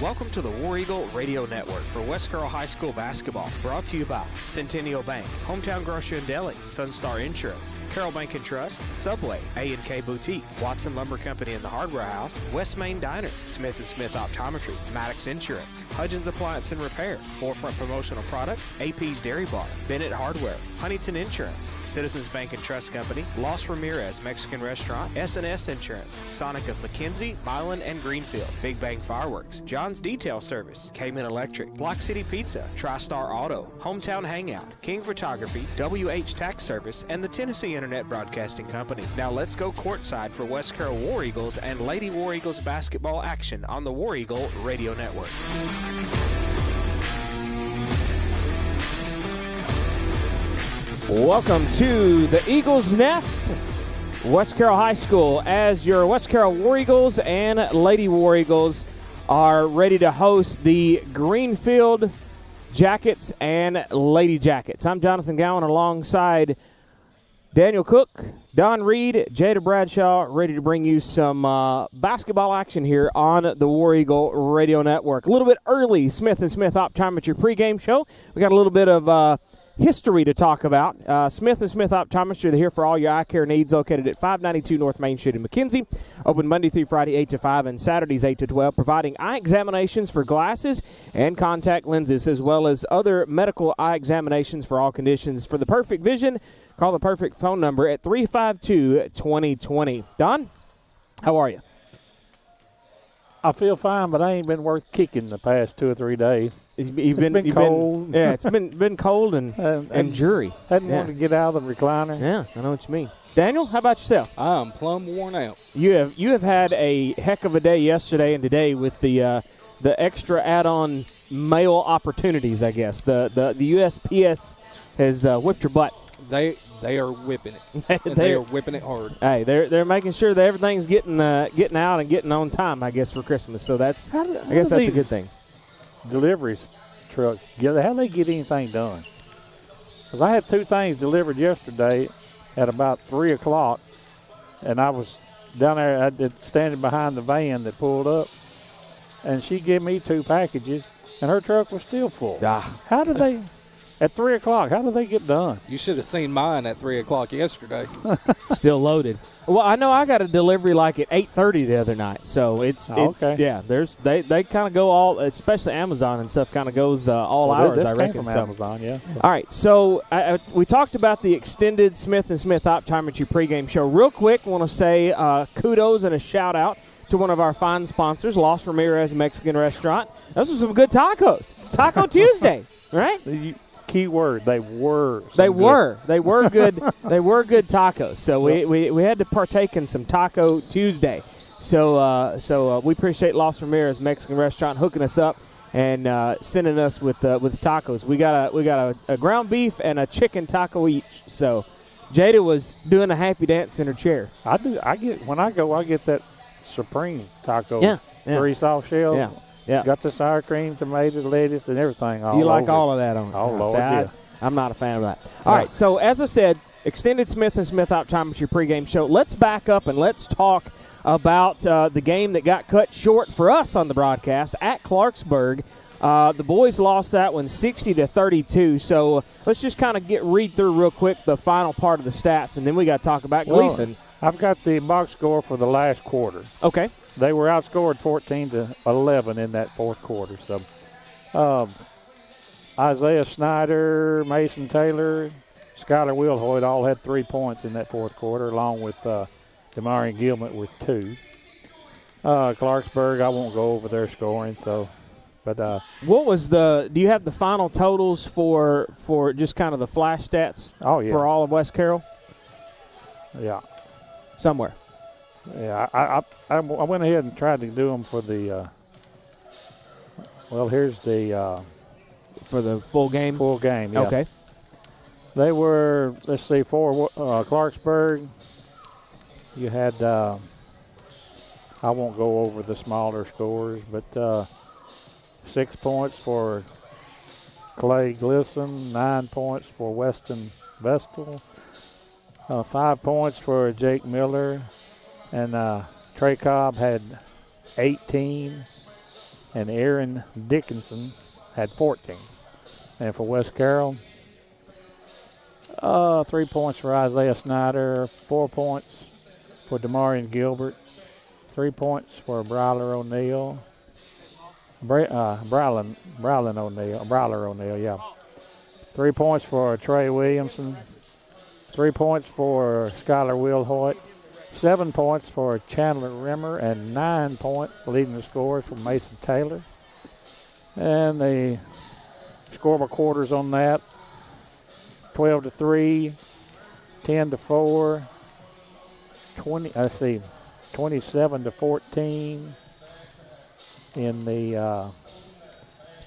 Welcome to the War Eagle Radio Network for West Carroll High School basketball. Brought to you by Centennial Bank, Hometown Grocery and Deli, Sunstar Insurance, Carroll Bank and Trust, Subway, A&K Boutique, Watson Lumber Company in the Hardware House, West Main Diner, Smith & Smith Optometry, Maddox Insurance, Hudgens Appliance and Repair, Forefront Promotional Products, AP's Dairy Bar, Bennett Hardware, Huntington Insurance, Citizens Bank and Trust Company, Los Ramirez Mexican Restaurant, S&S Insurance, Sonic of McKenzie, Milan and Greenfield, Big Bang Fireworks, John's Detail Service, Cayman Electric, Block City Pizza, TriStar Auto, Hometown Hangout, King Photography, WH Tax Service, and the Tennessee Internet Broadcasting Company. Now let's go courtside for West Carroll War Eagles and Lady War Eagles basketball action on the War Eagle Radio Network. Welcome to the Eagles Nest, West Carroll High School, as your West Carroll War Eagles and Lady War Eagles are ready to host the Greenfield Jackets and Lady Jackets. I'm Jonathan Gowan alongside Daniel Cook, Don Reed, Jada Bradshaw, ready to bring you some basketball action here on the War Eagle Radio Network. A little bit early, Smith & Smith Optometry pregame show. We got a little bit of history to talk about. Smith & Smith Optometry, they're here for all your eye care needs, located at 592 North Main Street in McKenzie. Open Monday through Friday 8 to 5 and Saturdays 8 to 12, providing eye examinations for glasses and contact lenses, as well as other medical eye examinations for all conditions. For the perfect vision, call the perfect phone number at 352-2020. Don, how are you? I feel fine, but I ain't been worth kicking the past 2 or 3 days. It's been cold. It's been cold and dreary. Hadn't wanted to get out of the recliner. Yeah, I know what you mean. Daniel, how about yourself? I'm plumb worn out. You have had a heck of a day yesterday and today with the extra add-on mail opportunities, I guess. The USPS has whipped your butt. They are whipping it. They are whipping it hard. Hey, they're making sure that everything's getting out and getting on time, I guess, for Christmas. So I guess that's a good thing. Deliveries trucks, how they get anything done? Because I had 2 things delivered yesterday at about 3 o'clock, and I was down there standing behind the van that pulled up, and she gave me 2 packages, and her truck was still full. How did they? At 3 o'clock, how did they get done? You should have seen mine at 3 o'clock yesterday. Still loaded. Well, I know I got a delivery like at 8:30 the other night. So it's okay. Yeah. They kind of go all, especially Amazon and stuff, kind of goes all hours. I reckon. From Amazon, yeah. All right. So we talked about the extended Smith & Smith Optometry pregame show. Real quick, want to say kudos and a shout out to one of our fine sponsors, Los Ramirez Mexican Restaurant. Those are some good tacos. Taco Tuesday, right? Key word, they were good. They were good. They were good tacos. So we had to partake in some Taco Tuesday. So we appreciate Los Ramirez Mexican Restaurant hooking us up and sending us with tacos. We got a ground beef and a chicken taco each. So Jada was doing a happy dance in her chair. I get that Supreme taco. Yeah. 3 soft shells. Yeah. Yeah. Got the sour cream, tomato, lettuce, and everything. You like all of that on it? Oh, Lord, yeah. I'm not a fan of that. All right, so as I said, extended Smith & Smith Optometry pregame show. Let's back up and let's talk about the game that got cut short for us on the broadcast at Clarksburg. The boys lost that one 60-32. So let's just kind of read through real quick the final part of the stats, and then we got to talk about Gleason. I've got the box score for the last quarter. Okay. They were outscored 14-11 in that fourth quarter. So, Isaiah Snyder, Mason Taylor, Skylar Wilhoit all had 3 points in that fourth quarter, along with Demarion Gilman with 2. Clarksburg, I won't go over their scoring. But what was do you have the final totals for just kind of the flash stats? Oh, yeah. For all of West Carroll? Yeah. Somewhere. Yeah, I went ahead and tried to do them for the here's the for the full game? Full game, yeah. Okay. They were, let's see, for Clarksburg, you had, I won't go over the smaller scores, but 6 points for Clay Glisson, 9 points for Weston Vestal, 5 points for Jake Miller, and Trey Cobb had 18. and Aaron Dickinson had 14. And for West Carroll, 3 points for Isaiah Snyder, 4 points for Demarion Gilbert, 3 points for Bryler O'Neill. Bryler O'Neill, yeah. 3 points for Trey Williamson, 3 points for Skylar Wilhoit, 7 points for Chandler Rimmer, and 9 points leading the scorers for Mason Taylor. And the score by quarters on that, 12-3, 10-4, 27-14 in the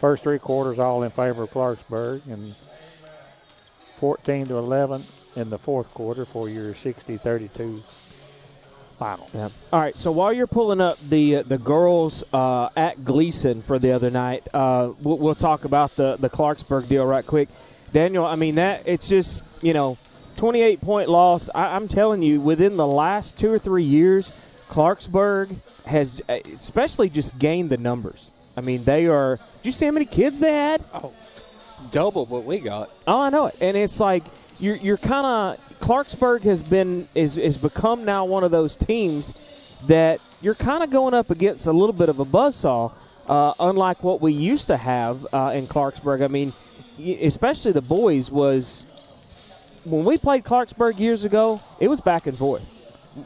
first 3 quarters, all in favor of Clarksburg, and 14-11 in the fourth quarter for your 60-32 final. Yeah. All right, so while you're pulling up the girls at Gleason for the other night, we'll talk about the Clarksburg deal right quick. Daniel, I mean, that it's just, 28-point loss. I'm telling you, within the last 2 or 3 years, Clarksburg has especially just gained the numbers. I mean, they are – did you see how many kids they had? Oh, double what we got. Oh, I know it. And it's like you're kind of – Clarksburg has become now one of those teams that you're kind of going up against a little bit of a buzzsaw, unlike what we used to have in Clarksburg. I mean, especially the boys was – when we played Clarksburg years ago, it was back and forth.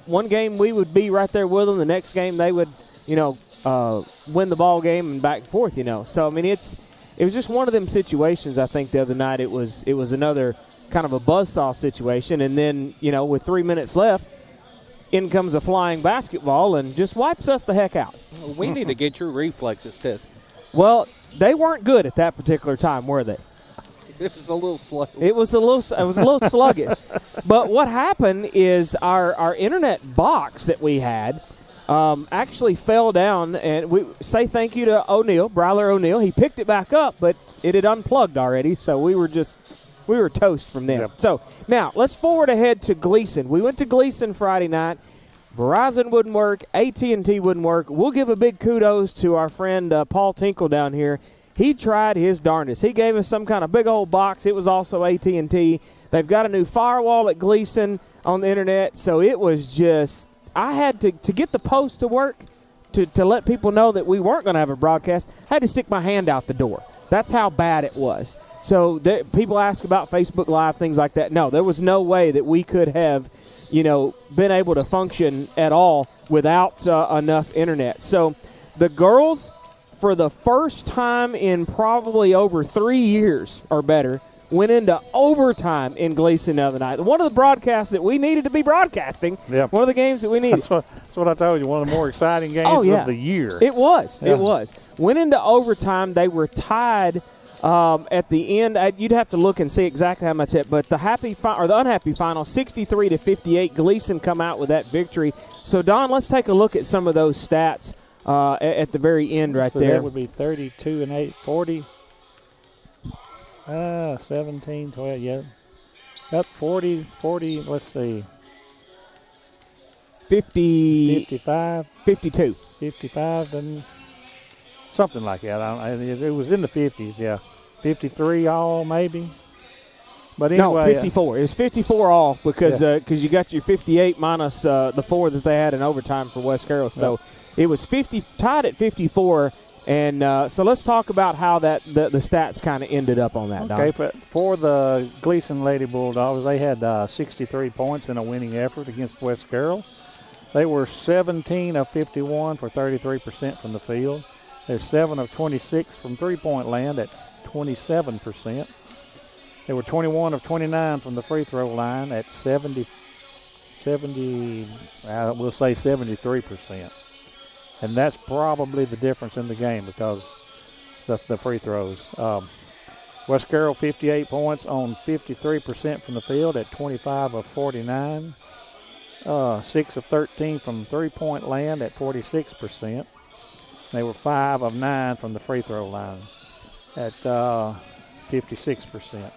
One game we would be right there with them. The next game they would, win the ball game and back and forth, So, I mean, it was just one of them situations. I think the other night it was another kind of a buzzsaw situation. And then, with 3 minutes left, in comes a flying basketball and just wipes us the heck out. We need to get your reflexes tested. Well, they weren't good at that particular time, were they? It was a little slow. It was a little sluggish. But what happened is our internet box that we had actually fell down, and we say thank you to Bryler O'Neill. He picked it back up, but it had unplugged already, so we were toast from them. Yep. So now let's forward ahead to Gleason. We went to Gleason Friday night. Verizon wouldn't work. AT&T wouldn't work. We'll give a big kudos to our friend Paul Tinkle down here. He tried his darndest. He gave us some kind of big old box. It was also AT&T. They've got a new firewall at Gleason on the internet, so it was just – I had to get the post to work to let people know that we weren't going to have a broadcast. I had to stick my hand out the door. That's how bad it was. So people ask about Facebook Live, things like that. No, there was no way that we could have, been able to function at all without enough internet. So the girls – for the first time in probably over 3 years or better, went into overtime in Gleason the other night. One of the broadcasts that we needed to be broadcasting. Yep. One of the games that we needed. That's what I told you, one of the more exciting games of the year. It was. Yeah. It was. Went into overtime. They were tied at the end. You'd have to look and see exactly how much it, but the unhappy final, 63-58, Gleason come out with that victory. So, Don, let's take a look at some of those stats. At the very end right so there. That would be 32 and 8, 40. 17, 12, yeah. Up 40, let's see. 55. 52. 55, and something like that. It was in the 50s, yeah. 53 all, maybe. But anyway, no, 54. It was 54 all because you got your 58 minus the 4 that they had in overtime for West Carroll. So it was tied at 54. And so let's talk about how the stats kind of ended up on that. Okay, for the Gleason Lady Bulldogs, they had 63 points in a winning effort against West Carroll. They were 17 of 51 for 33% from the field. They're 7 of 26 from three-point land at 27%. They were 21 of 29 from the free throw line at 73%. And that's probably the difference in the game because the free throws. West Carroll 58 points on 53% from the field at 25 of 49. 6 of 13 from three-point land at 46%. They were 5 of 9 from the free throw line at 56%.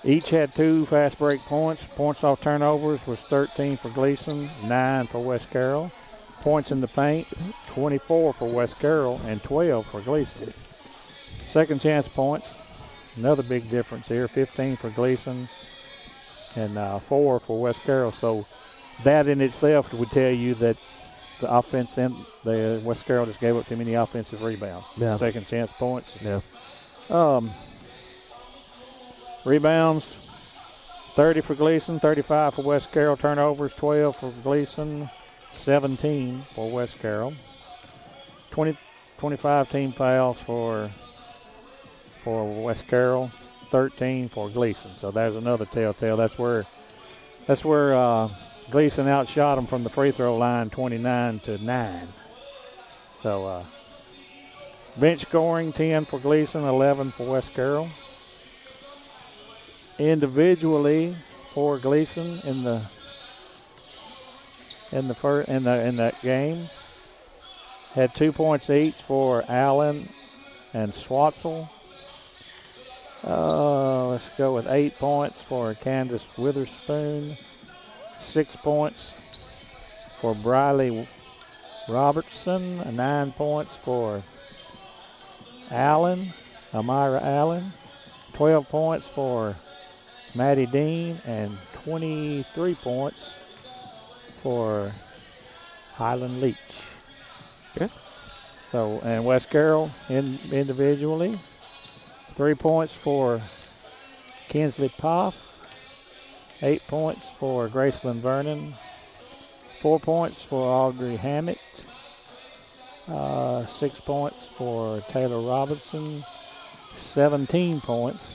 Each had 2 fast break points. Points off turnovers was 13 for Gleason, 9 for West Carroll. points in the paint, 24 for West Carroll and 12 for Gleason. Second chance points, another big difference here, 15 for Gleason and 4 for West Carroll. So that in itself would tell you that the offense in the West Carroll just gave up too many offensive rebounds. Yeah. Second chance points. Yeah. Rebounds, 30 for Gleason, 35 for West Carroll. Turnovers, 12 for Gleason, 17 for West Carroll. 25 team fouls for West Carroll, 13 for Gleason. So there's another telltale. That's where Gleason outshot them from the free throw line, 29-9. So bench scoring, 10 for Gleason, 11 for West Carroll. Individually for Gleason in that game had 2 points each for Allen and Swatzel. Let's go with 8 points for Candace Witherspoon. 6 points for Briley Robertson. 9 points for Amira Allen. 12 points for Maddie Dean. And 23 points for Highland Leach. Okay. So, and West Carroll individually. 3 points for Kinsley Poff. 8 points for Graceland Vernon. 4 points for Audrey Hammett. 6 points for Taylor Robinson. 17 points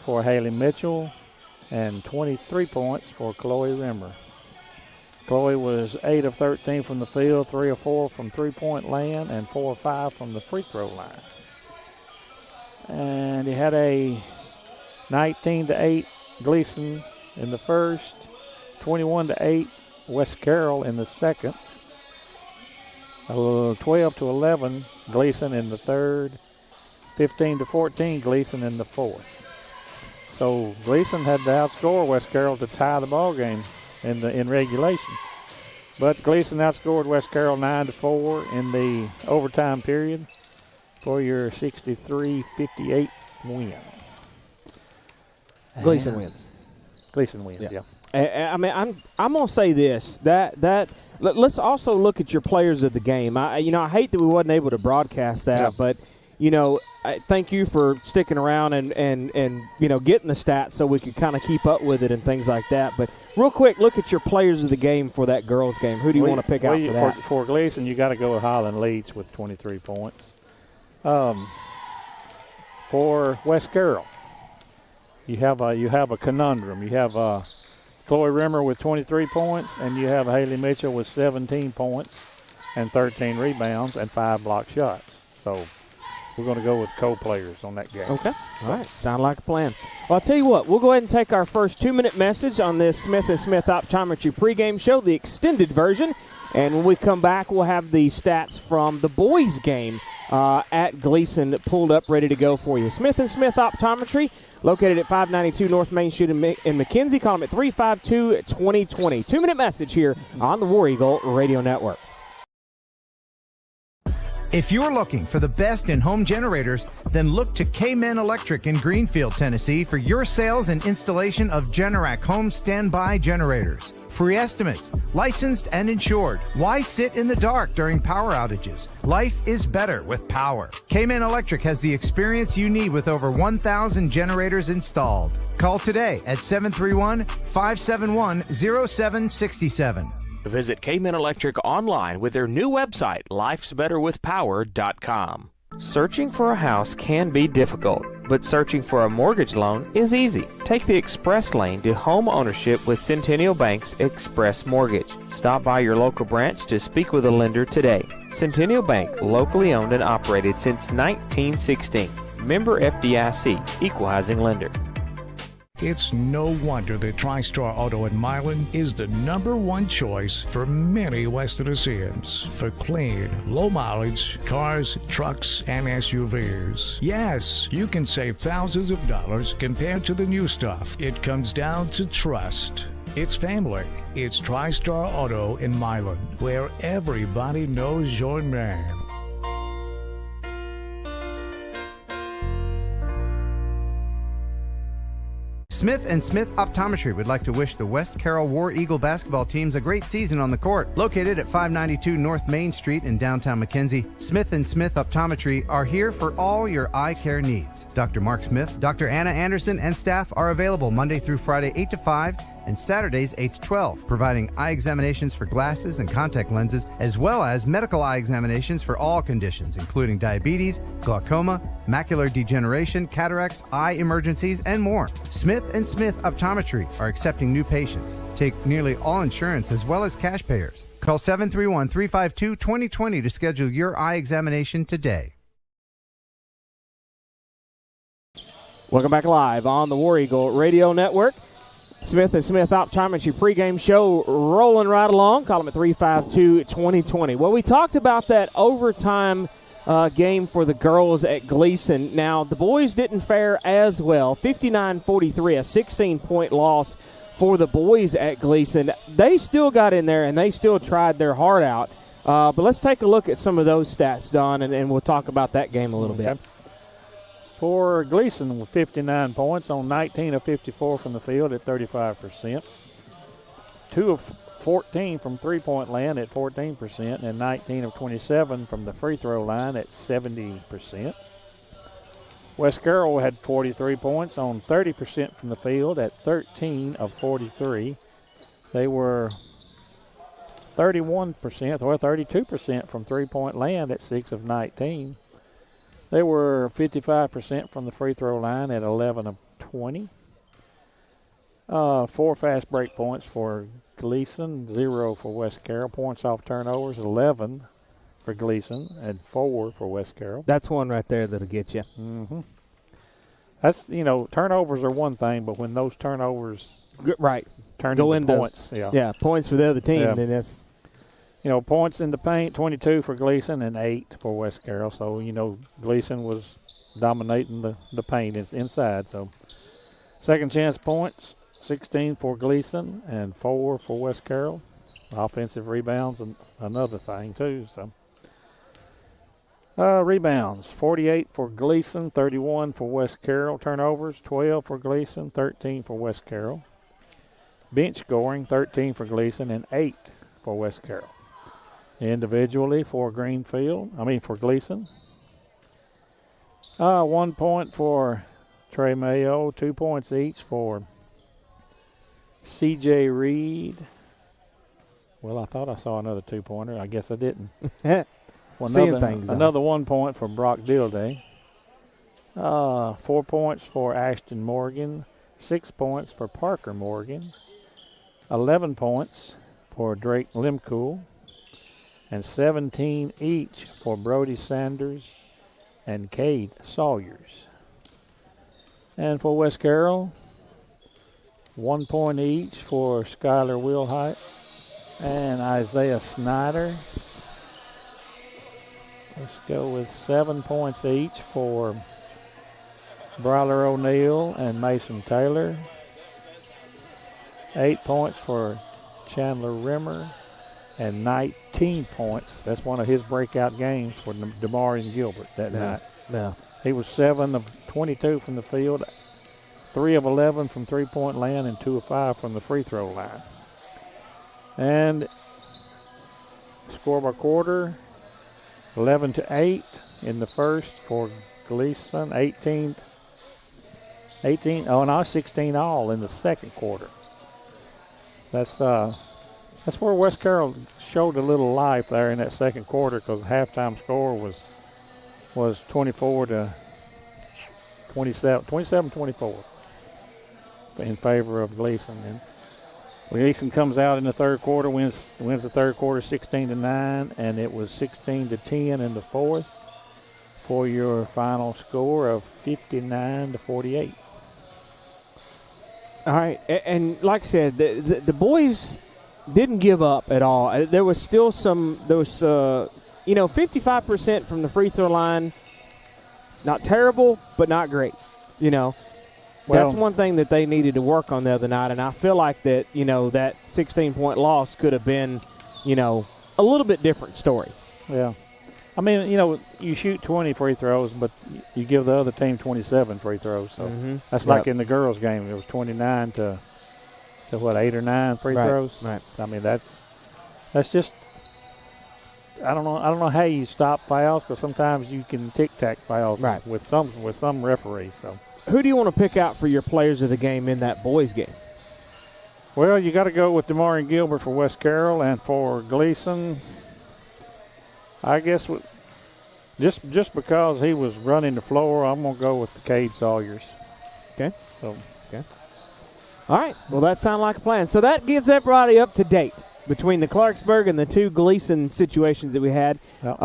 for Haley Mitchell. And 23 points for Chloe Rimmer. Chloe was 8 of 13 from the field, 3 of 4 from three-point land, and 4 of 5 from the free throw line. And he had a 19-8 Gleason in the first, 21-8 West Carroll in the second, 12-11 Gleason in the third, 15-14 Gleason in the fourth. So Gleason had to outscore West Carroll to tie the ball game in regulation. But Gleason outscored West Carroll 9-4 in the overtime period for your 63-58 win. Gleason wins. Gleason wins, yeah. I mean, I'm gonna say this that let's also look at your players of the game. I hate that we wasn't able to broadcast that, but thank you for sticking around and getting the stats so we could kind of keep up with it and things like that. But real quick, look at your players of the game for that girls game. Who do you want to pick out for that? For Gleason, you got to go with Highland Leach with 23 points. For West Carroll, you have a conundrum. You have Chloe Rimmer with 23 points, and you have Haley Mitchell with 17 points and 13 rebounds and 5 block shots. So we're going to go with co-players on that game. Okay. All right. Sound like a plan. Well, I'll tell you what. We'll go ahead and take our first 2-minute message on this Smith & Smith Optometry pregame show, the extended version. And when we come back, we'll have the stats from the boys' game at Gleason pulled up, ready to go for you. Smith & Smith Optometry, located at 592 North Main Street in McKenzie. Call them at 352-2020. 2-minute message here on the War Eagle Radio Network. If you're looking for the best in home generators, then look to K-Men Electric in Greenfield, Tennessee for your sales and installation of Generac home standby generators. Free estimates, licensed and insured. Why sit in the dark during power outages? Life is better with power. K-Men Electric has the experience you need with over 1,000 generators installed. Call today at 731-571-0767. Visit K-Men Electric online with their new website, lifesbetterwithpower.com. Searching for a house can be difficult, but searching for a mortgage loan is easy. Take the express lane to home ownership with Centennial Bank's Express Mortgage. Stop by your local branch to speak with a lender today. Centennial Bank, locally owned and operated since 1916. Member FDIC, Equal Housing Lender. It's no wonder that TriStar Auto in Milan is the #1 choice for many West Tennesseans for clean, low-mileage cars, trucks, and SUVs. Yes, you can save thousands of dollars compared to the new stuff. It comes down to trust. It's family. It's TriStar Auto in Milan, where everybody knows your name. Smith & Smith Optometry would like to wish the West Carroll War Eagle basketball teams a great season on the court. Located at 592 North Main Street in downtown McKenzie, Smith & Smith Optometry are here for all your eye care needs. Dr. Mark Smith, Dr. Anna Anderson, and staff are available Monday through Friday 8 to 5 and Saturdays 8 to 12, providing eye examinations for glasses and contact lenses, as well as medical eye examinations for all conditions, including diabetes, glaucoma, macular degeneration, cataracts, eye emergencies, and more. Smith & Smith Optometry are accepting new patients. Take nearly all insurance as well as cash payers. Call 731-352-2020 to schedule your eye examination today. Welcome back live on the War Eagle Radio Network. Smith & Smith Optometry pregame show rolling right along. Call them at 352-2020. Well, we talked about that overtime game for the girls at Gleason. Now, the boys didn't fare as well. 59-43, a 16-point loss for the boys at Gleason. They still got in there, and they still tried their heart out. But let's take a look at some of those stats, Don, and we'll talk about that game a little bit. For Gleason with 59 points on 19 of 54 from the field at 35%. 2 of 14 from three-point land at 14%, and 19 of 27 from the free throw line at 70%. West Carroll had 43 points on 30% from the field at 13 of 43. They were 31% or 32% from three-point land at 6 of 19. They were 55% from the free throw line at 11 of 20. 4 fast break points for Gleason, 0 for West Carroll. Points off turnovers, 11 for Gleason and 4 for West Carroll. That's one right there that'll get you. Mm-hmm. That's, turnovers are one thing, but when those turnovers turn into points. Yeah, points for the other team, then that's... points in the paint, 22 for Gleason and 8 for West Carroll. So, Gleason was dominating the paint inside. So, second chance points, 16 for Gleason and 4 for West Carroll. Offensive rebounds, and another thing, too. So, rebounds, 48 for Gleason, 31 for West Carroll. Turnovers, 12 for Gleason, 13 for West Carroll. Bench scoring, 13 for Gleason and 8 for West Carroll. Individually for Gleason. 1 point for Trey Mayo, 2 points each for C.J. Reed. Well, I thought I saw another 2-pointer. I guess I didn't. Another 1 point for Brock Dilday. 4 points for Ashton Morgan. 6 points for Parker Morgan. 11 points for Drake Limcool. And 17 each for Brody Sanders and Cade Sawyers. And for West Carroll, 1 point each for Skylar Wilhite and Isaiah Snyder. Let's go with 7 points each for Bryler O'Neill and Mason Taylor. 8 points for Chandler Rimmer. And 19 points. That's one of his breakout games for Damarian Gilbert that night. Yeah. He was 7 of 22 from the field, 3 of 11 from three-point land, and 2 of 5 from the free throw line. And score by quarter, 11-8 in the first for Gleason, 16 all in the second quarter. That's where West Carroll showed a little life there in that second quarter, because the halftime score was 27-24 in favor of Gleason. And Gleason comes out in the third quarter, wins the third quarter 16-9, and it was 16-10 in the fourth for your final score of 59-48. All right, and like I said, the boys didn't give up at all. There was still 55% from the free throw line. Not terrible, but not great, Well, that's one thing that they needed to work on the other night, and I feel like that, that 16-point loss could have been, a little bit different story. Yeah. I mean, you shoot 20 free throws, but you give the other team 27 free throws. So that's like in the girls' game. It was 29 to 8 or 9 free throws. Right. I mean, that's just I don't know how you stop fouls, because sometimes you can tic-tac fouls with some referees. So who do you want to pick out for your players of the game in that boys' game? Well, you got to go with DeMarion Gilbert for West Carroll, and for Gleason, I guess just because he was running the floor, I'm going to go with the Cade Sawyers. Okay. Okay. All right. Well, that sounds like a plan. So that gets everybody up to date between the Clarksburg and the two Gleason situations that we had. Yep.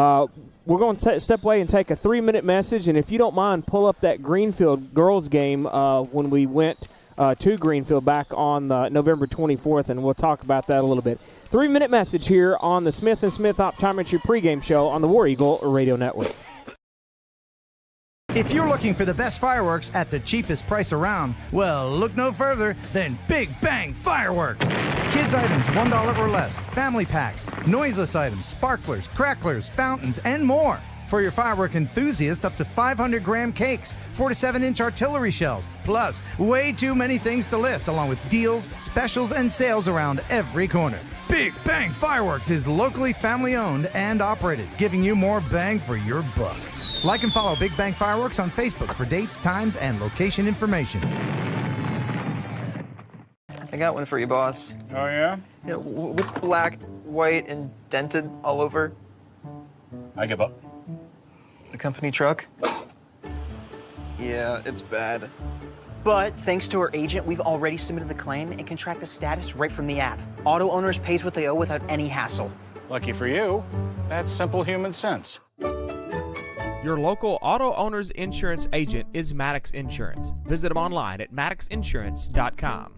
We're going to step away and take a 3-minute message, and if you don't mind, pull up that Greenfield girls game when we went to Greenfield back on November 24th, and we'll talk about that a little bit. 3-minute message here on the Smith & Smith Optometry pregame show on the War Eagle Radio Network. If you're looking for the best fireworks at the cheapest price around, well, look no further than Big Bang Fireworks. Kids items $1 or less, family packs, noiseless items, sparklers, cracklers, fountains, and more. For your firework enthusiast, up to 500-gram cakes, 4 to 7-inch artillery shells, plus way too many things to list, along with deals, specials, and sales around every corner. Big Bang Fireworks is locally family-owned and operated, giving you more bang for your buck. Like and follow Big Bang Fireworks on Facebook for dates, times, and location information. I got one for you, boss. Oh, yeah? Yeah, what's black, white, and dented all over? I give up. The company truck? Yeah, it's bad. But thanks to our agent, we've already submitted the claim and can track the status right from the app. Auto owners pays what they owe without any hassle. Lucky for you, that's simple human sense. Your local auto owner's insurance agent is Maddox Insurance. Visit them online at maddoxinsurance.com.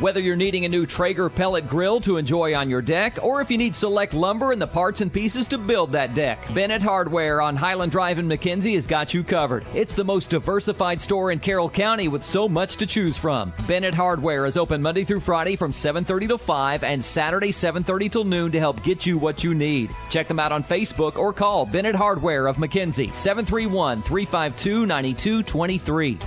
Whether you're needing a new Traeger pellet grill to enjoy on your deck, or if you need select lumber and the parts and pieces to build that deck, Bennett Hardware on Highland Drive in McKenzie has got you covered. It's the most diversified store in Carroll County with so much to choose from. Bennett Hardware is open Monday through Friday from 7:30 to 5 and Saturday 7:30 till noon to help get you what you need. Check them out on Facebook or call Bennett Hardware of McKenzie, 731-352-9223.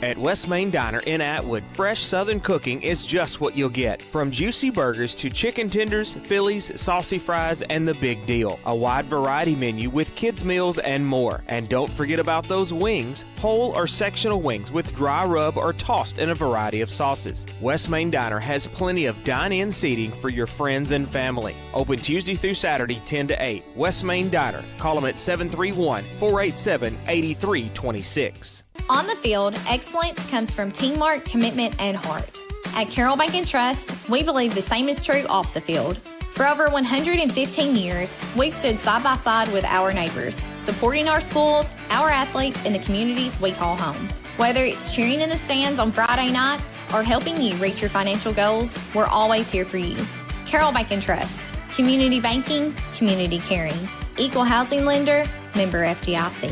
At West Main Diner in Atwood, fresh Southern cooking is just what you'll get. From juicy burgers to chicken tenders, Phillies, saucy fries, and the big deal. A wide variety menu with kids' meals and more. And don't forget about those wings, whole or sectional wings with dry rub or tossed in a variety of sauces. West Main Diner has plenty of dine-in seating for your friends and family. Open Tuesday through Saturday, 10 to 8. West Main Diner. Call them at 731-487-8326. On the field, excellence comes from teamwork, commitment, and heart. At Carroll Bank and Trust, we believe the same is true off the field. For over 115 years, we've stood side by side with our neighbors, supporting our schools, our athletes, and the communities we call home. Whether it's cheering in the stands on Friday night or helping you reach your financial goals, we're always here for you. Carroll Bank and Trust, community banking, community caring. Equal housing lender, member FDIC.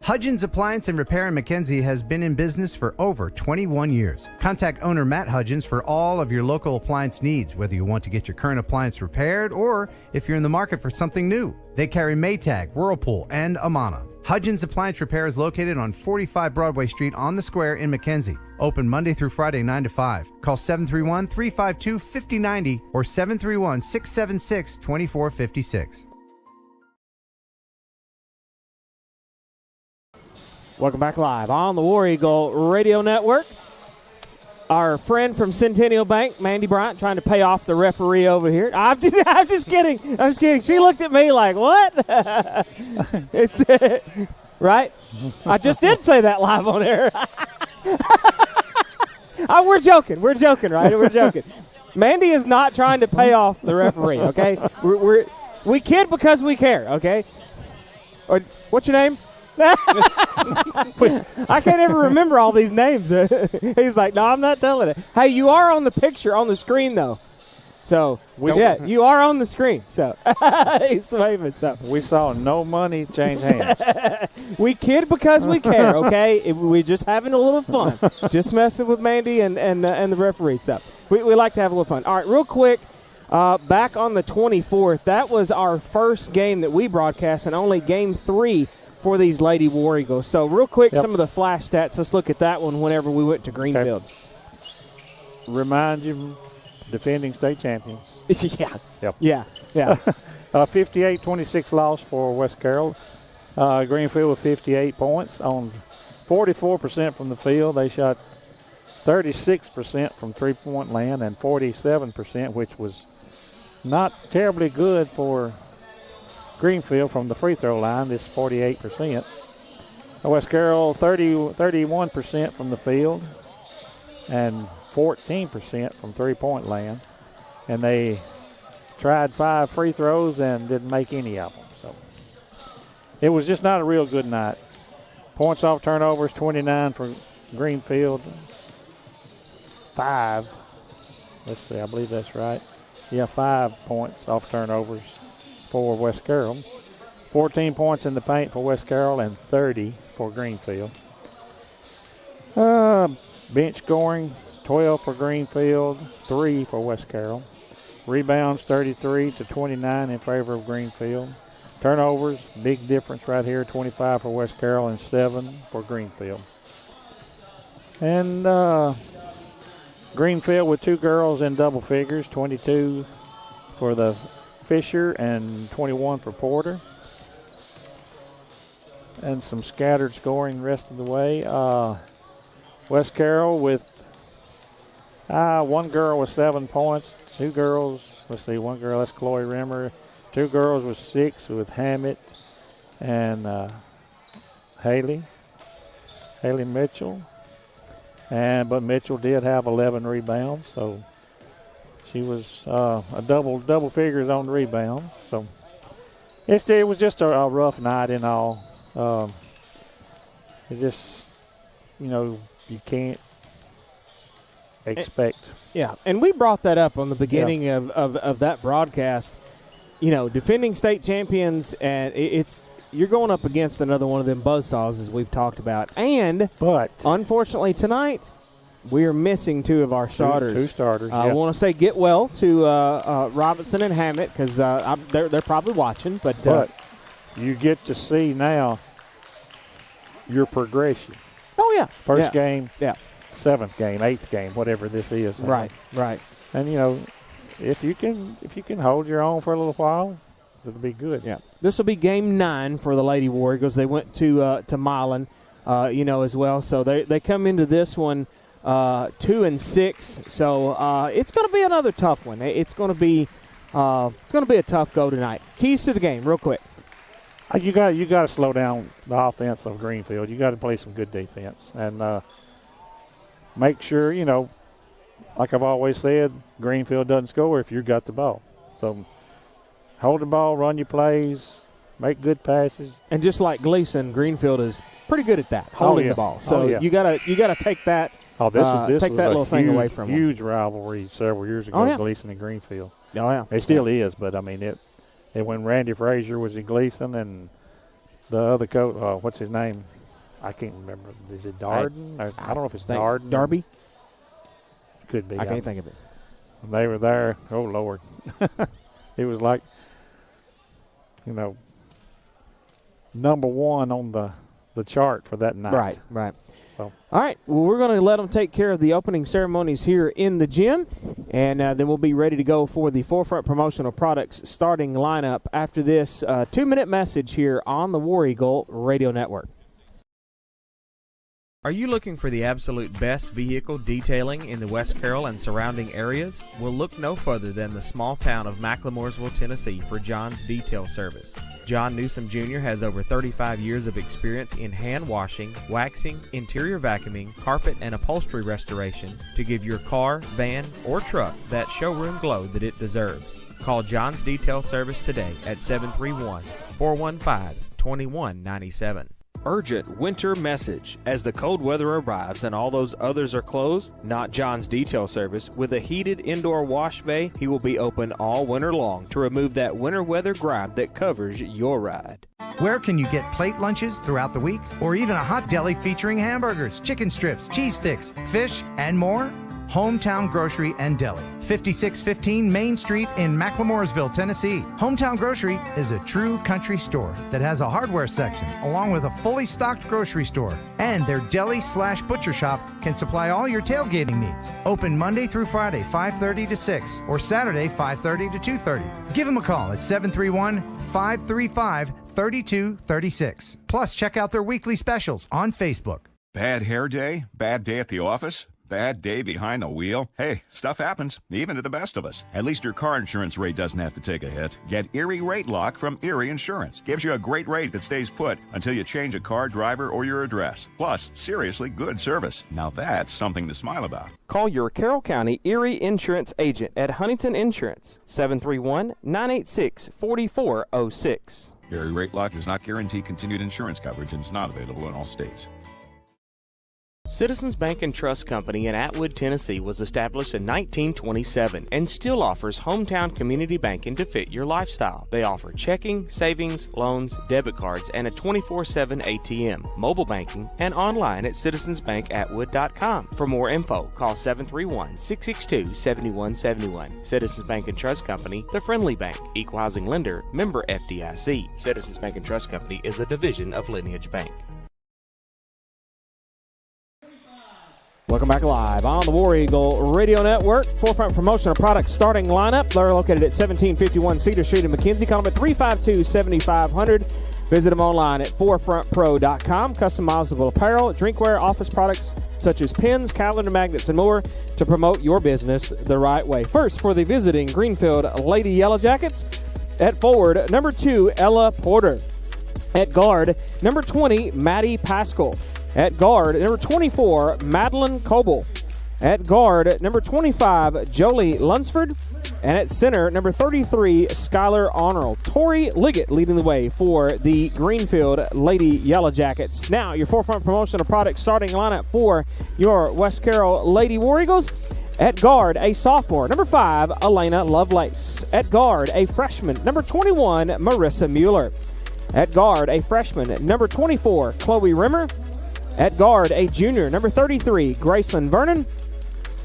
Hudgens Appliance and Repair in McKenzie has been in business for over 21 years. Contact owner Matt Hudgens for all of your local appliance needs, whether you want to get your current appliance repaired or if you're in the market for something new. They carry Maytag, Whirlpool, and Amana. Hudgens Appliance Repair is located on 45 Broadway Street on the Square in McKenzie. Open Monday through Friday, 9 to 5. Call 731-352-5090 or 731-676-2456. Welcome back live on the War Eagle Radio Network. Our friend from Centennial Bank, Mandy Bryant, trying to pay off the referee over here. I'm just kidding. I'm just kidding. She looked at me like, what? It's, right? I just did say that live on air. We're joking, right? We're joking. Mandy is not trying to pay off the referee, okay? We kid because we care, okay? Or, what's your name? I can't ever remember all these names. He's like, no, I'm not telling it. Hey, you are on the picture on the screen, though. So, you are on the screen. So, he's waving. So we saw no money change hands. We kid because we care, okay? We're just having a little fun. Just messing with Mandy and the referee stuff. We like to have a little fun. All right, real quick, back on the 24th, that was our first game that we broadcast and only game 3 for these Lady War Eagles. So, real quick, some of the flash stats. Let's look at that one whenever we went to Greenfield. Okay. Remind you, defending state champions. Yeah. Yep. Yeah. 58-26 loss for West Carroll. Greenfield with 58 points on 44% from the field. They shot 36% from three-point land and 47%, which was not terribly good for Greenfield from the free throw line. This 48%. West Carroll 31% from the field and 14% from three-point land. And they tried 5 free throws and didn't make any of them. So it was just not a real good night. Points off turnovers, 29 for Greenfield. 5. Let's see, I believe that's right. Yeah, 5 points off turnovers for West Carroll. 14 points in the paint for West Carroll and 30 for Greenfield. Bench scoring, 12 for Greenfield, 3 for West Carroll. Rebounds, 33-29 in favor of Greenfield. Turnovers, big difference right here, 25 for West Carroll and 7 for Greenfield. And Greenfield with 2 girls in double figures, 22 for the Fisher and 21 for Porter. And some scattered scoring the rest of the way. West Carroll with 1 girl with 7 points. 2 girls, let's see, 1 girl, that's Chloe Rimmer. 2 girls with 6 with Hammett and Haley Mitchell. But Mitchell did have 11 rebounds, so she was a double figures on the rebounds. So it was just a rough night in all. It just, you can't expect. Yeah, and we brought that up on the beginning of that broadcast. Defending state champions, and you're going up against another one of them buzzsaws, as we've talked about. But unfortunately tonight, we are missing 2 of our starters. 2 starters. I want to say get well to Robinson and Hammett because they're probably watching. But you get to see now your progression. Oh yeah, first game, 7th game, 8th game, whatever this is. Right. And if you can hold your own for a little while, it'll be good. Yeah, this will be game 9 for the Lady War Eagles. They went to Milan, as well. So they come into this one 2-6. So it's going to be another tough one. It's going to be a tough go tonight. Keys to the game, real quick. You got to slow down the offense of Greenfield. You got to play some good defense and make sure like I've always said, Greenfield doesn't score if you got the ball. So hold the ball, run your plays, make good passes. And just like Gleason, Greenfield is pretty good at that, holding the ball. So you gotta take that. This take was that little huge, thing away from them. Huge rivalry several years ago, Gleason and Greenfield. Oh yeah, it still is. But I mean, it when Randy Frazier was in Gleason and the other coach, what's his name? I can't remember. Is it Darden? I don't know if it's Darden. Darby. Could be. I can't think of it. They were there. Oh, Lord. It was like, number 1 on the chart for that night. Right. So, all right. Well, we're going to let them take care of the opening ceremonies here in the gym, and then we'll be ready to go for the Forefront Promotional Products starting lineup after this 2-minute message here on the War Eagle Radio Network. Are you looking for the absolute best vehicle detailing in the West Carroll and surrounding areas? Well, look no further than the small town of McLemoresville, Tennessee for John's Detail Service. John Newsom Jr. has over 35 years of experience in hand washing, waxing, interior vacuuming, carpet and upholstery restoration to give your car, van, or truck that showroom glow that it deserves. Call John's Detail Service today at 731-415-2197. Urgent winter message. As the cold weather arrives and all those others are closed, Not John's Detail Service, with a heated indoor wash bay, he will be open all winter long to remove that winter weather grime that covers your ride. Where can you get plate lunches throughout the week? Or even a hot deli featuring hamburgers, chicken strips, cheese sticks, fish, and more? Hometown Grocery and Deli, 5615 Main Street in McLemoresville, Tennessee. Hometown Grocery is a true country store that has a hardware section along with a fully stocked grocery store. And their deli/butcher shop can supply all your tailgating needs. Open Monday through Friday, 5:30 to 6, or Saturday, 5:30 to 2:30. Give them a call at 731-535-3236. Plus, check out their weekly specials on Facebook. Bad hair day? Bad day at the office? Bad day behind the wheel? Hey, stuff happens, even to the best of us. At least your car insurance rate doesn't have to take a hit. Get Erie Rate Lock from Erie Insurance. Gives you a great rate that stays put until you change a car, driver, or your address. Plus, seriously good service. Now that's something to smile about. Call your Carroll County Erie Insurance agent at Huntington Insurance, 731-986-4406. Erie Rate Lock does not guarantee continued insurance coverage and is not available in all states. Citizens Bank and Trust Company in Atwood, Tennessee was established in 1927 and still offers hometown community banking to fit your lifestyle. They offer checking, savings, loans, debit cards, and a 24/7 ATM, mobile banking, and online at citizensbankatwood.com. For more info, call 731-662-7171. Citizens Bank and Trust Company, the friendly bank, equal housing lender, member FDIC. Citizens Bank and Trust Company is a division of Lineage Bank. Welcome back live on the War Eagle Radio Network. Forefront Promotional Products starting lineup. They're located at 1751 Cedar Street in McKenzie. Call them at 352-7500. Visit them online at forefrontpro.com. Customizable apparel, drinkware, office products such as pens, calendar magnets, and more to promote your business the right way. First, for the visiting Greenfield Lady Yellow Jackets, at forward, number 2, Ella Porter. At guard, number 20, Maddie Pascal. At guard, number 24, Madeline Coble. At guard, number 25, Jolie Lunsford. And at center, number 33, Skylar Arnold. Tori Liggett leading the way for the Greenfield Lady Yellow Jackets. Now, your forefront promotional product starting lineup for your West Carroll Lady War Eagles. At guard, a sophomore, number 5, Elena Lovelace. At guard, a freshman, number 21, Marissa Mueller. At guard, a freshman, number 24, Chloe Rimmer. At guard, a junior, number 33, Graceland Vernon.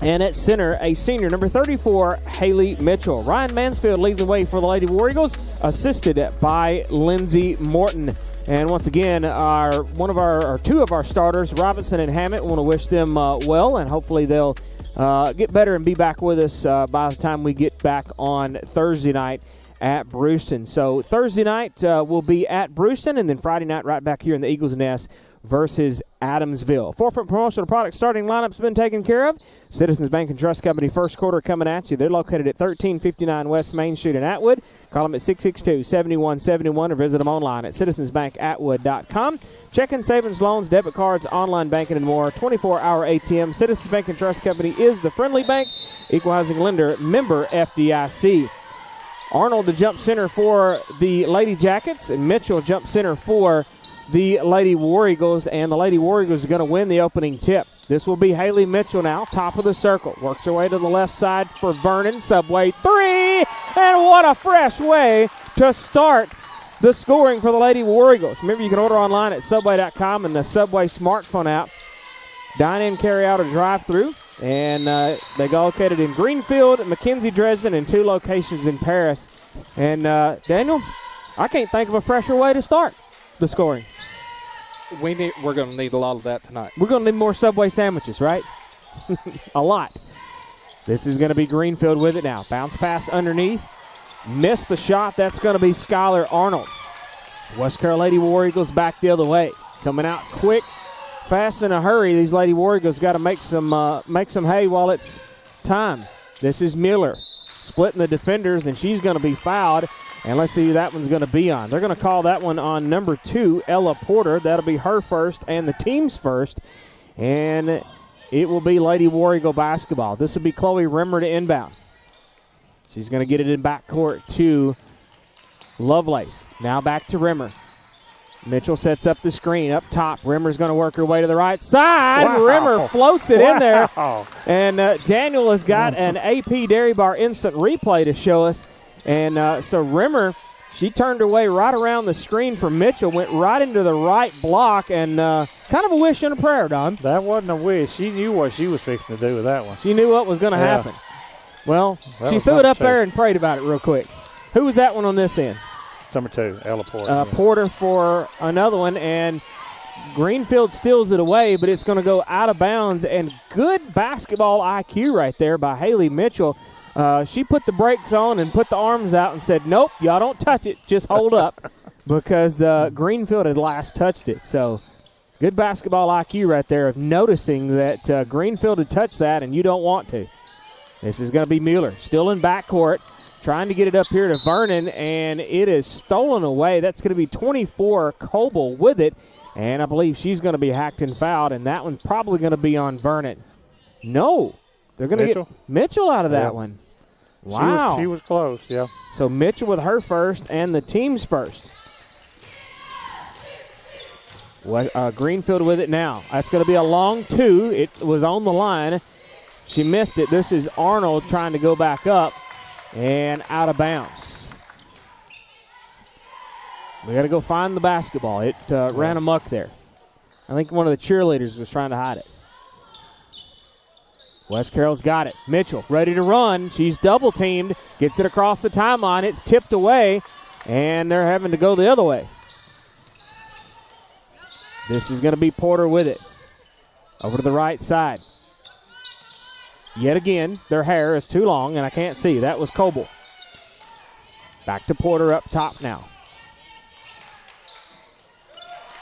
And at center, a senior, number 34, Haley Mitchell. Ryan Mansfield leading the way for the Lady War Eagles, assisted by Lindsey Morton. And once again, two of our starters, Robinson and Hammett, want to wish them well, and hopefully they'll get better and be back with us by the time we get back on Thursday night at Brewston. So Thursday night we'll be at Brewston, and then Friday night right back here in the Eagles Nest versus Adamsville. Forefront promotional product starting lineup's been taken care of. Citizens Bank and Trust Company first quarter coming at you. They're located at 1359 West Main Street in Atwood. Call them at 662-7171 or visit them online at citizensbankatwood.com. Checking, savings, loans, debit cards, online banking, and more. 24-hour ATM. Citizens Bank and Trust Company is the friendly bank, equal housing lender, member FDIC. Arnold to jump center for the Lady Jackets, and Mitchell jump center for the Lady War Eagles, and the Lady War Eagles are going to win the opening tip. This will be Haley Mitchell now, top of the circle. Works her way to the left side for Vernon. Subway 3, and what a fresh way to start the scoring for the Lady War Eagles. Remember, you can order online at Subway.com and the Subway smartphone app. Dine in, carry out, or drive through. And they go located in Greenfield, McKenzie, Dresden, and 2 locations in Paris. And Daniel, I can't think of a fresher way to start the scoring. We're going to need a lot of that tonight. We're going to need more Subway sandwiches, right? A lot. This is going to be Greenfield with it now. Bounce pass underneath. Missed the shot. That's going to be Skylar Arnold. West Carroll Lady War Eagles back the other way. Coming out quick, fast, in a hurry. These Lady War Eagles got to make some hay while it's time. This is Miller splitting the defenders, and she's going to be fouled. And let's see who that one's going to be on. They're going to call that one on number 2, Ella Porter. That'll be her first and the team's first. And it will be Lady War Eagle basketball. This will be Chloe Rimmer to inbound. She's going to get it in backcourt to Lovelace. Now back to Rimmer. Mitchell sets up the screen up top. Rimmer's going to work her way to the right side. Wow. Rimmer floats it in there. Wow. And Daniel has got an AP Dairy Bar instant replay to show us. And so Rimmer, she turned her way right around the screen from Mitchell, went right into the right block, and kind of a wish and a prayer, Don. That wasn't a wish. She knew what she was fixing to do with that one. She knew what was going to happen. Well, she threw it up there and prayed about it real quick. Who was that one on this end? Number 2, Ella Porter. Porter for another one, and Greenfield steals it away, but it's going to go out of bounds, and good basketball IQ right there by Haley Mitchell. She put the brakes on and put the arms out and said, nope, y'all don't touch it, just hold up, because Greenfield had last touched it. So good basketball IQ right there of noticing that Greenfield had touched that and you don't want to. This is going to be Mueller, still in backcourt, trying to get it up here to Vernon, and it is stolen away. That's going to be 24, Coble with it, and I believe she's going to be hacked and fouled, and that one's probably going to be on Vernon. No, they're going to get Mitchell out of that one. Wow. She was close, yeah. So Mitchell with her first and the team's first. Greenfield with it now. That's going to be a long 2. It was on the line. She missed it. This is Arnold trying to go back up and out of bounds. We got to go find the basketball. It ran amok there. I think one of the cheerleaders was trying to hide it. West Carroll's got it. Mitchell ready to run. She's double teamed. Gets it across the timeline. It's tipped away, and they're having to go the other way. This is going to be Porter with it. Over to the right side. Yet again, their hair is too long, and I can't see. That was Coble. Back to Porter up top now.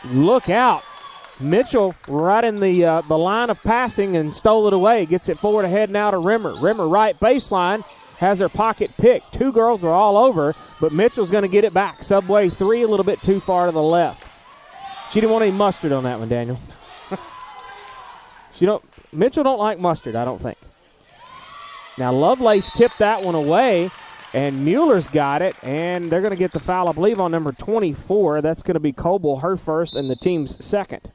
Look out. Mitchell right in the line of passing and stole it away. Gets it forward ahead now to Rimmer. Rimmer right baseline. Has her pocket picked. 2 girls are all over, but Mitchell's going to get it back. Subway 3, a little bit too far to the left. She didn't want any mustard on that one, Daniel. Mitchell don't like mustard, I don't think. Now Lovelace tipped that one away, and Mueller's got it, and they're going to get the foul, I believe, on number 24. That's going to be Coble, her first, and the team's second.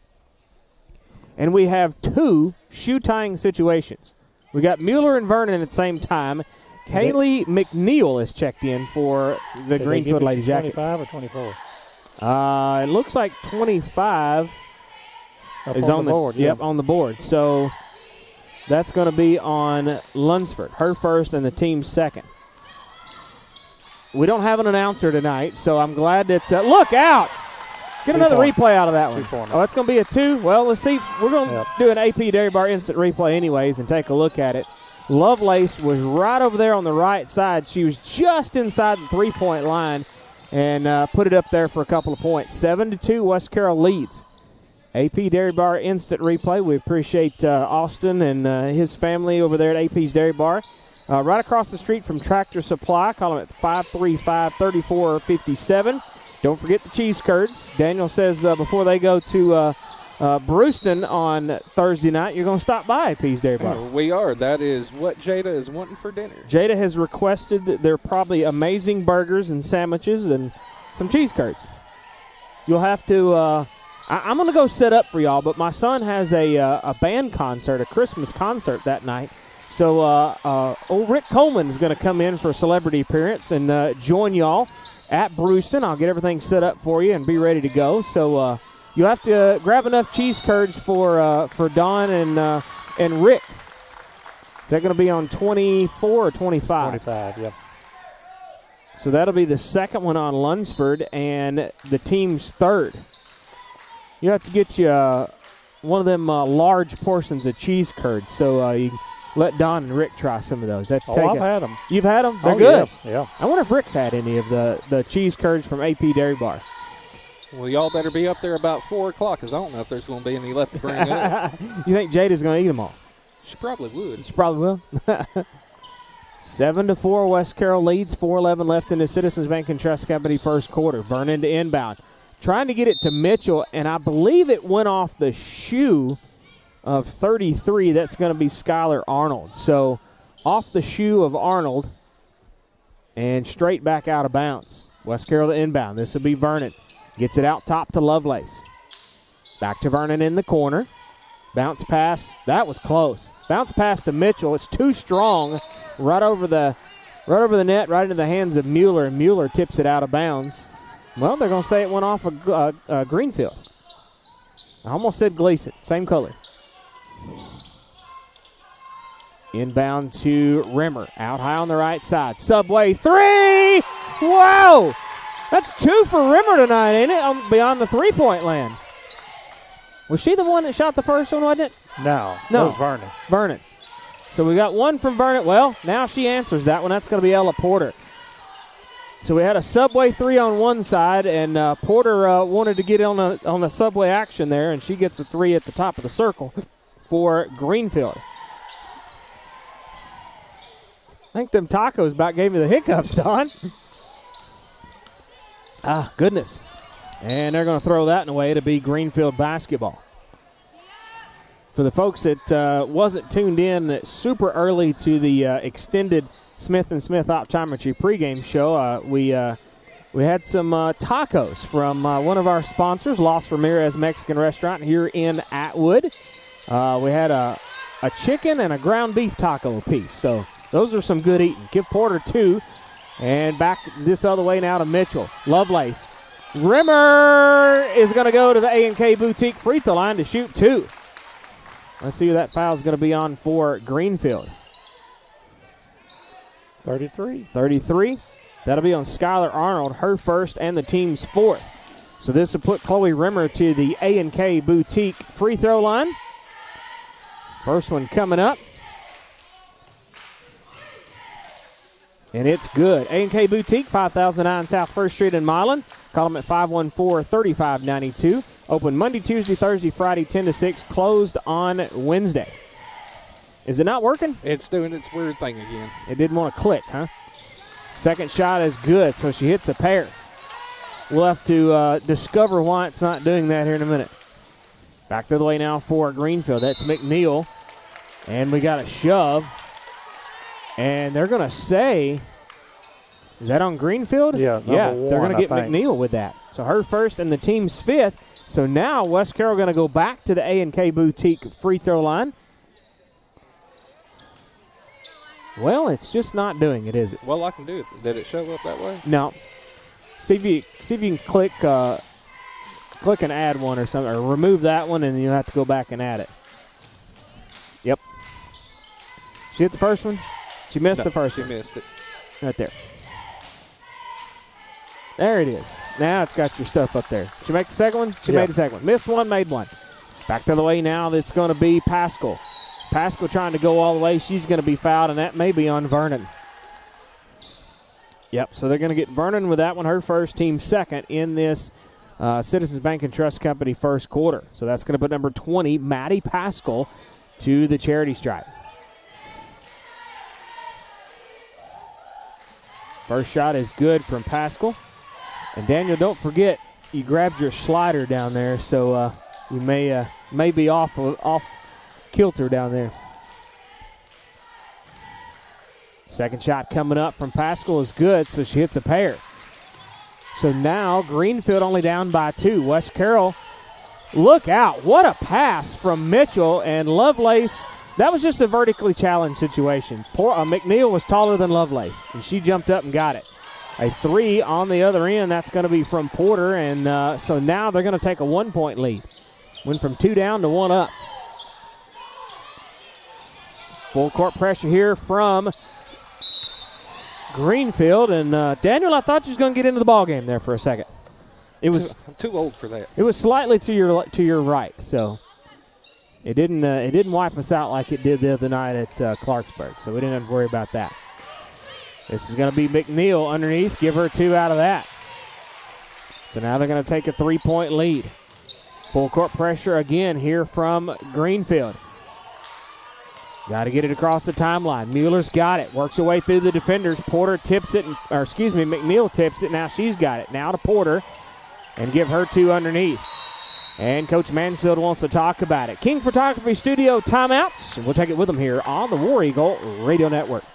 And we have 2 shoe-tying situations. We got Mueller and Vernon at the same time. Kaylee McNeil is checked in for the Greenfield Lady Jackets. 25 or 24? It looks like 25 is on the board. Yep, on the board. So that's going to be on Lunsford, her first and the team's second. We don't have an announcer tonight, so I'm glad that look out. Get another replay out of that one. Oh, that's going to be a 2. Well, let's see. We're going to do an AP Dairy Bar instant replay anyways and take a look at it. Lovelace was right over there on the right side. She was just inside the 3-point line and put it up there for a couple of points. 7-2, West Carroll leads. AP Dairy Bar instant replay. We appreciate Austin and his family over there at AP's Dairy Bar. Right across the street from Tractor Supply. Call them at 535-3457. Don't forget the cheese curds. Daniel says before they go to Brewston on Thursday night, you're going to stop by AP's Dairy Bar. We are. That is what Jada is wanting for dinner. Jada has requested their probably amazing burgers and sandwiches and some cheese curds. You'll have to I'm going to go set up for y'all, but my son has a band concert, a Christmas concert that night. So old Rick Coleman is going to come in for a celebrity appearance and join y'all at Brewston. I'll get everything set up for you and be ready to go. So you'll have to grab enough cheese curds for Don and Rick. Is that going to be on 24 or 25? 25, yeah. So that'll be the second one on Lunsford and the team's third. You have to get you one of them large portions of cheese curds. So you let Don and Rick try some of those. I've had them. You've had them? They're good. Yeah. I wonder if Rick's had any of the cheese curds from AP Dairy Bar. Well, y'all better be up there about 4 o'clock because I don't know if there's going to be any left to bring up. You think Jada's going to eat them all? She probably would. She probably will. 7-4, West Carroll leads. 4:11 left in the Citizens Bank and Trust Company first quarter. Vernon to inbound. Trying to get it to Mitchell, and I believe it went off the shoe of 33. That's going to be Skylar Arnold. So off the shoe of Arnold and straight back out of bounds. West Carroll to inbound. This will be Vernon. Gets it out top to Lovelace. Back to Vernon in the corner. Bounce pass. That was close. Bounce pass to Mitchell. It's too strong. Right over the net, right into the hands of Mueller. And Mueller tips it out of bounds. Well, they're going to say it went off of Greenfield. I almost said Gleason. Same color. Inbound to Rimmer. Out high on the right side. Subway 3! Wow! That's 2 for Rimmer tonight, ain't it? Beyond the three-point land. Was she the one that shot the first one, wasn't it? No. That was Vernon. Vernon. So we got one from Vernon. Well, now she answers that one. That's going to be Ella Porter. So we had a Subway 3 on one side, and Porter wanted to get on the Subway action there, and she gets a 3 at the top of the circle for Greenfield. I think them tacos about gave me the hiccups, Don. Ah, goodness. And they're going to throw that in away to be Greenfield basketball. For the folks that wasn't tuned in super early to the extended Smith & Smith Optometry pregame show, we had some tacos from one of our sponsors, Los Ramirez Mexican Restaurant here in Atwood. We had a chicken and a ground beef taco apiece. So those are some good eating. Give Porter 2. And back this other way now to Mitchell. Lovelace. Rimmer is going to go to the A&K Boutique free throw line to shoot 2. Let's see who that foul is going to be on for Greenfield. 33. 33. That'll be on Skylar Arnold, her first and the team's 4th. So this will put Chloe Rimmer to the A&K Boutique free throw line. First one coming up. And it's good. A&K Boutique, 5009 South 1st Street in Milan. Call them at 514-3592. Open Monday, Tuesday, Thursday, Friday, 10 to 6. Closed on Wednesday. Is it not working? It's doing its weird thing again. It didn't want to click, huh? Second shot is good, so she hits a pair. We'll have to discover why it's not doing that here in a minute. Back to the way now for Greenfield. That's McNeil. And we got a shove. And they're going to say, is that on Greenfield? Yeah, they're going to get McNeil with that. So her first and the team's 5th. So now West Carroll going to go back to the A&K Boutique free throw line. Well, it's just not doing it, is it? Well, I can do it. Did it show up that way? No. See if you can click and add one or something, or remove that one, and you have to go back and add it. Yep. She hit the first one. She missed the first one. She missed it. Right there. There it is. Now it's got your stuff up there. She make the second one? She made the second one. Missed one, made one. Back to the way now. That's going to be Pascal. Pascal trying to go all the way. She's going to be fouled, and that may be on Vernon. Yep, so they're going to get Vernon with that one, her first, team second in this Citizens Bank and Trust Company first quarter. So that's going to put number 20, Maddie Pascal, to the charity stripe. First shot is good from Pascal. And Daniel, don't forget, you grabbed your slider down there, so you may be off kilter down there. Second shot coming up from Pascal is good, so she hits a pair. So now Greenfield only down by 2. West Carroll, look out. What a pass from Mitchell and Lovelace. That was just a vertically challenged situation. McNeil was taller than Lovelace, and she jumped up and got it. A 3 on the other end. That's going to be from Porter, and so now they're going to take a 1-point lead. Went from 2 down to 1 up. Full court pressure here from Greenfield, and Daniel, I thought you was going to get into the ball game there for a second. I'm too old for that. It was slightly to your right, so it didn't wipe us out like it did the other night at Clarksburg. So we didn't have to worry about that. This is going to be McNeil underneath. Give her 2 out of that. So now they're going to take a 3-point lead. Full court pressure again here from Greenfield. Got to get it across the timeline. Mueller's got it. Works her way through the defenders. Porter tips it, McNeil tips it. Now she's got it. Now to Porter. And give her 2 underneath. And Coach Mansfield wants to talk about it. King Photography Studio timeouts. And we'll take it with them here on the War Eagle Radio Network.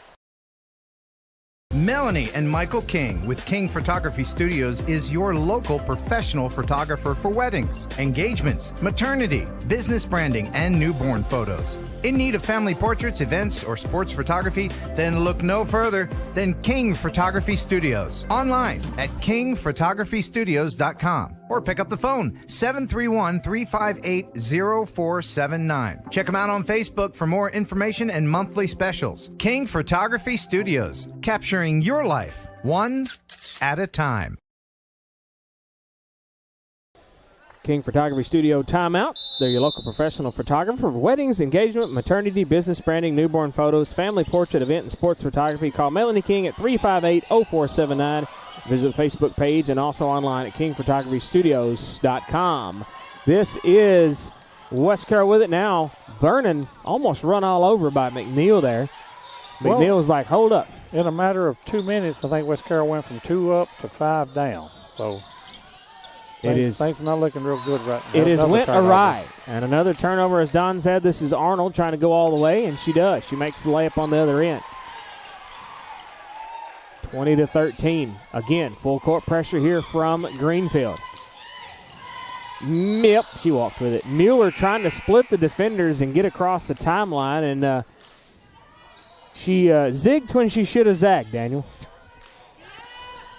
Melanie and Michael King with King Photography Studios is your local professional photographer for weddings, engagements, maternity, business branding, and newborn photos. In need of family portraits, events, or sports photography? Then look no further than King Photography Studios. Online at kingphotographystudios.com or pick up the phone 731-358-0479. Check them out on Facebook for more information and monthly specials. King Photography Studios, capturing your life one at a time. King Photography Studio timeout. They're your local professional photographer for weddings, engagement, maternity, business branding, newborn photos, family portrait, event, and sports photography. Call Melanie King at 358-0479. Visit the Facebook page and also online at kingphotographystudios.com. This is West Carroll with it now. Vernon almost run all over by McNeil there. McNeil's like, hold up. In a matter of 2 minutes, I think West Carroll went from 2 up to 5 down. So things not looking real good right now. It has went awry. And another turnover, as Don said. This is Arnold trying to go all the way, and she does. She makes the layup on the other end. 20-13. Again, full court pressure here from Greenfield. Yep, she walked with it. Mueller trying to split the defenders and get across the timeline, and she zigged when she should have zagged, Daniel.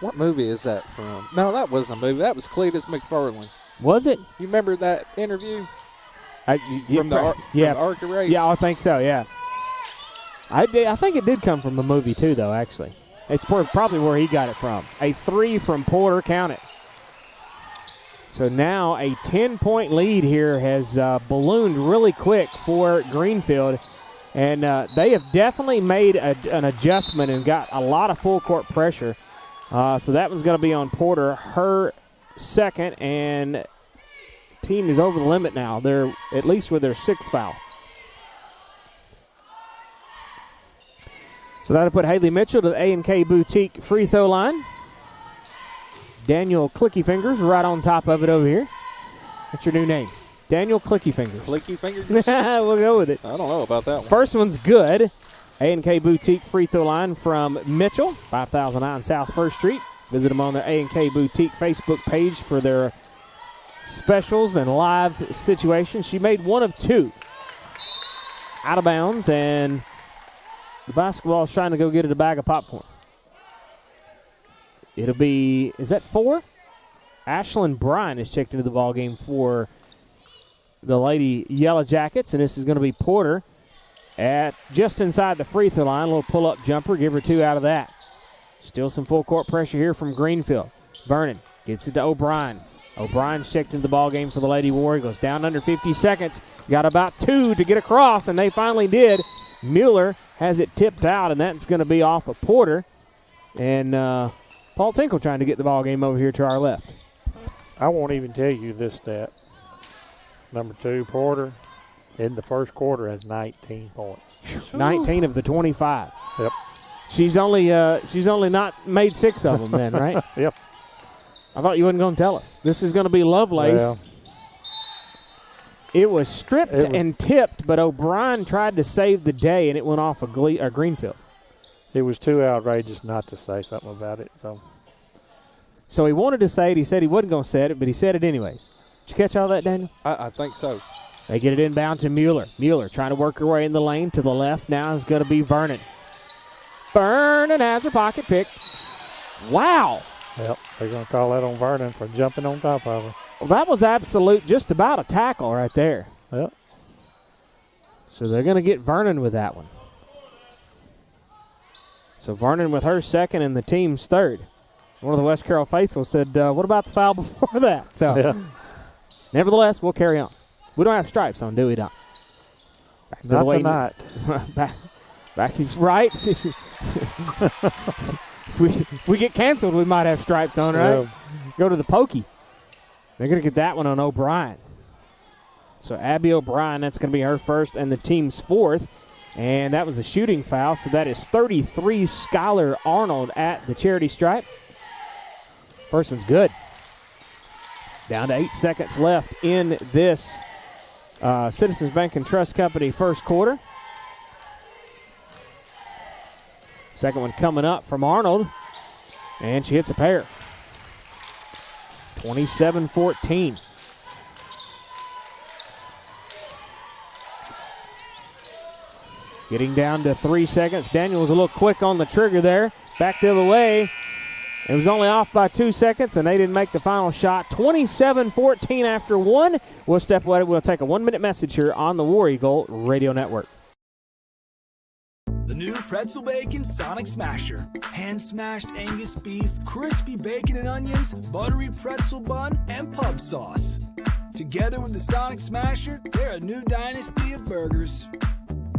What movie is that from? No, that wasn't a movie. That was Cletus McFarlane. Was it? You remember that interview? From the Arca race? Yeah, I think so, yeah. I think it did come from a movie, too, though, actually. It's probably where he got it from. A 3 from Porter, count it. So now a 10-point lead here has ballooned really quick for Greenfield. And they have definitely made an adjustment and got a lot of full court pressure. So that one's going to be on Porter, her second, and team is over the limit now. They're at least with their 6th foul. So that'll put Haley Mitchell to the A&K Boutique free throw line. Daniel Clicky Fingers right on top of it over here. That's your new name. Daniel Clicky Fingers. Clicky Fingers? We'll go with it. I don't know about that one. First one's good. A&K Boutique free throw line from Mitchell, 5009 South 1st Street. Visit them on their A&K Boutique Facebook page for their specials and live situations. She made 1 of 2. Out of bounds, and the basketball is trying to go get it a bag of popcorn. It'll be, is that 4? Ashlyn Bryan is checked into the ball game for the Lady Yellow Jackets, and this is going to be Porter at just inside the free throw line. A little pull-up jumper, give her 2 out of that. Still some full court pressure here from Greenfield. Vernon gets it to O'Brien. O'Brien's checked into the ball game for the Lady War Eagles. Down under 50 seconds. Got about 2 to get across, and they finally did. Mueller has it tipped out, and that's going to be off of Porter. And Paul Tinkle trying to get the ball game over here to our left. I won't even tell you this stat. Number 2, Porter, in the first quarter has 19 points. 19 of the 25. Yep. She's only not made 6 of them then, right? Yep. I thought you wasn't going to tell us. This is going to be Lovelace. Well, it was stripped and tipped, but O'Brien tried to save the day, and it went off of Greenfield. It was too outrageous not to say something about it. So he wanted to say it. He said he wasn't going to say it, but he said it anyways. Did you catch all that, Daniel? I think so. They get it inbound to Mueller. Mueller trying to work her way in the lane to the left. Now is going to be Vernon. Vernon has her pocket picked. Wow. Yep, they're going to call that on Vernon for jumping on top of her. Well, that was absolute, just about a tackle right there. Yep. So they're going to get Vernon with that one. So Vernon with her second and the team's third. One of the West Carroll faithful said, what about the foul before that? So, yeah. Nevertheless, we'll carry on. We don't have stripes on, do we, Don? Not tonight. back right. If we get canceled, we might have stripes on, right? Yeah. Go to the pokey. They're going to get that one on O'Brien. So Abby O'Brien, that's going to be her first and the team's 4th. And that was a shooting foul, so that is 33 Skylar Arnold at the charity stripe. First one's good. Down to 8 seconds left in this Citizens Bank and Trust Company first quarter. Second one coming up from Arnold, and she hits a pair. 27-14. Getting down to 3 seconds. Daniel was a little quick on the trigger there. Back the other way. It was only off by 2 seconds, and they didn't make the final shot. 27-14 after one. We'll step away. We'll take a 1-minute message here on the War Eagle Radio Network. The new pretzel bacon Sonic Smasher. Hand-smashed Angus beef, crispy bacon and onions, buttery pretzel bun, and pub sauce. Together with the Sonic Smasher, they're a new dynasty of burgers.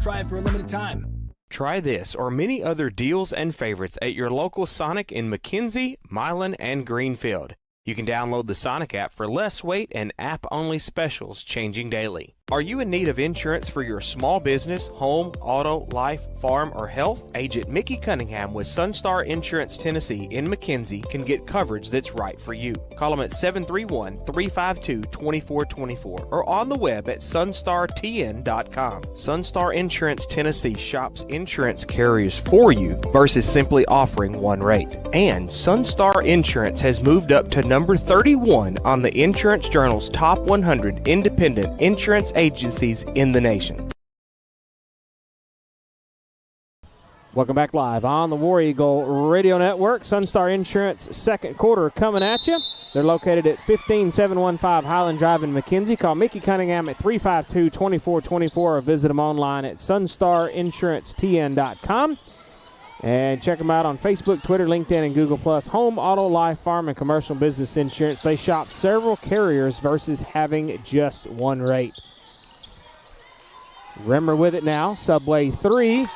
Try it for a limited time. Try this or many other deals and favorites at your local Sonic in McKenzie, Milan, and Greenfield. You can download the Sonic app for less wait and app-only specials changing daily. Are you in need of insurance for your small business, home, auto, life, farm, or health? Agent Mickey Cunningham with Sunstar Insurance Tennessee in McKenzie can get coverage that's right for you. Call them at 731-352-2424 or on the web at sunstartn.com. Sunstar Insurance Tennessee shops insurance carriers for you versus simply offering one rate. And Sunstar Insurance has moved up to number 31 on the Insurance Journal's top 100 independent insurance agencies in the nation. Welcome back live on the War Eagle Radio Network. Sunstar Insurance second quarter coming at you. They're located at 15715 Highland Drive in McKenzie. Call Mickey Cunningham at 352-2424 or visit them online at sunstarinsurancetn.com. And check them out on Facebook, Twitter, LinkedIn, and Google+. Home, auto, life, farm, and commercial business insurance. They shop several carriers versus having just one rate. Rimmer with it now. Subway 3.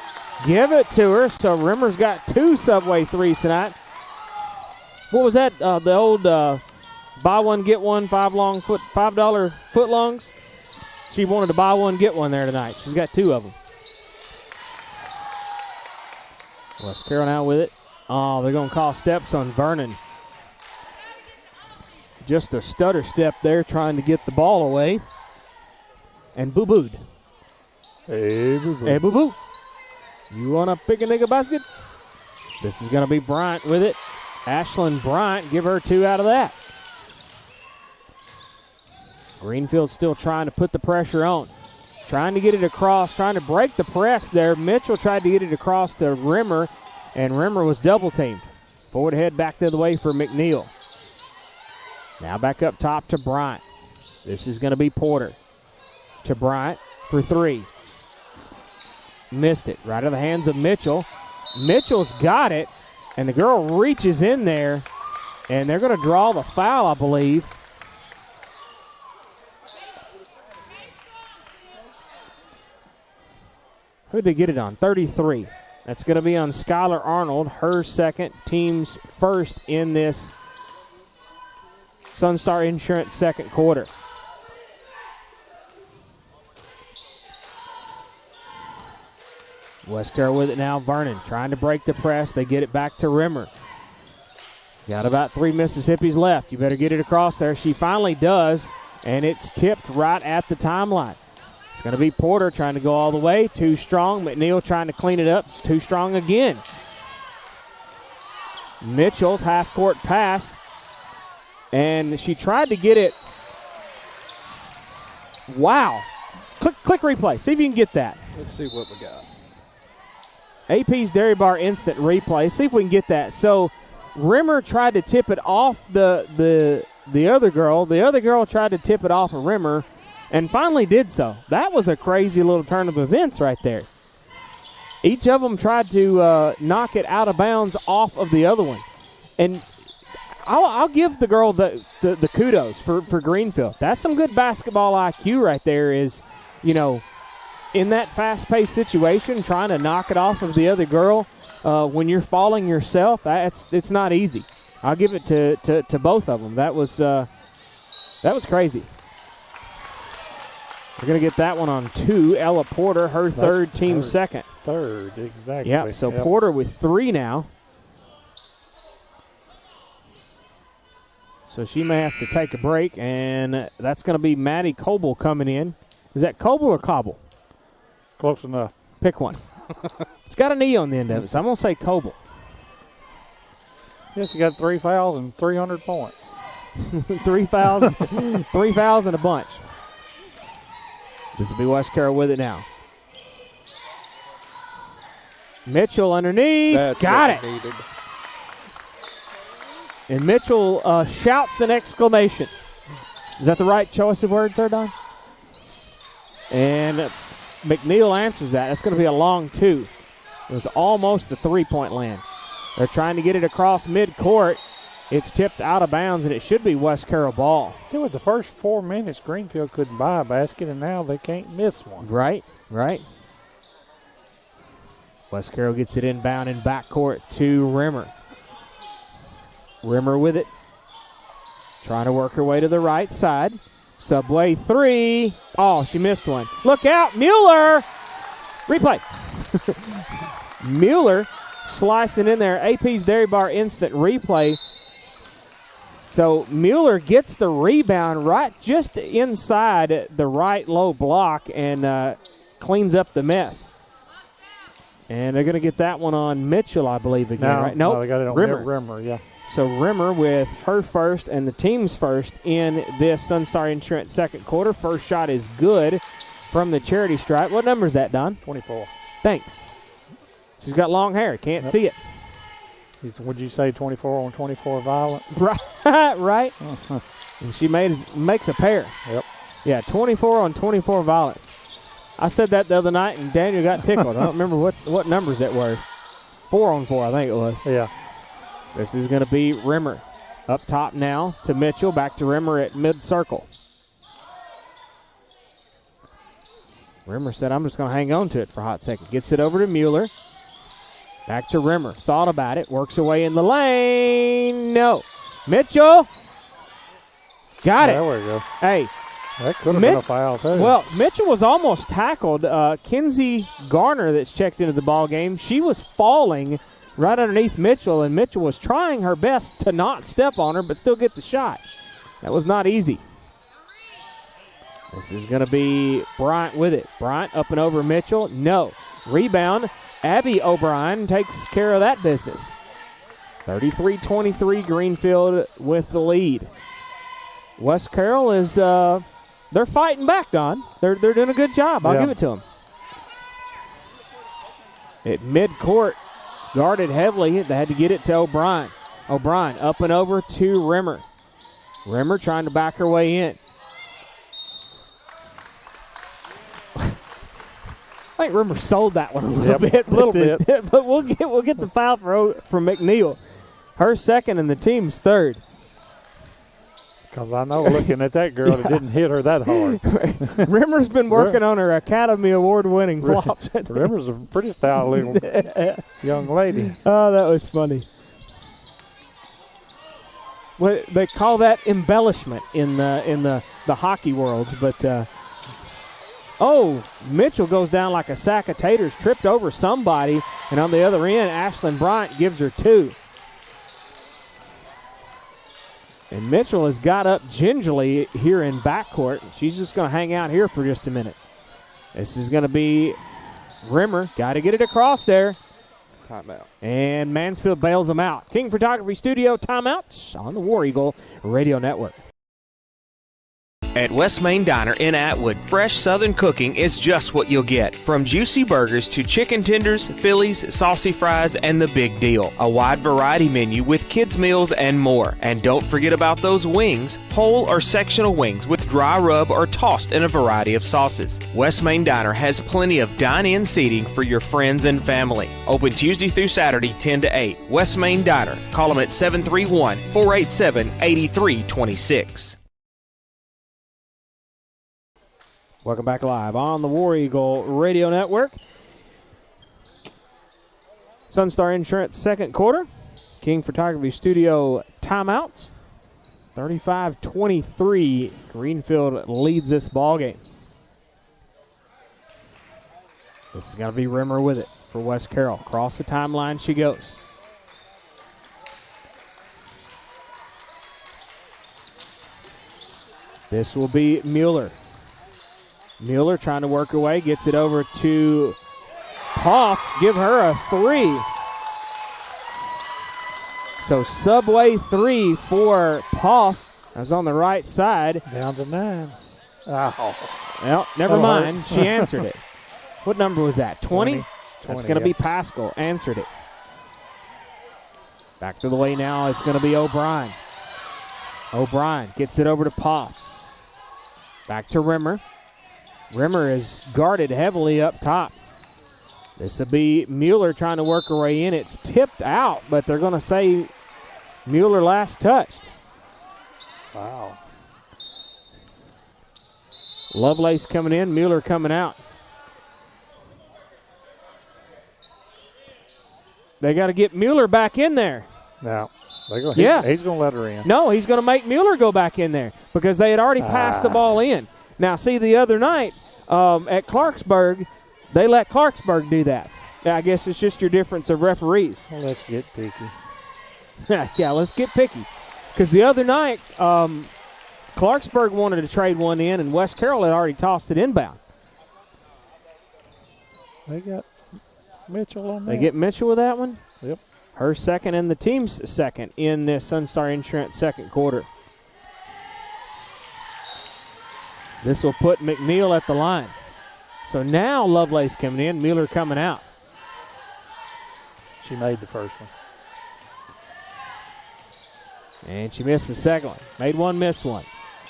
Give it to her. So Rimmer's got 2 Subway 3s tonight. What was that? The old buy one, get one, $5 foot longs? She wanted to buy one, get one there tonight. She's got 2 of them. West Carroll now with it. Oh, they're going to call steps on Vernon. Just a stutter step there trying to get the ball away. And boo-booed. Hey, boo-boo. Hey, boo-boo. You want to pick a nigga basket? This is going to be Bryant with it. Ashlyn Bryant, give her 2 out of that. Greenfield still trying to put the pressure on. Trying to get it across, trying to break the press there. Mitchell tried to get it across to Rimmer, and Rimmer was double-teamed. Forward head back the other way for McNeil. Now back up top to Bryant. This is going to be Porter. To Bryant for 3. Missed it. Right out of the hands of Mitchell. Mitchell's got it, and the girl reaches in there, and they're going to draw the foul, I believe. Who'd they get it on? 33. That's going to be on Skylar Arnold, her second, team's first in this Sunstar Insurance second quarter. West Carroll with it now. Vernon trying to break the press. They get it back to Rimmer. Got about 3 Mississippis left. You better get it across there. She finally does, and it's tipped right at the timeline. It's going to be Porter trying to go all the way. Too strong. McNeil trying to clean it up. It's too strong again. Mitchell's half-court pass, and she tried to get it. Wow. Click replay. See if you can get that. Let's see what we got. AP's Dairy Bar instant replay. See if we can get that. So Rimmer tried to tip it off the other girl. The other girl tried to tip it off of Rimmer and finally did so. That was a crazy little turn of events right there. Each of them tried to knock it out of bounds off of the other one. And I'll give the girl the kudos for Greenfield. That's some good basketball IQ right there is, in that fast-paced situation, trying to knock it off of the other girl when you're falling yourself, it's not easy. I'll give it to both of them. That was crazy. We're going to get that one on 2. Ella Porter, her third, team second. Third, exactly. Yeah, so Porter with 3 now. So she may have to take a break, and that's going to be Maddie Coble coming in. Is that Coble or Cobble? Close enough. Pick one. It's got an E on the end of it, so I'm going to say Coble. Yes, you got 3 fouls and 300 points. 3 fouls and a bunch. This will be West Carroll with it now. Mitchell underneath. That's got what it. needed. And Mitchell shouts an exclamation. Is that the right choice of words there, Don? And McNeil answers that. That's going to be a long 2. It was almost a 3-point land. They're trying to get it across midcourt. It's tipped out of bounds, and it should be West Carroll ball. With the first 4 minutes, Greenfield couldn't buy a basket, and now they can't miss one. Right. West Carroll gets it inbound in backcourt to Rimmer. Rimmer with it. Trying to work her way to the right side. Subway 3. Oh, she missed one. Look out, Mueller. Replay. Mueller slicing in there. AP's Dairy Bar instant replay. So Mueller gets the rebound right just inside the right low block and cleans up the mess. And they're going to get that one on Mitchell, I believe, again, right? Nope. No, they got it on Rimmer, yeah. So Rimmer with her first and the team's first in this Sunstar Insurance second quarter. First shot is good from the charity stripe. What number is that, Don? 24. Thanks. She's got long hair. Can't see it. Would you say 24 on 24 violent? Right. And she makes a pair. Yep. Yeah, 24 on 24 violence. I said that the other night, and Daniel got tickled. I don't remember what numbers that were. 4 on 4, I think it was. Yeah. This is going to be Rimmer. Up top now to Mitchell. Back to Rimmer at mid-circle. Rimmer said, I'm just going to hang on to it for a hot second. Gets it over to Mueller. Back to Rimmer. Thought about it. Works away in the lane. No. Mitchell. Got it. There we go. Hey. That could have been a foul, too. Well, Mitchell was almost tackled. Kinsey Garner that's checked into the ball game, she was falling right underneath Mitchell, and Mitchell was trying her best to not step on her but still get the shot. That was not easy. This is going to be Bryant with it. Bryant up and over Mitchell. No. Rebound. Abby O'Brien takes care of that business. 33-23, Greenfield with the lead. West Carroll is they're fighting back, Don. They're doing a good job. I'll give it to them. At midcourt, guarded heavily. They had to get it to O'Brien. O'Brien up and over to Rimmer. Rimmer trying to back her way in. I think Rimmer sold that one a little bit. But we'll get the foul from McNeil. Her second and the team's third. Because I know looking at that girl, it didn't hit her that hard. Rimmer's been working on her Academy Award-winning flops. Rimmer's a pretty stylish young lady. Oh, that was funny. Well, they call that embellishment in the hockey worlds, but Mitchell goes down like a sack of taters, tripped over somebody, and on the other end, Ashlyn Bryant gives her 2. And Mitchell has got up gingerly here in backcourt. She's just going to hang out here for just a minute. This is going to be Rimmer. Got to get it across there. Timeout. And Mansfield bails them out. King Photography Studio timeouts on the War Eagle Radio Network. At West Main Diner in Atwood, fresh Southern cooking is just what you'll get. From juicy burgers to chicken tenders, Phillies, saucy fries, and the big deal. A wide variety menu with kids' meals and more. And don't forget about those wings, whole or sectional wings with dry rub or tossed in a variety of sauces. West Main Diner has plenty of dine-in seating for your friends and family. Open Tuesday through Saturday, 10 to 8. West Main Diner. Call them at 731-487-8326. Welcome back live on the War Eagle Radio Network. Sunstar Insurance second quarter. King Photography Studio timeout. 35-23. Greenfield leads this ball game. This is going to be Rimmer with it for West Carroll. Across the timeline she goes. This will be Mueller. Mueller trying to work away, gets it over to Poff give her a 3. So Subway 3 for Poff. That was on the right side. Down to 9. Oh. Well, never mind. She answered it. What number was that? 20? That's going to be Pascal. Answered it. Back to the way now. It's going to be O'Brien. O'Brien gets it over to Poff. Back to Rimmer. Rimmer is guarded heavily up top. This will be Mueller trying to work her way in. It's tipped out, but they're going to say Mueller last touched. Wow. Lovelace coming in, Mueller coming out. They got to get Mueller back in there. Now, he's going to let her in. No, he's going to make Mueller go back in there because they had already passed the ball in. Now, see, the other night at Clarksburg, they let Clarksburg do that. Now, I guess it's just your difference of referees. Well, let's get picky. Yeah, let's get picky. Because the other night, Clarksburg wanted to trade one in, and West Carroll had already tossed it inbound. They got Mitchell on that. They get Mitchell with that one? Yep. Her second and the team's second in this Sunstar Insurance second quarter. This will put McNeil at the line. So now Lovelace coming in, Mueller coming out. She made the first one. And she missed the second one. Made one, missed one.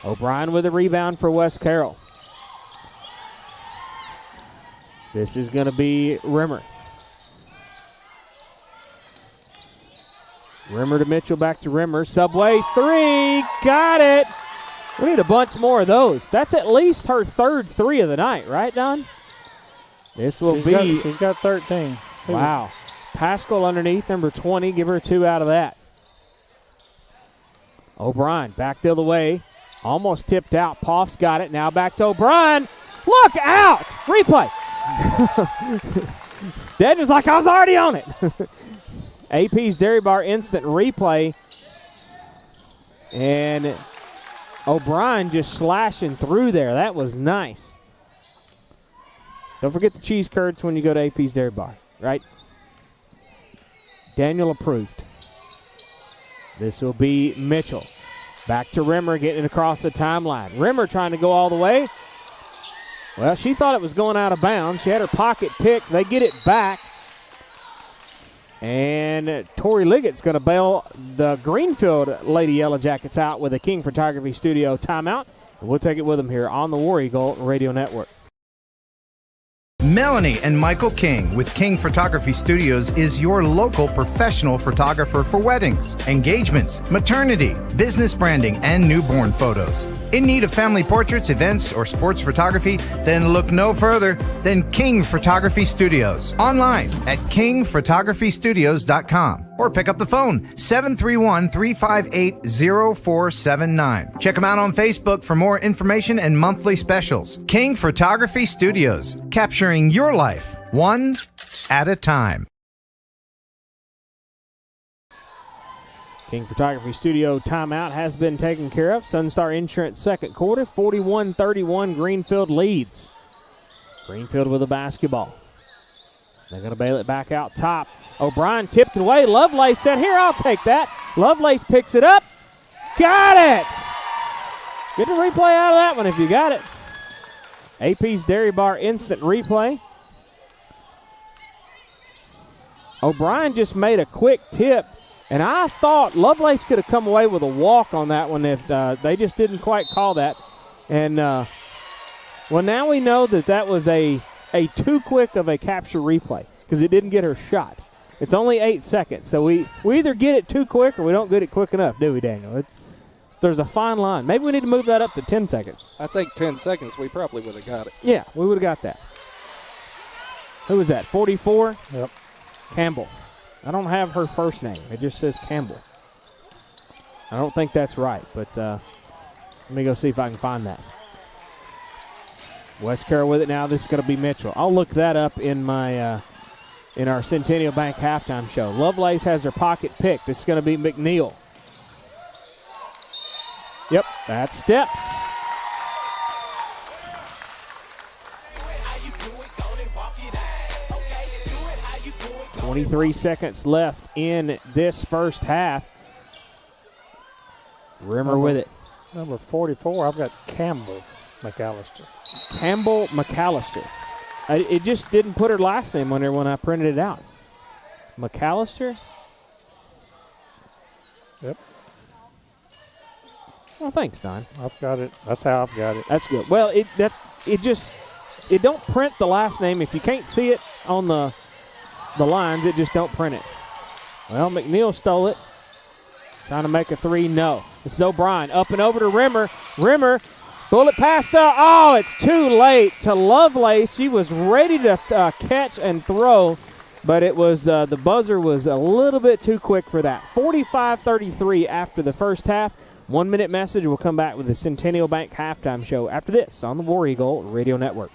O'Brien with a rebound for West Carroll. This is going to be Rimmer. Rimmer to Mitchell, back to Rimmer. Subway 3, got it. We need a bunch more of those. That's at least her third 3 of the night, right, Don? This will be. She's got 13. Wow. Pascal underneath, number 20. Give her 2 out of that. O'Brien back the other way. Almost tipped out. Poff's got it. Now back to O'Brien. Look out! Replay. Daniel's like, I was already on it. AP's Dairy Bar instant replay. And O'Brien just slashing through there. That was nice. Don't forget the cheese curds when you go to AP's Dairy Bar, right? Daniel approved. This will be Mitchell. Back to Rimmer, getting it across the timeline. Rimmer trying to go all the way. Well, she thought it was going out of bounds. She had her pocket picked. They get it back. And Tori Liggett's going to bail the Greenfield Lady Yellow Jackets out with a King Photography Studio timeout. And we'll take it with them here on the War Eagle Radio Network. Melanie and Michael King with King Photography Studios is your local professional photographer for weddings, engagements, maternity, business branding, and newborn photos. In need of family portraits, events, or sports photography? Then look no further than King Photography Studios. Online at kingphotographystudios.com or pick up the phone 731-358-0479. Check them out on Facebook for more information and monthly specials. King Photography Studios, capturing your life one at a time. King Photography Studio timeout has been taken care of. Sunstar Insurance second quarter, 41-31, Greenfield leads. Greenfield with a basketball. They're going to bail it back out top. O'Brien tipped it away. Lovelace said, here, I'll take that. Lovelace picks it up. Got it! Get the replay out of that one if you got it. AP's Dairy Bar instant replay. O'Brien just made a quick tip. And I thought Lovelace could have come away with a walk on that one if they just didn't quite call that. And, well, now we know that was a too quick of a capture replay because it didn't get her shot. It's only 8 seconds. So we either get it too quick or we don't get it quick enough, do we, Daniel? There's a fine line. Maybe we need to move that up to 10 seconds. I think 10 seconds we probably would have got it. Yeah, we would have got that. Who was that, 44? Yep. Campbell. I don't have her first name. It just says Campbell. I don't think that's right, but let me go see if I can find that. West Carroll with it now. This is going to be Mitchell. I'll look that up in my in our Centennial Bank halftime show. Lovelace has her pocket picked. This is going to be McNeil. Yep, that's steps. 23 seconds left in this first half. Rimmer with it. Number 44, I've got Campbell McAllister. Campbell McAllister. It just didn't put her last name on there when I printed it out. McAllister? Yep. Well, thanks, Don. I've got it. That's how I've got it. That's good. Well, it don't print the last name. If you can't see it on the lines, it just don't print it. Well, McNeil stole it. Trying to make a three. No. This is O'Brien. Up and over to Rimmer. Rimmer. Bullet past her. Oh, it's too late to Lovelace. She was ready to catch and throw, but it was the buzzer was a little bit too quick for that. 45-33 after the first half. 1 minute message. We'll come back with the Centennial Bank halftime show after this on the War Eagle Radio Network.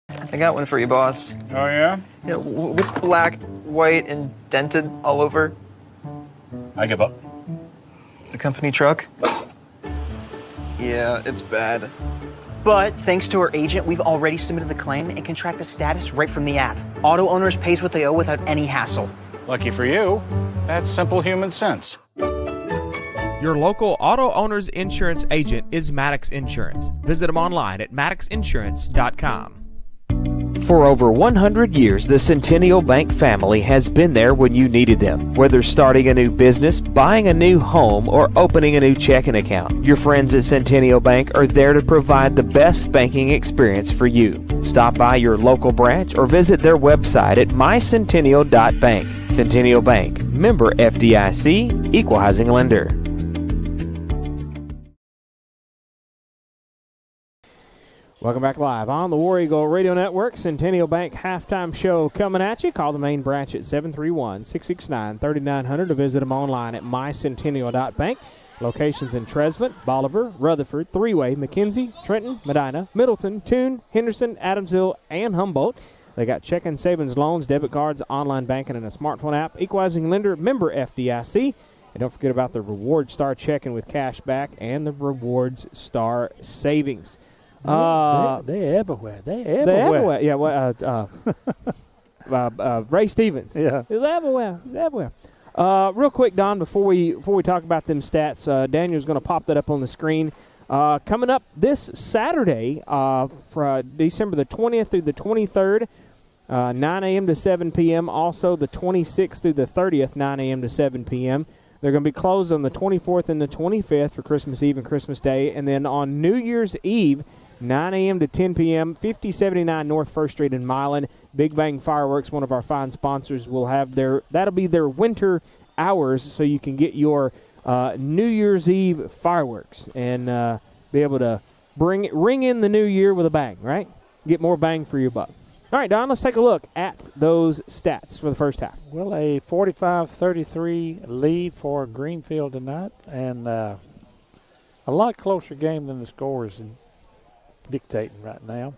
I got one for you, boss. Oh, yeah? Yeah, what's black, white, and dented all over? I give up. The company truck? Yeah, it's bad. But thanks to our agent, we've already submitted the claim and can track the status right from the app. Auto owners pays what they owe without any hassle. Lucky for you, that's simple human sense. Your local auto owner's insurance agent is Maddox Insurance. Visit them online at maddoxinsurance.com. For over 100 years, the Centennial Bank family has been there when you needed them. Whether starting a new business, buying a new home, or opening a new checking account, your friends at Centennial Bank are there to provide the best banking experience for you. Stop by your local branch or visit their website at mycentennial.bank. Centennial Bank, member FDIC, equal housing lender. Welcome back live on the War Eagle Radio Network. Centennial Bank halftime show coming at you. Call the main branch at 731-669-3900 to visit them online at mycentennial.bank. Locations in Tresvant, Bolivar, Rutherford, Three-Way, McKenzie, Trenton, Medina, Middleton, Toone, Henderson, Adamsville, and Humboldt. They got checking, savings, loans, debit cards, online banking, and a smartphone app. Equalizing lender, member FDIC. And don't forget about the Reward Star checking with cash back and the Rewards Star savings. They're everywhere. They're everywhere. Yeah, Ray Stevens. Yeah. It's everywhere. It's everywhere. Real quick, Don, before we talk about them stats, Daniel's going to pop that up on the screen. Coming up this Saturday, for December the 20th through the 23rd, 9 a.m. to 7 p.m. Also, the 26th through the 30th, 9 a.m. to 7 p.m. They're going to be closed on the 24th and the 25th for Christmas Eve and Christmas Day. And then on New Year's Eve, 9 a.m. to 10 p.m., 5079 North 1st Street in Milan. Big Bang Fireworks, one of our fine sponsors, will have that'll be their winter hours, so you can get your New Year's Eve fireworks and be able to ring in the new year with a bang, right? Get more bang for your buck. All right, Don, let's take a look at those stats for the first half. Well, a 45-33 lead for Greenfield tonight, and a lot closer game than the scores dictating right now.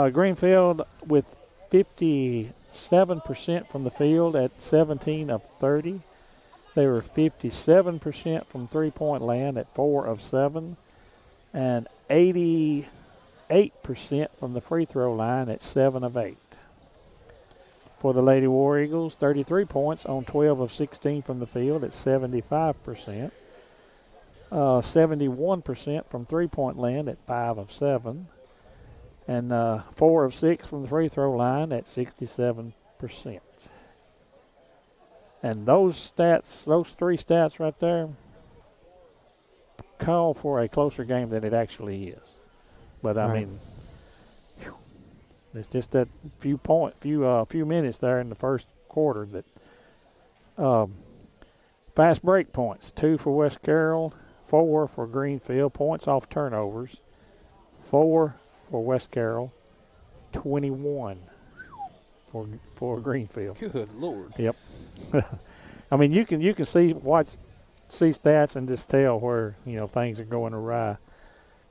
Greenfield with 57% from the field at 17 of 30. They were 57% from three-point land at 4 of 7. And 88% from the free throw line at 7 of 8. For the Lady War Eagles, 33 points on 12 of 16 from the field at 75%. 71% from three-point land at 5 of 7. And 4 of 6 from the free throw line at 67%. And those stats, those three stats right there, call for a closer game than it actually is. But I mean, it's just that few minutes there in the first quarter that fast break points, 2 for West Carroll, 4 for Greenfield, points off turnovers, 4 for West Carroll, 21 for Greenfield. Good Lord. Yep. I mean, you can see stats and just tell where things are going awry.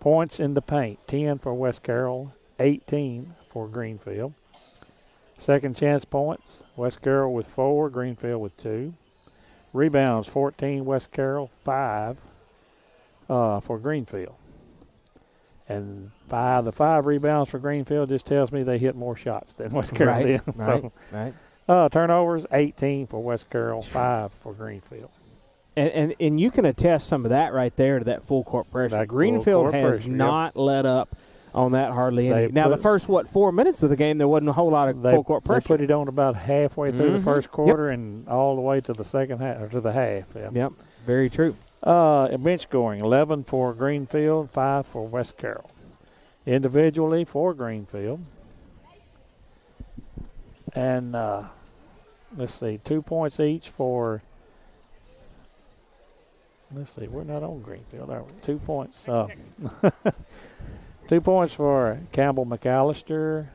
Points in the paint, 10 for West Carroll, 18 for Greenfield. Second chance points, West Carroll with 4, Greenfield with 2. Rebounds, 14 West Carroll, 5 for Greenfield. And The 5 rebounds for Greenfield just tells me they hit more shots than West Carroll did. Right. Turnovers, 18 for West Carroll, 5 for Greenfield. And you can attest some of that right there to that full court pressure. That Greenfield full court has pressure, not let up on that hardly any. Now, the first, 4 minutes of the game, there wasn't a whole lot of full court pressure. They put it on about halfway through the first quarter and all the way to the second half, or to the half. Yeah. Yep, very true. Bench scoring, 11 for Greenfield, 5 for West Carroll. Individually for Greenfield. And let's see, 2 points each for, let's see, we're not on Greenfield, are we? 2 points. 2 points for Campbell McAllister.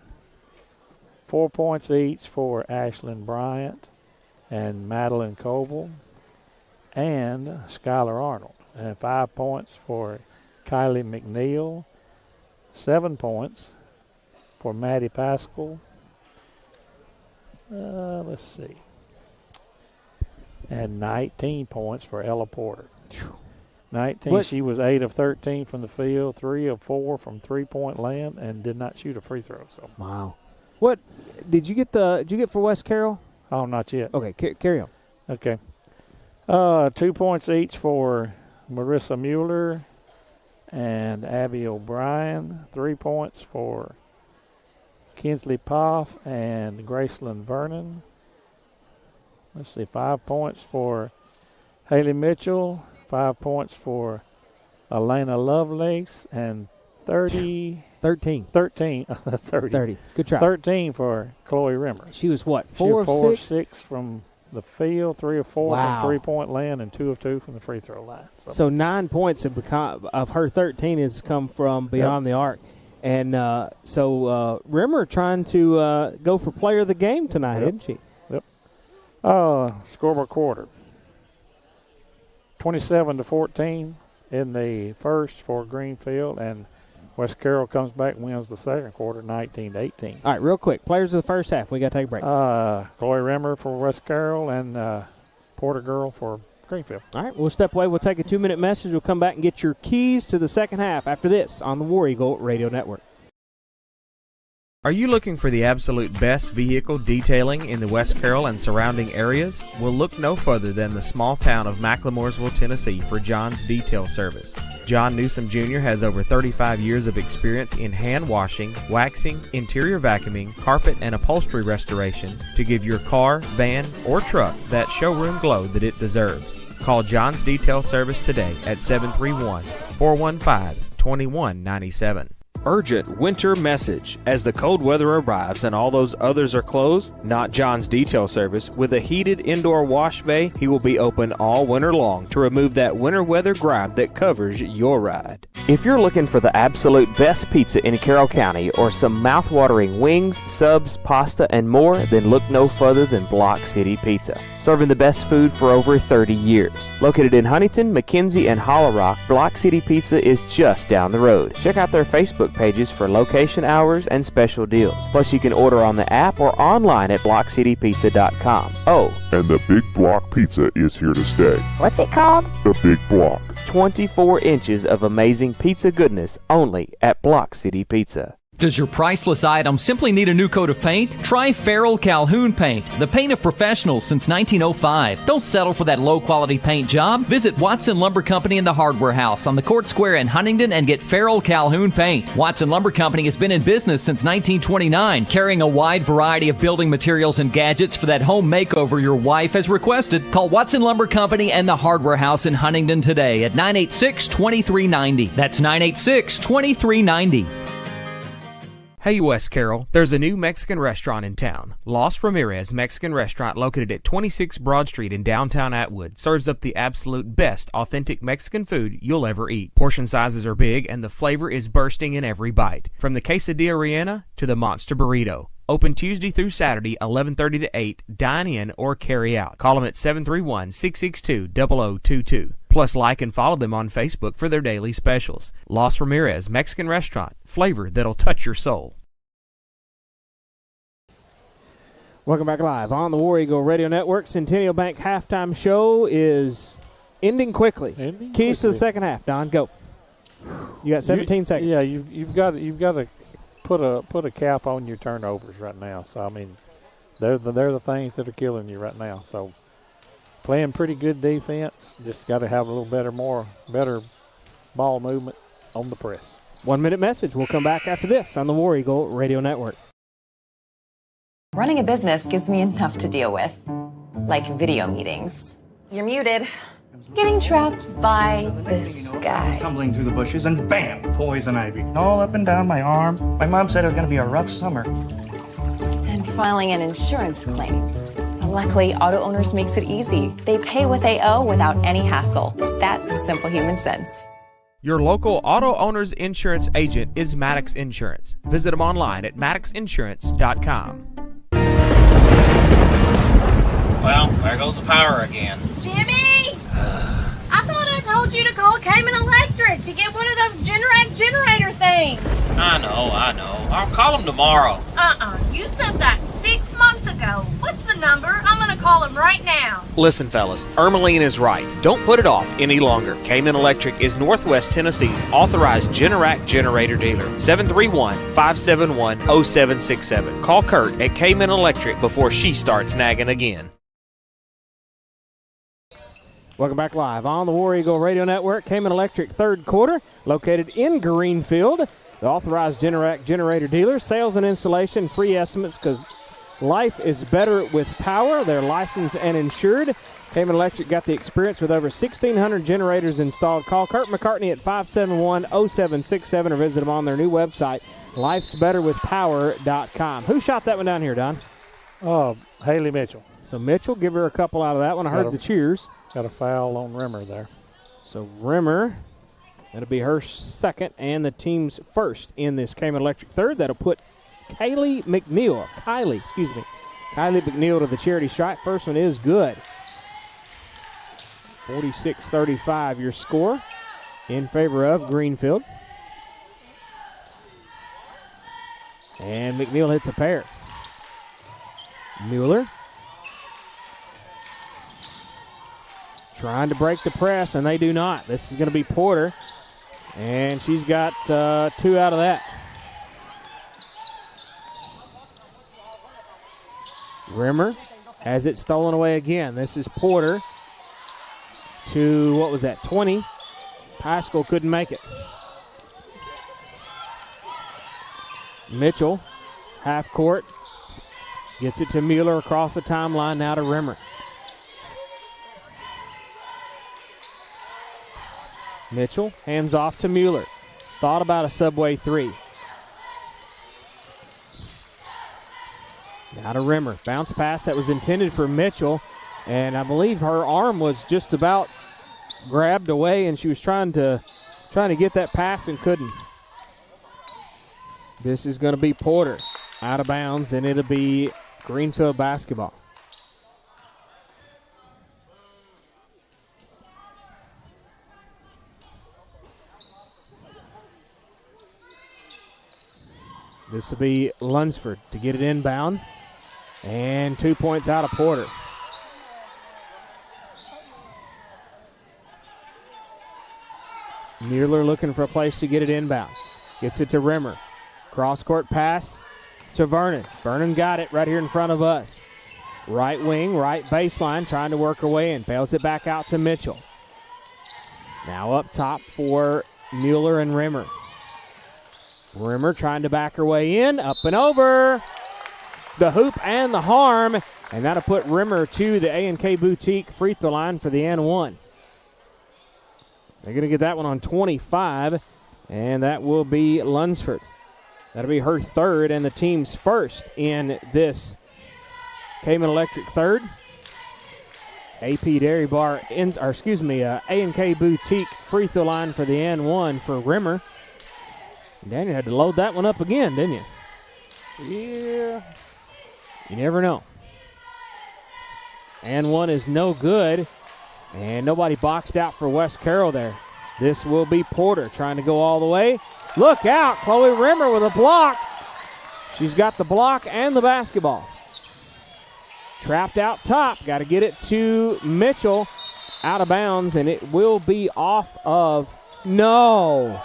4 points each for Ashlyn Bryant and Madeline Coble and Skylar Arnold. And 5 points for Kylie McNeil. 7 points for Maddie Pascal. Let's see. And 19 points for Ella Porter. 19. She was 8 of 13 from the field, 3 of 4 from 3-point land, and did not shoot a free throw. So wow. What did you get for West Carroll? Oh, not yet. Okay, carry on. Okay. 2 points each for Marissa Mueller and Abby O'Brien. 3 points for Kinsley Poff and Graceland Vernon. Let's see, 5 points for Haley Mitchell. 5 points for Elena Lovelace and 13. That's 30. Good try. 13 for Chloe Rimmer. She was what, 4 of of 6 from the field, 3 of 4 from 3-point land, and 2 of 2 from the free throw line. So 9 points of her 13 has come from beyond the arc. And so Rimmer trying to go for player of the game tonight, isn't she? Yep. Scoreboard quarter. 27-14 in the first for Greenfield, and West Carroll comes back and wins the second quarter, 19-18. All right, real quick. Players of the first half. We got to take a break. Chloe Rimmer for West Carroll and Porter Girl for Greenfield. All right, we'll step away. We'll take a 2-minute message. We'll come back and get your keys to the second half after this on the War Eagle Radio Network. Are you looking for the absolute best vehicle detailing in the West Carroll and surrounding areas? Well, look no further than the small town of Macklemoresville, Tennessee for John's Detail Service. John Newsom Jr. has over 35 years of experience in hand washing, waxing, interior vacuuming, carpet and upholstery restoration to give your car, van, or truck that showroom glow that it deserves. Call John's Detail Service today at 731-415-2197. Urgent winter message. As the cold weather arrives and all those others are closed, not John's Detail Service. With a heated indoor wash bay, he will be open all winter long to remove that winter weather grime that covers your ride. If you're looking for the absolute best pizza in Carroll County or some mouth-watering wings, subs, pasta, and more, then look no further than Block City Pizza. Serving the best food for over 30 years. Located in Huntington, McKenzie, and Hollow Rock, Block City Pizza is just down the road. Check out their Facebook pages for location hours and special deals. Plus, you can order on the app or online at blockcitypizza.com. Oh, and the Big Block Pizza is here to stay. What's it called? The Big Block. 24 inches of amazing pizza goodness only at Block City Pizza. Does your priceless item simply need a new coat of paint? Try Farrell Calhoun Paint, the paint of professionals since 1905. Don't settle for that low-quality paint job. Visit Watson Lumber Company in the Hardware House on the Court Square in Huntington and get Farrell Calhoun Paint. Watson Lumber Company has been in business since 1929, carrying a wide variety of building materials and gadgets for that home makeover your wife has requested. Call Watson Lumber Company and the Hardware House in Huntington today at 986-2390. That's 986-2390. Hey West Carroll, there's a new Mexican restaurant in town. Los Ramirez Mexican Restaurant, located at 26 Broad Street in downtown Atwood, serves up the absolute best authentic Mexican food you'll ever eat. Portion sizes are big and the flavor is bursting in every bite. From the quesadilla rellena to the monster burrito. Open Tuesday through Saturday, 11:30 to 8. Dine in or carry out. Call them at 731-662-0022. Plus, like and follow them on Facebook for their daily specials. Los Ramirez Mexican Restaurant. Flavor that'll touch your soul. Welcome back live on the War Eagle Radio Network. Centennial Bank halftime show is ending quickly. Keys to the second half. Don, go. You got 17 seconds. Yeah, you've got to put a cap on your turnovers right now. So I mean, they're the things that are killing you right now. So playing pretty good defense, just got to have a little better ball movement on the press. 1 minute message. We'll come back after this on the War Eagle Radio Network. Running a business gives me enough to deal with, like video meetings. You're muted. Getting trapped by this guy. Tumbling through the bushes and bam, poison ivy. All up and down my arm. My mom said it was going to be a rough summer. And filing an insurance claim. Luckily, auto owners makes it easy. They pay what they owe without any hassle. That's simple human sense. Your local auto owner's insurance agent is Maddox Insurance. Visit them online at maddoxinsurance.com. Well, there goes the power again. Jimmy! I thought I told you to call Cayman Electric to get one of those Generac generator things. I know. I'll call them tomorrow. You said that 6 months ago. What's the number? I'm gonna call him right now. Listen, fellas, Ermeline is right. Don't put it off any longer. Cayman Electric is Northwest Tennessee's authorized Generac generator dealer. 731-571-0767. Call Kurt at Cayman Electric before she starts nagging again. Welcome back live on the War Eagle Radio Network. Cayman Electric third quarter, located in Greenfield. The authorized Generac generator dealer. Sales and installation, free estimates, because life is better with power. They're licensed and insured. Cayman Electric got the experience with over 1,600 generators installed. Call Kurt McCartney at 571-0767 or visit them on their new website, lifesbetterwithpower.com. Who shot that one down here, Don? Haley Mitchell. So Mitchell, give her a couple out of that one. I heard the cheers. Got a foul on Rimmer there. So Rimmer, that'll be her second and the team's first in this Cayman Electric third. That'll put Kylie McNeil to the charity stripe. First one is good. 46-35 your score in favor of Greenfield. And McNeil hits a pair. Mueller trying to break the press, and they do not. This is going to be Porter, and she's got 2 out of that. Rimmer has it stolen away again. This is Porter to, 20. Pascal couldn't make it. Mitchell, half court, gets it to Mueller across the timeline, now to Rimmer. Mitchell hands off to Mueller. Thought about a subway 3. Now to Rimmer. Bounce pass that was intended for Mitchell, and I believe her arm was just about grabbed away, and she was trying to get that pass and couldn't. This is going to be Porter out of bounds, and it'll be Greenfield basketball. This will be Lunsford to get it inbound. And 2 points out of Porter. Mueller looking for a place to get it inbound. Gets it to Rimmer. Cross-court pass to Vernon. Vernon got it right here in front of us. Right wing, right baseline, trying to work her way in. Bails it back out to Mitchell. Now up top for Mueller and Rimmer. Rimmer trying to back her way in, up and over. The hoop and the harm, and that'll put Rimmer to the A&K Boutique free throw line for the N1. They're going to get that one on 25, and that will be Lunsford. That'll be her third and the team's first in this Cayman Electric third. A&K Boutique free throw line for the N1 for Rimmer. Daniel had to load that one up again, didn't you? Yeah. You never know. And one is no good. And nobody boxed out for West Carroll there. This will be Porter trying to go all the way. Look out, Chloe Rimmer with a block. She's got the block and the basketball. Trapped out top. Got to get it to Mitchell. Out of bounds, and it will be off of. No.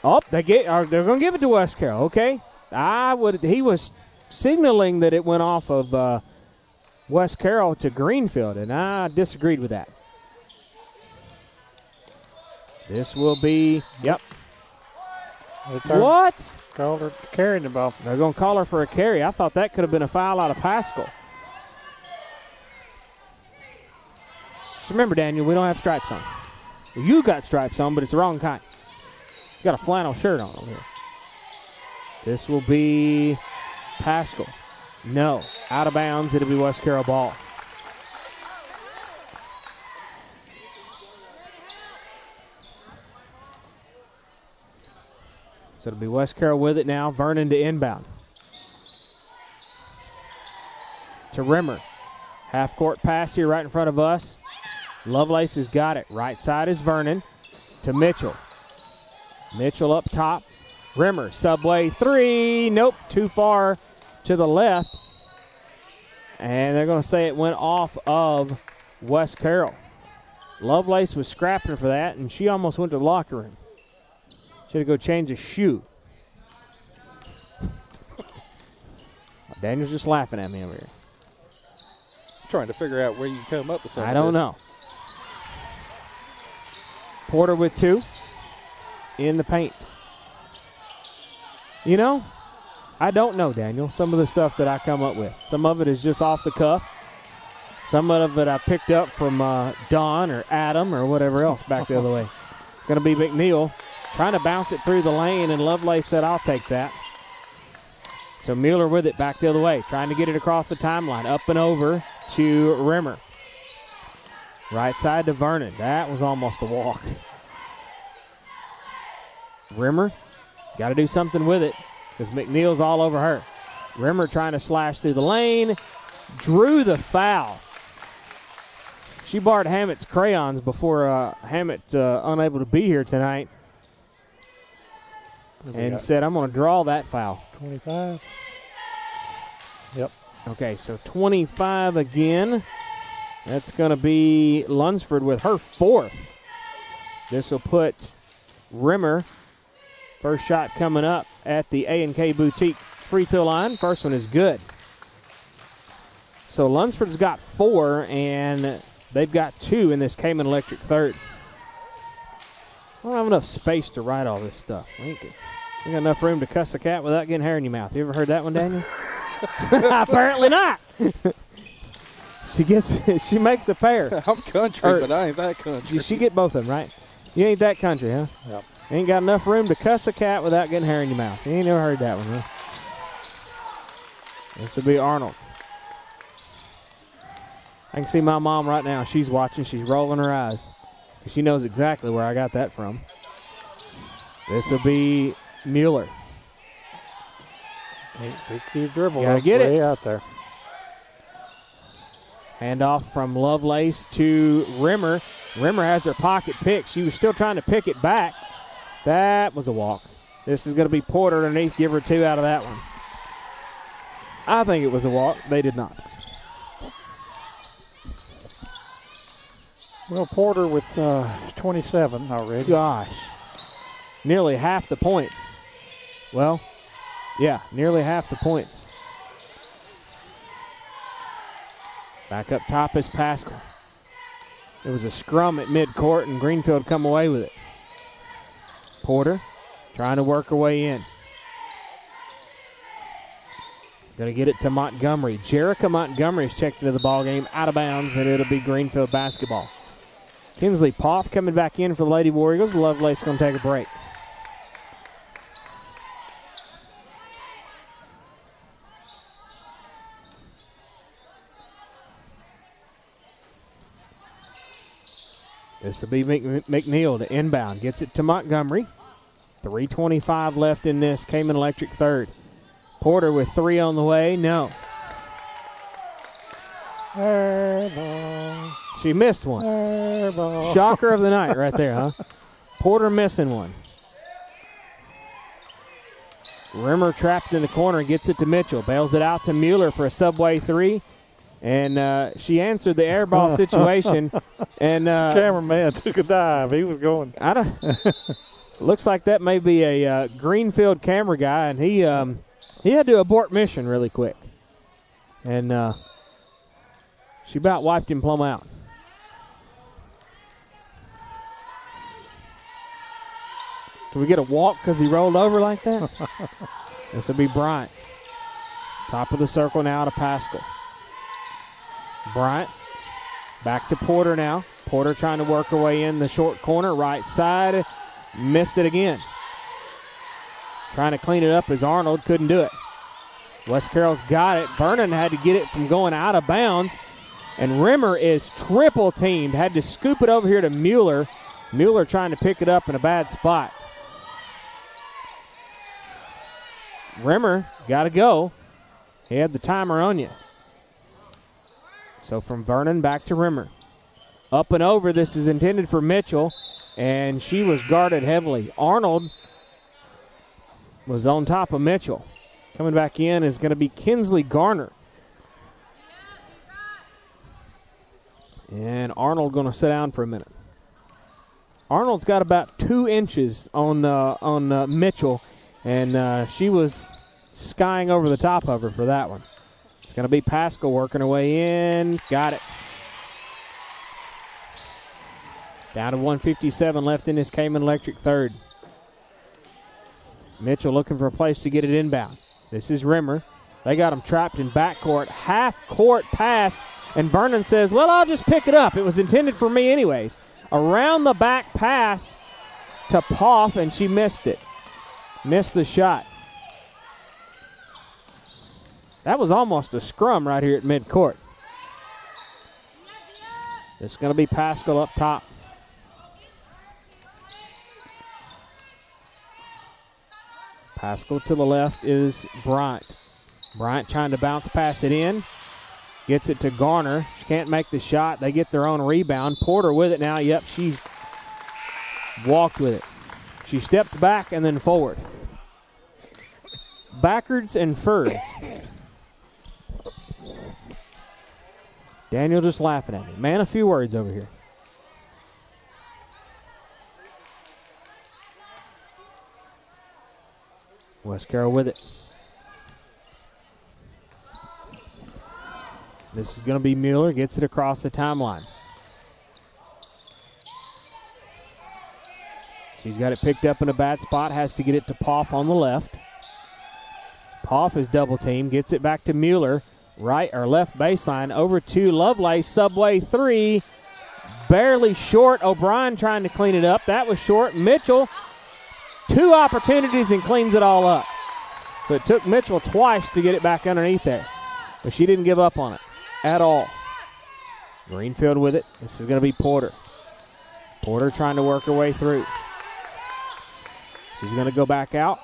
Oh, they're going to give it to West Carroll. Okay. He was signaling that it went off of West Carroll to Greenfield, and I disagreed with that. This will be, yep. What? Call her carrying the ball. They're going to call her for a carry. I thought that could have been a foul out of Pascal. Just remember, Daniel, we don't have stripes on. Well, you got stripes on, but it's the wrong kind. You got a flannel shirt on over here. This will be Pascal. No. Out of bounds. It'll be West Carroll ball. So it'll be West Carroll with it now. Vernon to inbound. To Rimmer. Half-court pass here right in front of us. Lovelace has got it. Right side is Vernon. To Mitchell. Mitchell up top. Rimmer, subway, three. Nope, too far to the left. And they're going to say it went off of West Carroll. Lovelace was scrapping for that, and she almost went to the locker room. She had to go change a shoe. Daniel's just laughing at me over here. Trying to figure out where you come up with something. I don't know. Porter with 2 in the paint. You know, I don't know, Daniel, some of the stuff that I come up with. Some of it is just off the cuff. Some of it I picked up from Don or Adam or whatever else back the other way. It's going to be McNeil trying to bounce it through the lane, and Lovelace said, I'll take that. So Mueller with it back the other way, trying to get it across the timeline, up and over to Rimmer. Right side to Vernon. That was almost a walk. Rimmer, got to do something with it because McNeil's all over her. Rimmer trying to slash through the lane. Drew the foul. She borrowed Hammett's crayons before Hammett unable to be here tonight. And said, I'm going to draw that foul. 25. Yep. Okay, so 25 again. That's going to be Lunsford with her 4th. This will put Rimmer, first shot coming up at the A&K Boutique free throw line. First one is good. So Lunsford's got 4, and they've got 2 in this Cayman Electric third. I don't have enough space to write all this stuff. We got enough room to cuss a cat without getting hair in your mouth. You ever heard that one, Daniel? Apparently not. She makes a pair. I'm country, but I ain't that country. She get both of them, right? You ain't that country, huh? Yep. Ain't got enough room to cuss a cat without getting hair in your mouth. You ain't never heard that one, huh? This will be Arnold. I can see my mom right now. She's watching. She's rolling her eyes. She knows exactly where I got that from. This will be Mueller. Big dribble. Gotta get it. Out there. Handoff from Lovelace to Rimmer. Rimmer has her pocket picked. She was still trying to pick it back. That was a walk. This is going to be Porter underneath. Give her 2 out of that one. I think it was a walk. They did not. Well, Porter with 27 already. Gosh. Nearly half the points. Well, yeah, nearly half the points. Back up top is Pascal. There was a scrum at midcourt, and Greenfield come away with it. Porter trying to work her way in. Going to get it to Montgomery. Jerica Montgomery is checked into the ballgame, out of bounds, and it'll be Greenfield basketball. Kinsley Poff coming back in for the Lady War Eagles. Lovelace going to take a break. This will be McNeil to inbound. Gets it to Montgomery. 3:25 left in this Cayman Electric third. Porter with 3 on the way. No. Airball. She missed one. Airball. Shocker of the night right there, huh? Porter missing one. Rimmer trapped in the corner, gets it to Mitchell. Bails it out to Mueller for a subway 3. And she answered the air ball situation. And cameraman took a dive. He was going. Looks like that may be a Greenfield camera guy, and he had to abort mission really quick. And she about wiped him plumb out. Can we get a walk because he rolled over like that? This will be Bryant. Top of the circle now to Pascal. Bryant back to Porter now. Porter trying to work her way in the short corner, right side. Missed it again. Trying to clean it up as Arnold couldn't do it. West Carroll's got it. Vernon had to get it from going out of bounds. And Rimmer is triple teamed. Had to scoop it over here to Mueller. Mueller trying to pick it up in a bad spot. Rimmer got to go. He had the timer on you. So from Vernon back to Rimmer. Up and over. This is intended for Mitchell. And she was guarded heavily. Arnold was on top of Mitchell. Coming back in is going to be Kinsley Garner. And Arnold going to sit down for a minute. Arnold's got about 2 inches on Mitchell. And she was skying over the top of her for that one. It's going to be Pascal working her way in. Got it. Down to 1:57 left in this Cayman Electric third. Mitchell looking for a place to get it inbound. This is Rimmer. They got him trapped in backcourt. Half-court pass. And Vernon says, well, I'll just pick it up. It was intended for me anyways. Around the back pass to Poff, and she missed it. Missed the shot. That was almost a scrum right here at midcourt. It's going to be Pascal up top. Pascal to the left is Bryant. Bryant trying to bounce pass it in. Gets it to Garner. She can't make the shot. They get their own rebound. Porter with it now. Yep, she's walked with it. She stepped back and then forward. Backwards and forwards. Daniel just laughing at me. Man, a few words over here. West Carroll with it. This is going to be Mueller. Gets it across the timeline. She's got it picked up in a bad spot. Has to get it to Poff on the left. Poff is double teamed. Gets it back to Mueller. Right or left baseline. Over to Lovelace. Subway 3. Barely short. O'Brien trying to clean it up. That was short. Mitchell. 2 opportunities and cleans it all up. So it took Mitchell twice to get it back underneath there. But she didn't give up on it at all. Greenfield with it. This is going to be Porter. Porter trying to work her way through. She's going to go back out.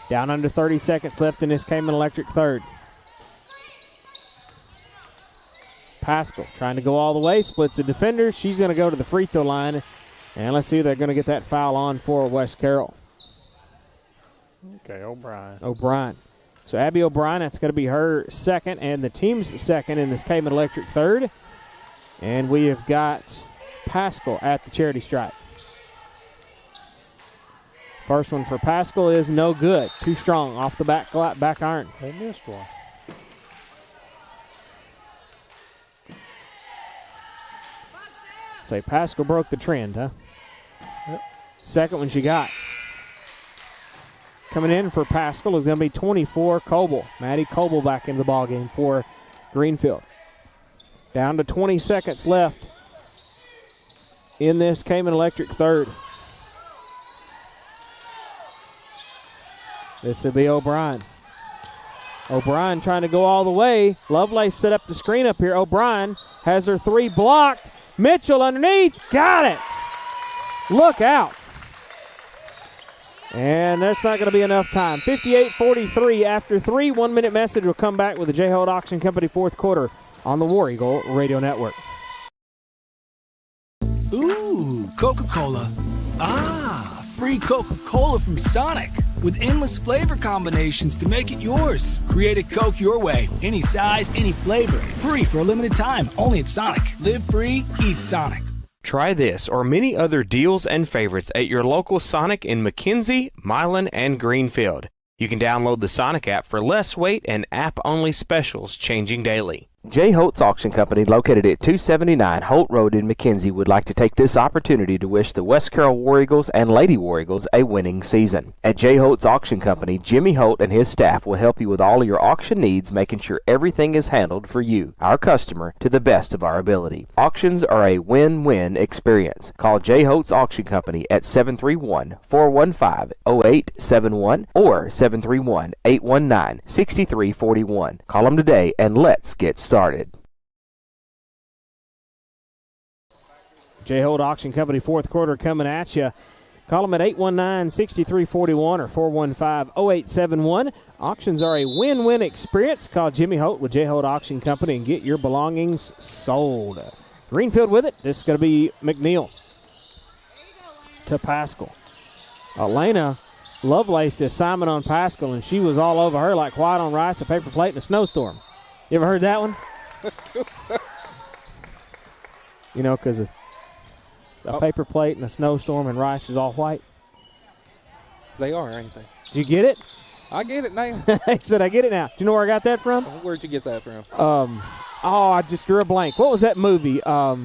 Down under 30 seconds left in this Cayman Electric third. Pascal trying to go all the way. Splits the defenders. She's going to go to the free throw line. And let's see if they're going to get that foul on for West Carroll. Okay, O'Brien. O'Brien. So Abby O'Brien, that's going to be her second and the team's second in this Cayman Electric third. And we have got Pascal at the charity stripe. First one for Pascal is no good. Too strong off the back iron. They missed one. Say Pascal broke the trend, huh? Yep. Second one she got. Coming in for Pascal is going to be 24, Coble. Maddie Coble back in the ballgame for Greenfield. Down to 20 seconds left in this Cayman Electric third. This will be O'Brien. O'Brien trying to go all the way. Lovelace set up the screen up here. O'Brien has her 3 blocked. Mitchell underneath. Got it. Look out. And that's not going to be enough time. 58-43 after 3. 1-minute message will come back with the J-Hold Auction Company fourth quarter on the War Eagle Radio Network. Ooh, Coca-Cola. Ah, free Coca-Cola from Sonic with endless flavor combinations to make it yours. Create a Coke your way. Any size, any flavor. Free for a limited time. Only at Sonic. Live free, eat Sonic. Try this or many other deals and favorites at your local Sonic in McKenzie, Milan, and Greenfield. You can download the Sonic app for less wait and app-only specials changing daily. J. Holt's Auction Company, located at 279 Holt Road in McKenzie, would like to take this opportunity to wish the West Carroll War Eagles and Lady War Eagles a winning season. At J. Holt's Auction Company, Jimmy Holt and his staff will help you with all of your auction needs, making sure everything is handled for you, our customer, to the best of our ability. Auctions are a win-win experience. Call J. Holt's Auction Company at 731-415-0871 or 731-819-6341. Call them today and let's get started. J. Holt Auction Company fourth quarter coming at you. Call them at 819-6341 or 415-0871. Auctions are a win-win experience. Call Jimmy Holt with J. Holt Auction Company and get your belongings sold. Greenfield with it. This is going to be McNeil to Pascal. Elena Lovelace is Simon on Pascal, and she was all over her like white on rice, a paper plate, and a snowstorm. You ever heard that one? You know, because a paper plate and a snowstorm and rice is all white. They are, ain't they? Did you get it? I get it now. He said, I get it now. Do you know where I got that from? Where'd you get that from? I just drew a blank. What was that movie? I'll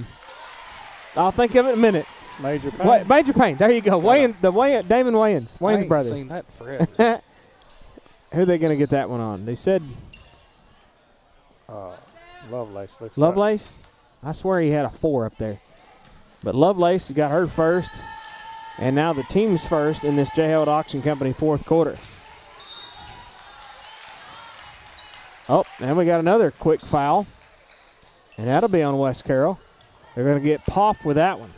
think of it in a minute. Major Payne. Major Payne. There you go. Damon Wayans. Wayans brothers. I ain't seen that forever. Who are they going to get that one on? They said Lovelace. Lovelace? I swear he had a 4 up there. But Lovelace got her first, and now the team's first in this J. Holt Auction Company fourth quarter. Oh, and we got another quick foul, and that'll be on West Carroll. They're going to get Poff with that one.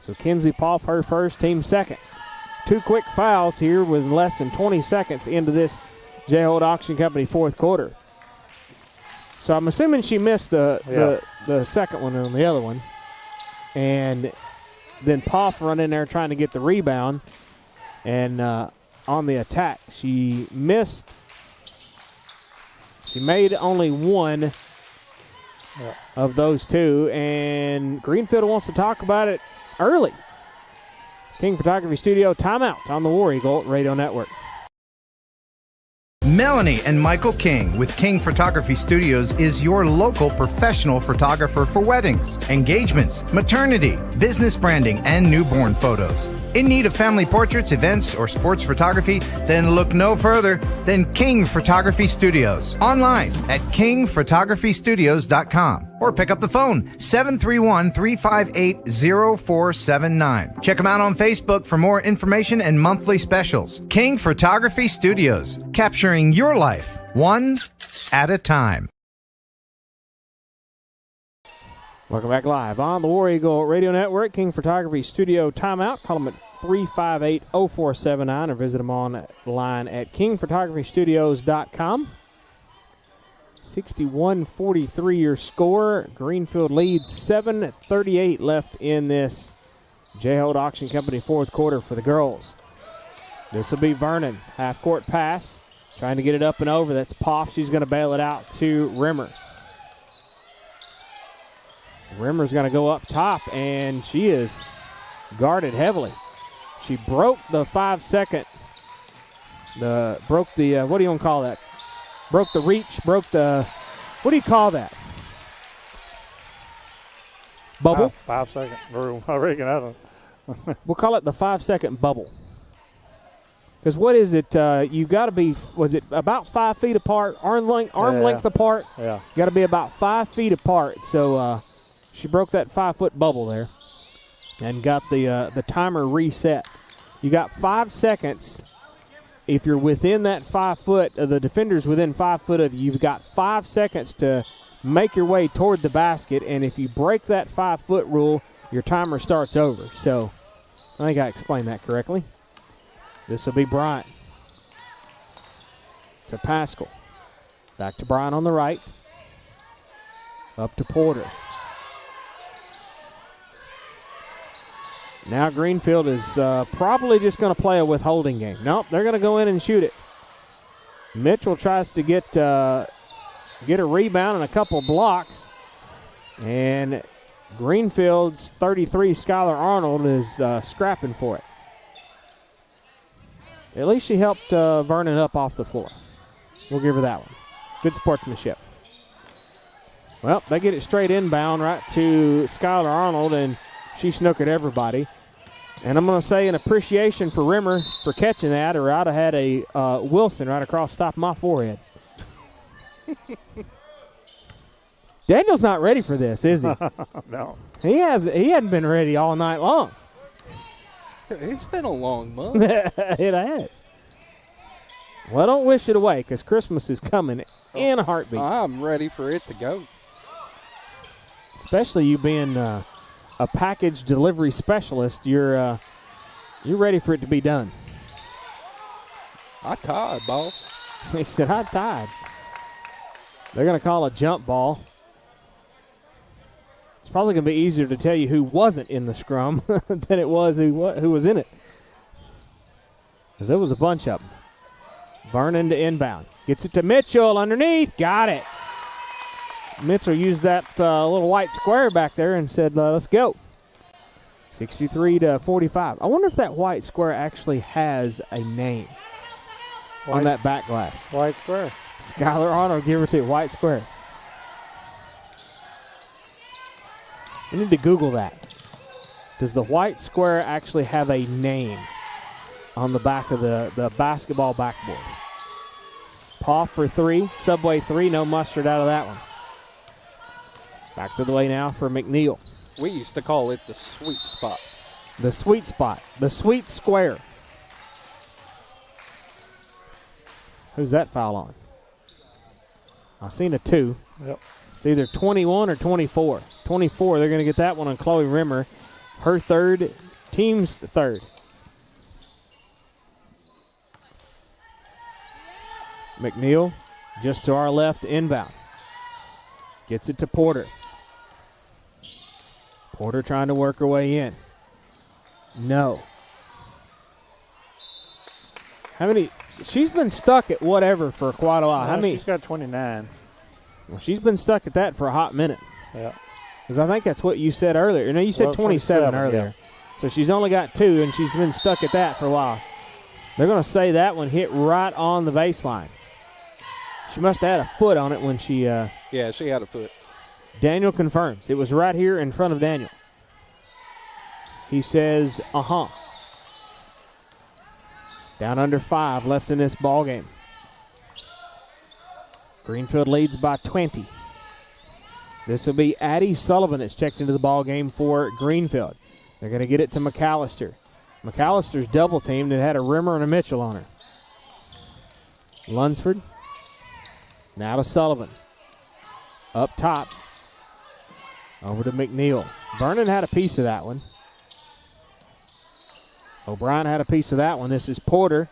So Kenzie Poff, her first, team second. 2 quick fouls here with less than 20 seconds into this J. Holt Auction Company fourth quarter. So I'm assuming she missed the second one on the other one. And then Poff run in there trying to get the rebound. And on the attack, she missed. She made only one of those 2. And Greenfield wants to talk about it early. King Photography Studio timeout on the War Eagle Radio Network. Melanie and Michael King with King Photography Studios is your local professional photographer for weddings, engagements, maternity, business branding, and newborn photos. In need of family portraits, events, or sports photography? Then look no further than King Photography Studios. Online at kingphotographystudios.com or pick up the phone 731-358-0479. Check them out on Facebook for more information and monthly specials. King Photography Studios, capturing your life one at a time. Welcome back live on the War Eagle Radio Network. King Photography Studio timeout. Call them at 358-0479 or visit them online at kingphotographystudios.com. 61-43 your score. Greenfield leads 7:38 left in this J. Holt Auction Company fourth quarter for the girls. This will be Vernon. Half-court pass. Trying to get it up and over. That's Poff. She's going to bail it out to Rimmer. Rimmer's going to go up top, and she is guarded heavily. She broke the 5-second. Broke the, what do you want to call that? Broke the reach, broke the, what do you call that? Bubble? 5 second rule. I reckon I don't. We'll call it the 5-second bubble. Because what is it? You got to be, was it about 5 feet apart, arm length apart? Yeah. Got to be about 5 feet apart. So she broke that 5-foot bubble there and got the timer reset. You got 5 seconds. If you're within that 5 foot, the defender's within 5 foot of you, you've got 5 seconds to make your way toward the basket. And if you break that 5-foot rule, your timer starts over. So I think I explained that correctly. This will be Bryant to Pascal. Back to Bryant on the right. Up to Porter. Now Greenfield is probably just going to play a withholding game. Nope, they're going to go in and shoot it. Mitchell tries to get a rebound and a couple blocks. And Greenfield's 33, Skylar Arnold, is scrapping for it. At least she helped Vernon up off the floor. We'll give her that one. Good sportsmanship. Well, they get it straight inbound right to Skylar Arnold, and she snookered everybody. And I'm going to say an appreciation for Rimmer for catching that, or I'd have had a Wilson right across the top of my forehead. Daniel's not ready for this, is he? No. He hadn't been ready all night long. It's been a long month. It has. Well, don't wish it away, because Christmas is coming in a heartbeat. I'm ready for it to go. Especially you being a package delivery specialist, you're ready for it to be done. I tied, boss. He said, I tied. They're going to call a jump ball. It's probably going to be easier to tell you who wasn't in the scrum than it was who was in it. Because there was a bunch of them. Vernon to inbound. Gets it to Mitchell underneath. Got it. Mitchell used that little white square back there and said, let's go. 63-45. I wonder if that white square actually has a name on that back glass. White square. Skylar Arnold, give her to white square. We need to Google that. Does the white square actually have a name on the back of the basketball backboard? Paw for three. Subway three. No mustard out of that one. Back to the way now for McNeil. We used to call it the sweet spot. The sweet spot. The sweet square. Who's that foul on? I've seen a 2. Yep. It's either 21 or 24. 24, they're going to get that one on Chloe Rimmer. Her third, team's third. McNeil just to our left, inbound. Gets it to Porter. Porter trying to work her way in. No. How many? She's been stuck at whatever for quite a while. How many? She's got 29. Well, she's been stuck at that for a hot minute. Yeah. Because I think that's what you said earlier. No, you said 27 earlier. Yeah. So she's only got 2, and she's been stuck at that for a while. They're going to say that one hit right on the baseline. She must have had a foot on it when she... yeah, she had a foot. Daniel confirms. It was right here in front of Daniel. He says, uh-huh. Down under 5 left in this ball game. Greenfield leads by 20. This will be Addie Sullivan that's checked into the ball game for Greenfield. They're going to get it to McAllister. McAllister's double teamed and had a Rimmer and a Mitchell on her. Lunsford. Now to Sullivan. Up top. Over to McNeil. Vernon had a piece of that one. O'Brien had a piece of that one. This is Porter.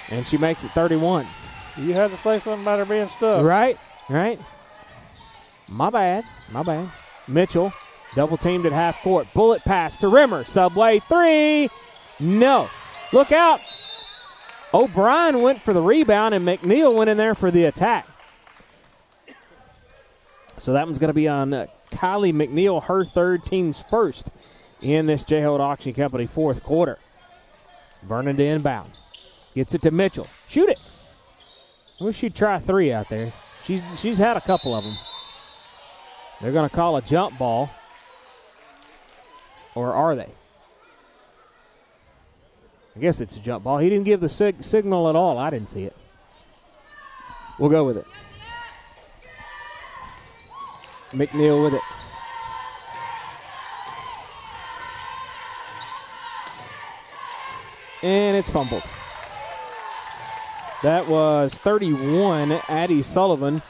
And she makes it 31. You had to say something about her being stuck. Right. My bad. Mitchell, double teamed at half court. Bullet pass to Rimmer. Subway 3. No. Look out. O'Brien went for the rebound, and McNeil went in there for the attack. So that one's going to be on Kylie McNeil, her third, team's first in this J-Hold Auction Company fourth quarter. Vernon to inbound. Gets it to Mitchell. Shoot it. I wish she'd try 3 out there. She's had a couple of them. They're going to call a jump ball. Or are they? I guess it's a jump ball. He didn't give the signal at all. I didn't see it. We'll go with it. McNeil with it. And it's fumbled. That was 31. Addie Sullivan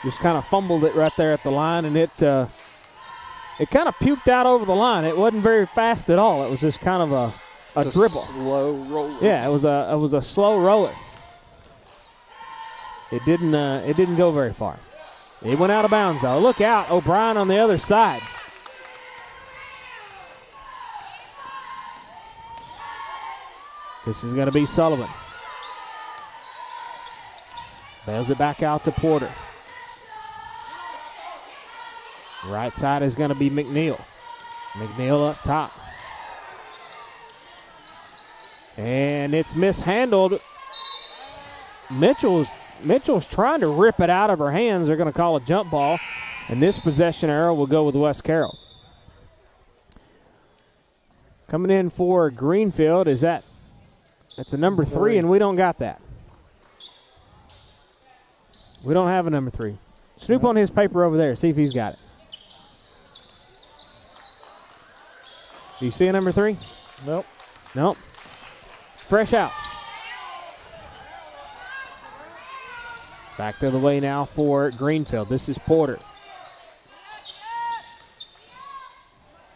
just kind of fumbled it right there at the line, and it kind of puked out over the line. It wasn't very fast at all. It was just kind of a dribble. Slow roller. Yeah, it was a slow roller. It didn't go very far. It went out of bounds though. Look out, O'Brien on the other side. This is going to be Sullivan. Bails it back out to Porter. Right side is going to be McNeil. McNeil up top. And it's mishandled. Mitchell's trying to rip it out of her hands. They're going to call a jump ball. And this possession arrow will go with West Carroll. Coming in for Greenfield is that's a number 3, and we don't got that. We don't have a number 3. Snoop on his paper over there. See if he's got it. Do you see a number 3? Nope. Nope. Fresh out. Back the other way now for Greenfield. This is Porter.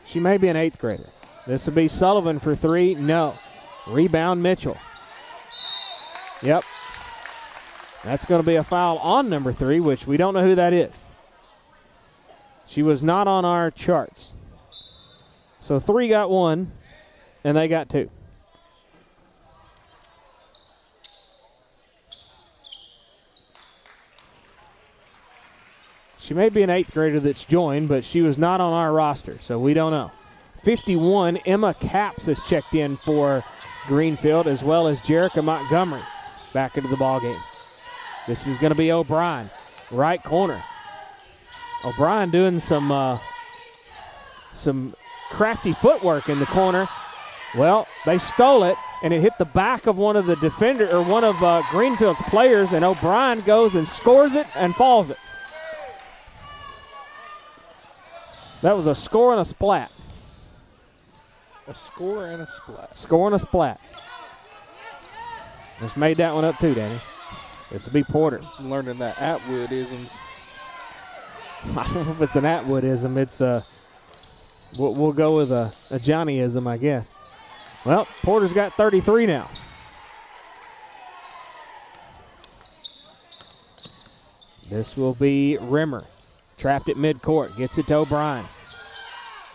She may be an 8th grader. This will be Sullivan for 3. No. Rebound Mitchell. Yep. That's going to be a foul on number 3, which we don't know who that is. She was not on our charts. So 3 got 1, and they got 2. She may be an 8th grader that's joined, but she was not on our roster, so we don't know. 51, Emma Capps has checked in for Greenfield, as well as Jerica Montgomery back into the ballgame. This is going to be O'Brien, right corner. O'Brien doing some crafty footwork in the corner. Well, they stole it, and it hit the back of one of the defender or one of Greenfield's players, and O'Brien goes and scores it and falls it. That was a score and a splat. A score and a splat. Score and a splat. Just made that one up too, Danny. This will be Porter. I'm learning that Atwood-isms. I don't know if it's an Atwood-ism. It's we'll go with a Johnny-ism, I guess. Well, Porter's got 33 now. This will be Rimmer. Trapped at midcourt. Gets it to O'Brien.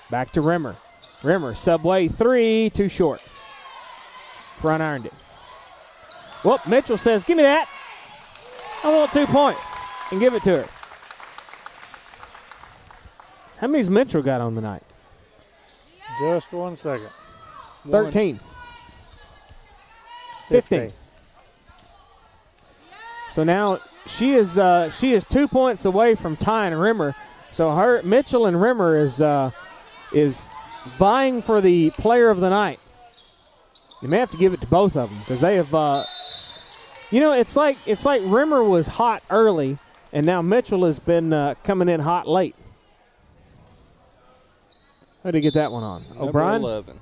Back to Rimmer. Rimmer, subway 3, too short. Front ironed it. Well, Mitchell says, give me that. I want 2 points. And give it to her. How many's Mitchell got on the night? Just 1 second. 13. 15. So now she is 2 points away from tying Rimmer. So Mitchell and Rimmer is vying for the player of the night. You may have to give it to both of them because they have. It's like Rimmer was hot early, and now Mitchell has been coming in hot late. How did he get that one on? Number O'Brien? 11.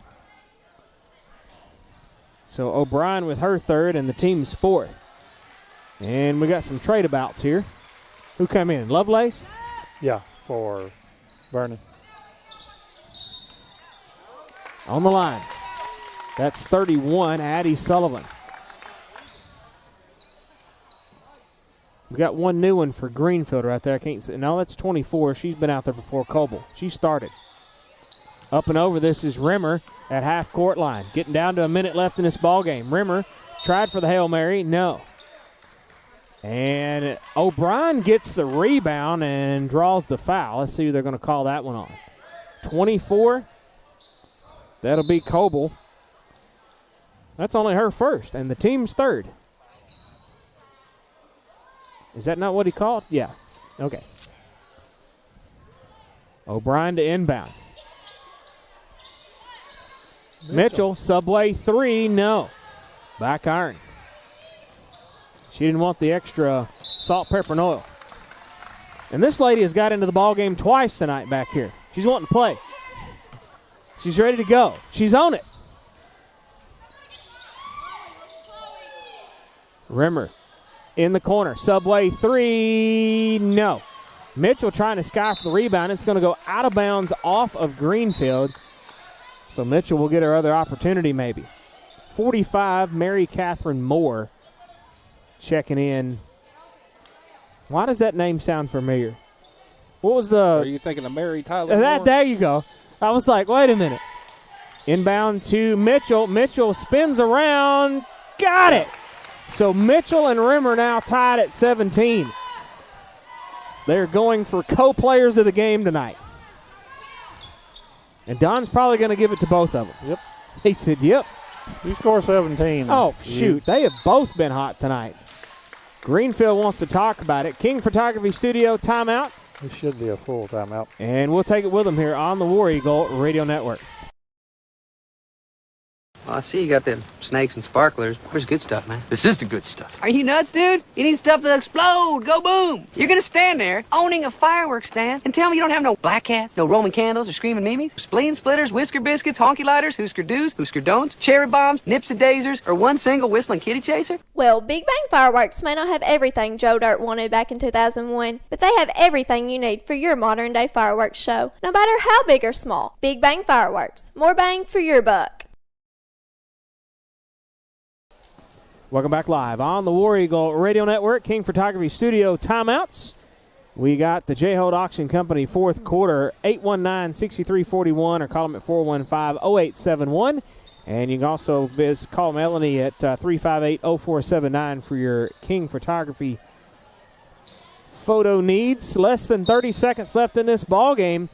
So O'Brien with her 3rd, and the team's 4th. And we got some trade abouts here. Who come in? Lovelace? Yeah, for Vernon. On the line. That's 31, Addie Sullivan. We got one new one for Greenfield right there. I can't see. No, that's 24. She's been out there before Coble. She started. Up and over, this is Rimmer at half-court line. Getting down to a minute left in this ball game. Rimmer tried for the Hail Mary. No. And O'Brien gets the rebound and draws the foul. Let's see who they're going to call that one on. 24. That'll be Coble. That's only her 1st, and the team's 3rd. Is that not what he called? Yeah. Okay. O'Brien to inbound. Mitchell, subway 3, no. Back iron. She didn't want the extra salt, pepper, and oil. And this lady has got into the ball game twice tonight back here. She's wanting to play. She's ready to go. She's on it. Rimmer in the corner. Subway 3, no. Mitchell trying to sky for the rebound. It's going to go out of bounds off of Greenfield. So Mitchell will get her other opportunity maybe. 45, Mary Catherine Moore checking in. Why does that name sound familiar? What was the... Are you thinking of Mary Tyler Moore? There you go. I was like, wait a minute. Inbound to Mitchell. Mitchell spins around. Got it. So Mitchell and Rimmer now tied at 17. They're going for co-players of the game tonight. And Don's probably going to give it to both of them. Yep. He said, yep. You score 17. Oh, shoot. They have both been hot tonight. Greenfield wants to talk about it. King Photography Studio timeout. It should be a full timeout. And we'll take it with them here on the War Eagle Radio Network. Well, I see you got them snakes and sparklers. Where's good stuff, man? This is the good stuff. Are you nuts, dude? You need stuff to explode. Go boom. You're gonna stand there owning a fireworks stand and tell me you don't have no black cats, no Roman candles or screaming mimes, spleen splitters, whisker biscuits, honky lighters, Husker do's, Husker don'ts, cherry bombs, nipsy daisers, or one single whistling kitty chaser? Well, Big Bang Fireworks may not have everything Joe Dirt wanted back in 2001, but they have everything you need for your modern day fireworks show, no matter how big or small. Big Bang Fireworks. More bang for your buck. Welcome back live on the War Eagle Radio Network. King Photography Studio timeouts. We got the J-Hold Auction Company fourth quarter, 819-6341, or call them at 415-0871. And you can also call Melanie at 358-0479 for your King Photography photo needs. Less than 30 seconds left in this ball game.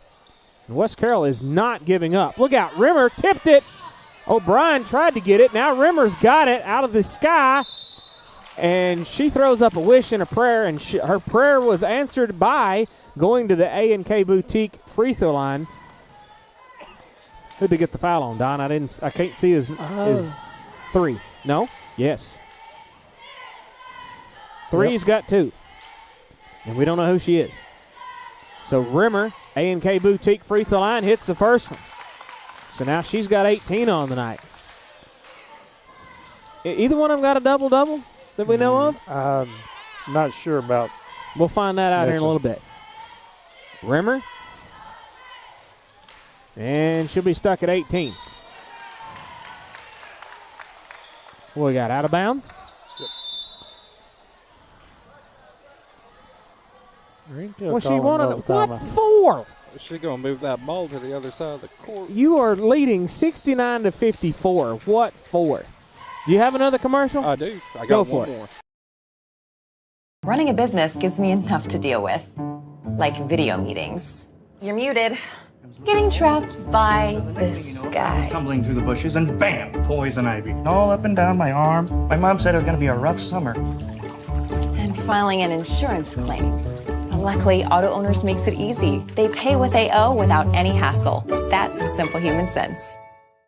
And West Carroll is not giving up. Look out, Rimmer tipped it. O'Brien tried to get it. Now Rimmer's got it out of the sky. And she throws up a wish and a prayer, and her prayer was answered by going to the A&K Boutique free throw line. Who'd they get the foul on, Don? I can't see his three. No? Yes. Three's got two. And we don't know who she is. So Rimmer, A&K Boutique free throw line, hits the first one. So now she's got 18 on the night. Either one of them got a double-double that we know of? I'm not sure about. We'll find that out here in a little bit. Rimmer. And she'll be stuck at 18. What we got, out of bounds? Yep. Well, she wanted it. What for? She's going to move that ball to the other side of the court. You are leading 69-54. What for? Do you have another commercial? I do. I Go got for one it. more. Running a business gives me enough to deal with, like video meetings. You're muted. Getting trapped by this guy. Tumbling through the bushes and bam, poison ivy. All up and down my arm. My mom said it was going to be a rough summer. And filing an insurance claim. Luckily, auto owners makes it easy. They pay what they owe without any hassle. That's simple human sense.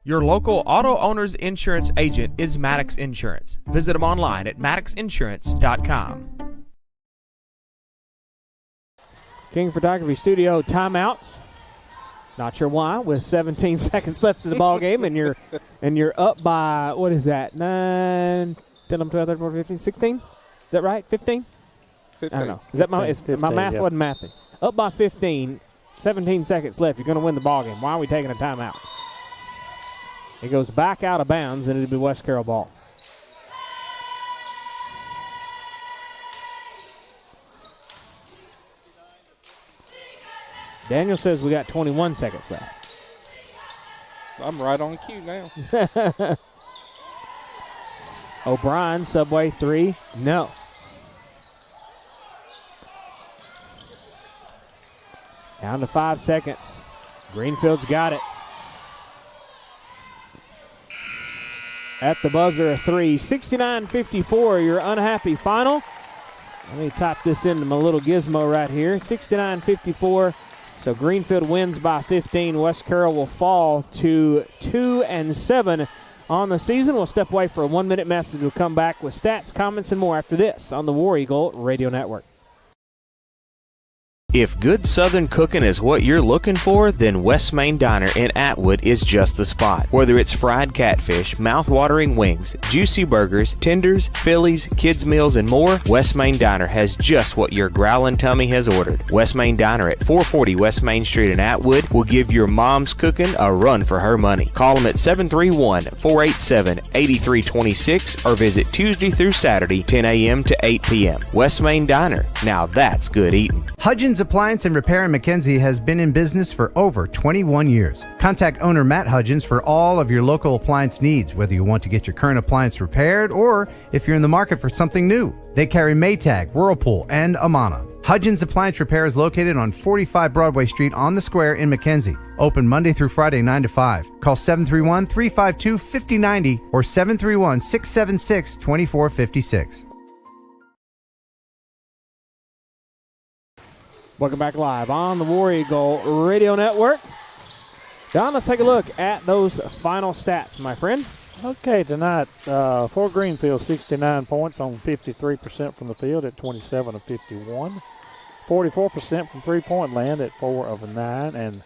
Your local auto owner's insurance agent is Maddox Insurance. Visit them online at maddoxinsurance.com. King Photography Studio timeout. Not sure why, with 17 seconds left in the ball game, and you're up by, what is that, 9, 10, 11, 12, 13, 14, 15, 16? Is that right? 15? 15. I don't know. Is that my 15, my math yeah. wasn't mathing. Up by 15, 17 seconds left. You're going to win the ball game. Why are we taking a timeout? It goes back out of bounds, and it'll be West Carroll ball. Daniel says we got 21 seconds left. I'm right on cue now. O'Brien, Subway 3. No. Down to 5 seconds. Greenfield's got it. At the buzzer, a 3. 69-54, your unhappy final. Let me type this into my little gizmo right here. 69-54. So Greenfield wins by 15. West Carroll will fall to 2-7 on the season. We'll step away for a 1-minute message. We'll come back with stats, comments, and more after this on the War Eagle Radio Network. If good Southern cooking is what you're looking for, then West Main Diner in Atwood is just the spot. Whether it's fried catfish, mouth-watering wings, juicy burgers, tenders, Phillies, kids' meals, and more, West Main Diner has just what your growling tummy has ordered. West Main Diner at 440 West Main Street in Atwood will give your mom's cooking a run for her money. Call them at 731-487-8326 or visit Tuesday through Saturday, 10 a.m. to 8 p.m. West Main Diner. Now that's good eating. Hudgens Appliance and Repair in McKenzie has been in business for over 21 years. Contact owner Matt Hudgens for all of your local appliance needs, whether you want to get your current appliance repaired or if you're in the market for something new. They carry Maytag, Whirlpool, and Amana. Hudgens Appliance Repair is located on 45 Broadway Street on the Square in McKenzie. Open Monday through Friday 9 to 5. Call 731-352-5090 or 731-676-2456. Welcome back live on the War Eagle Radio Network. Don, let's take a look at those final stats, my friend. Okay, tonight, for Greenfield, 69 points on 53% from the field at 27 of 51. 44% from three-point land at 4 of 9, and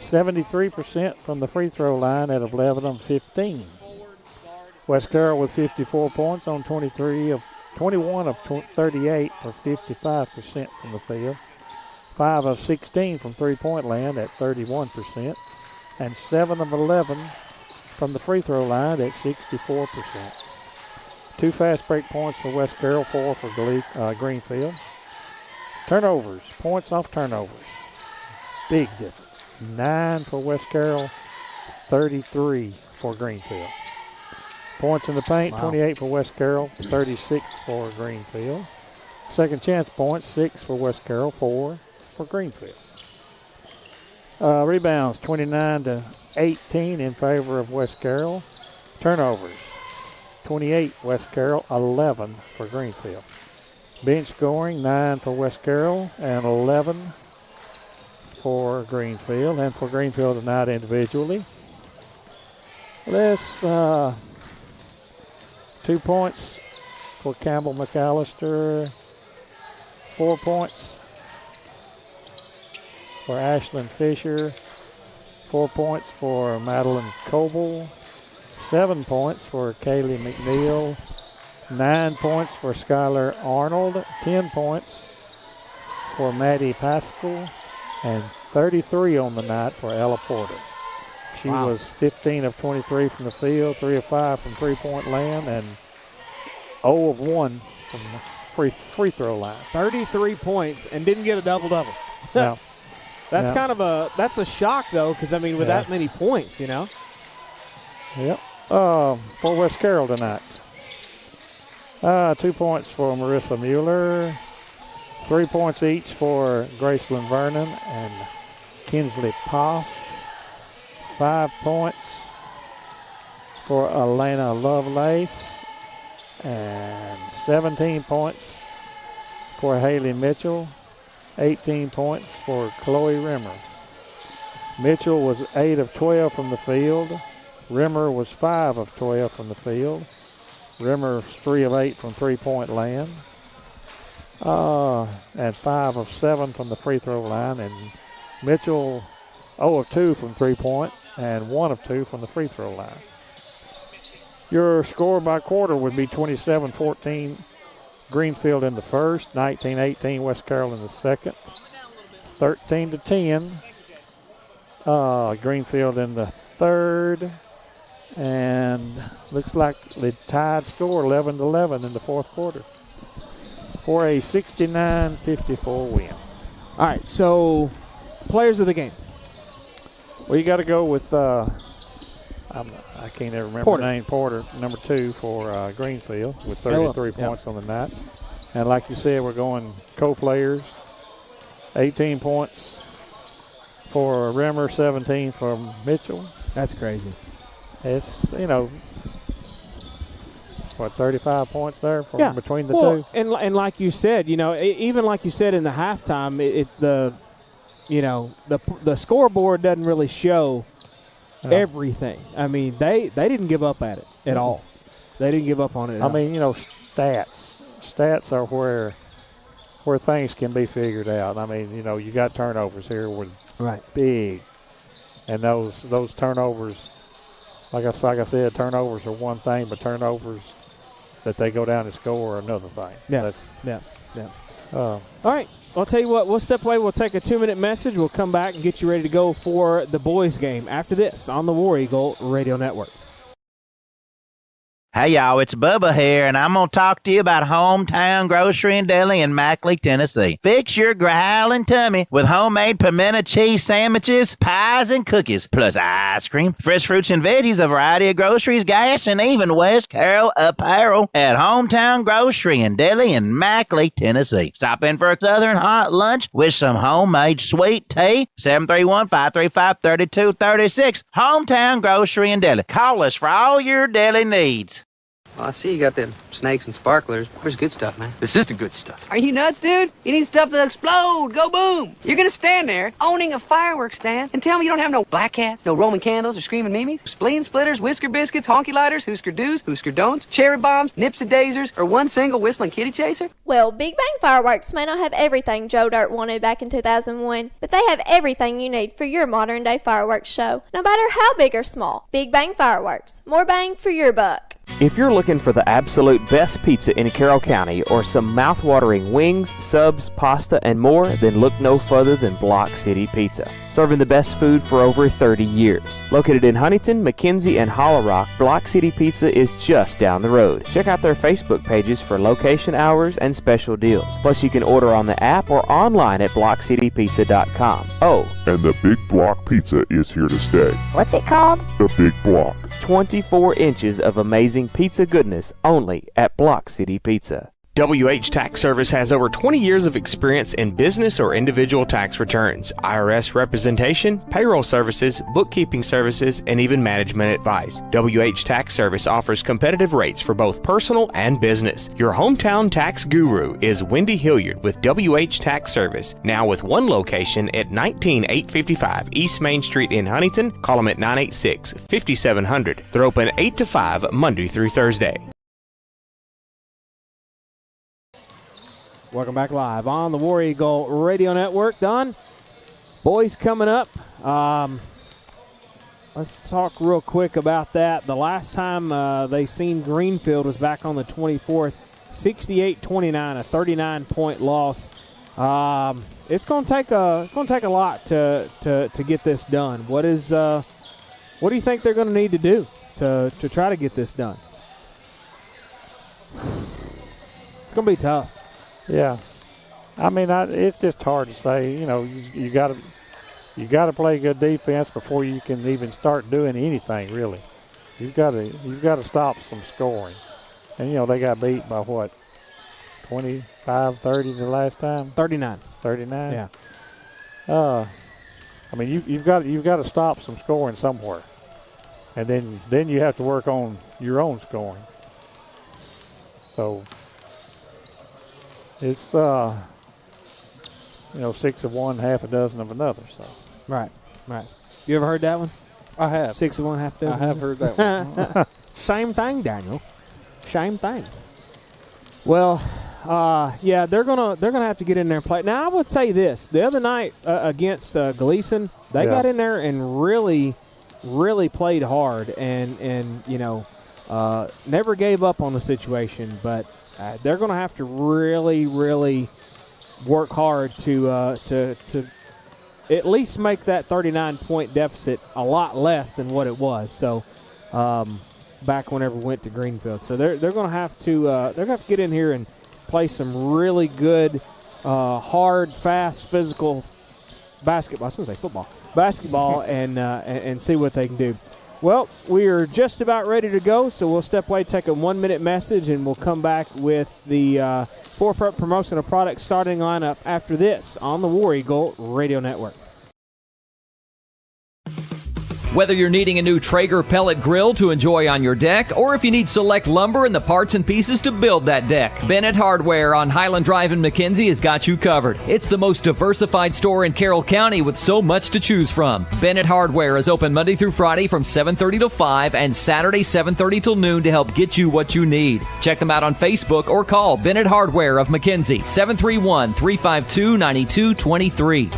73% from the free throw line at 11 of 15. West Carroll with 54 points on 21 of 38 for 55% from the field. 5 of 16 from three-point land at 31%, and 7 of 11 from the free throw line at 64%. 2 fast break points for West Carroll, 4 for Greenfield. Turnovers, points off turnovers, big difference. 9 for West Carroll, 33 for Greenfield. Points in the paint, 28 for West Carroll, 36 for Greenfield. Second chance points, 6 for West Carroll, 4 for Greenfield. Rebounds, 29 to 18 in favor of West Carroll. Turnovers, 28 West Carroll, 11 for Greenfield. Bench scoring, 9 for West Carroll and 11 for Greenfield. And for Greenfield tonight individually. Let's 2 points for Campbell McAllister. 4 points for Ashlyn Fisher. 4 points for Madeline Coble. 7 points for Kaylee McNeil. 9 points for Skylar Arnold. 10 points for Maddie Pascal. And 33 on the night for Ella Porter. She was 15 of 23 from the field, 3 of 5 from three-point land, and 0 of 1 from the free throw line. 33 points and didn't get a double-double. No. That's kind of that's a shock, though, because, I mean, with that many points, you know? Yep. For West Carroll tonight. 2 points for Marissa Mueller. 3 points each for Gracelyn Vernon and Kinsley Poff. 5 points for Elena Lovelace. And 17 points for Haley Mitchell. 18 points for Chloe Rimmer. Mitchell was 8 of 12 from the field. Rimmer was 5 of 12 from the field. Rimmer 3 of 8 from three-point land. And 5 of 7 from the free throw line. And Mitchell 0 of 2 from three-point and 1 of 2 from the free throw line. Your score by quarter would be 27-14 Greenfield in the first, 19-18 West Carroll in the second, 13-10 Greenfield in the third, and looks like the tied score 11-11 in the fourth quarter for a 69-54 win. All right, so players of the game. Well, you got to go with I can't ever remember the name. Porter, number 2 for Greenfield with 33 points on the night. And like you said, we're going co-players. 18 points for Rimmer, 17 for Mitchell. That's crazy. It's, 35 points there between the two. And like you said, even like you said in the halftime, the scoreboard doesn't really show everything. I mean, they didn't give up at it at all. They didn't give up on it at all. I mean, stats are where things can be figured out. I mean, you got turnovers here with big, and those turnovers, like I said, turnovers are one thing, but turnovers that they go down and score are another thing. Yeah. All right. I'll tell you what, we'll step away. We'll take a 2-minute message. We'll come back and get you ready to go for the boys' game after this on the War Eagle Radio Network. Hey, y'all, it's Bubba here, and I'm going to talk to you about Hometown Grocery and Deli in Mackley, Tennessee. Fix your growling tummy with homemade pimento cheese sandwiches, pies, and cookies, plus ice cream, fresh fruits and veggies, a variety of groceries, gas, and even West Carroll apparel at Hometown Grocery and Deli in Mackley, Tennessee. Stop in for a southern hot lunch with some homemade sweet tea. 731-535-3236. Hometown Grocery and Deli. Call us for all your deli needs. Well, I see you got them snakes and sparklers. Where's good stuff, man? This is the good stuff. Are you nuts, dude? You need stuff to explode. Go boom. You're gonna stand there owning a fireworks stand and tell me you don't have no black cats, no Roman candles or screaming mimes, spleen splitters, whisker biscuits, honky lighters, Husker do's, Husker don'ts, cherry bombs, nips and daisers, or one single whistling kitty chaser? Well, Big Bang Fireworks may not have everything Joe Dirt wanted back in 2001, but they have everything you need for your modern day fireworks show, no matter how big or small. Big Bang Fireworks. More bang for your buck. If you're looking for the absolute best pizza in Carroll County or some mouth-watering wings, subs, pasta, and more, then look no further than Block City Pizza. Serving the best food for over 30 years. Located in Huntington, McKenzie, and Hollow Rock, Block City Pizza is just down the road. Check out their Facebook pages for location hours and special deals. Plus, you can order on the app or online at blockcitypizza.com. Oh, and the Big Block Pizza is here to stay. What's it called? The Big Block. 24 inches of amazing pizza goodness only at Block City Pizza. WH Tax Service has over 20 years of experience in business or individual tax returns, IRS representation, payroll services, bookkeeping services, and even management advice. WH Tax Service offers competitive rates for both personal and business. Your hometown tax guru is Wendy Hilliard with WH Tax Service, now with one location at 19855 East Main Street in Huntington. Call them at 986-5700. They're open 8 to 5 Monday through Thursday. Welcome back live on the War Eagle Radio Network. Don, boys coming up. Let's talk real quick about that. The last time they seen Greenfield was back on the 24th, 68-29, a 39-point loss. It's going to take a lot to get this done. What do you think they're going to need to do to try to get this done? It's going to be tough. Yeah, I mean, it's just hard to say. You know, you got to play good defense before you can even start doing anything. Really, you've got to stop some scoring. And you know they got beat by what, 25-30 the last time. 39. 39. Yeah. I mean, you've got to stop some scoring somewhere, and then you have to work on your own scoring. So. It's 6 of one, half a dozen of another. So right. You ever heard that one? I have. 6 of one, half a dozen. I have heard that one. Same thing, Daniel. Same thing. Well, yeah, they're gonna have to get in there and play. Now I would say this: the other night against Gleason, they got in there and really played hard and never gave up on the situation, but. They're going to have to really work hard to at least make that 39-point deficit a lot less than what it was. So back whenever we went to Greenfield, so they're going to have to get in here and play some really good, hard, fast, physical basketball. I was going to say football, basketball, and see what they can do. Well, we are just about ready to go, so we'll step away, take a 1-minute message, and we'll come back with the Forefront Promotion of Products starting lineup after this on the War Eagle Radio Network. Whether you're needing a new Traeger pellet grill to enjoy on your deck, or if you need select lumber and the parts and pieces to build that deck, Bennett Hardware on Highland Drive in McKenzie has got you covered. It's the most diversified store in Carroll County with so much to choose from. Bennett Hardware is open Monday through Friday from 7:30 to 5 and Saturday 7:30 till noon to help get you what you need. Check them out on Facebook or call Bennett Hardware of McKenzie, 731-352-9223.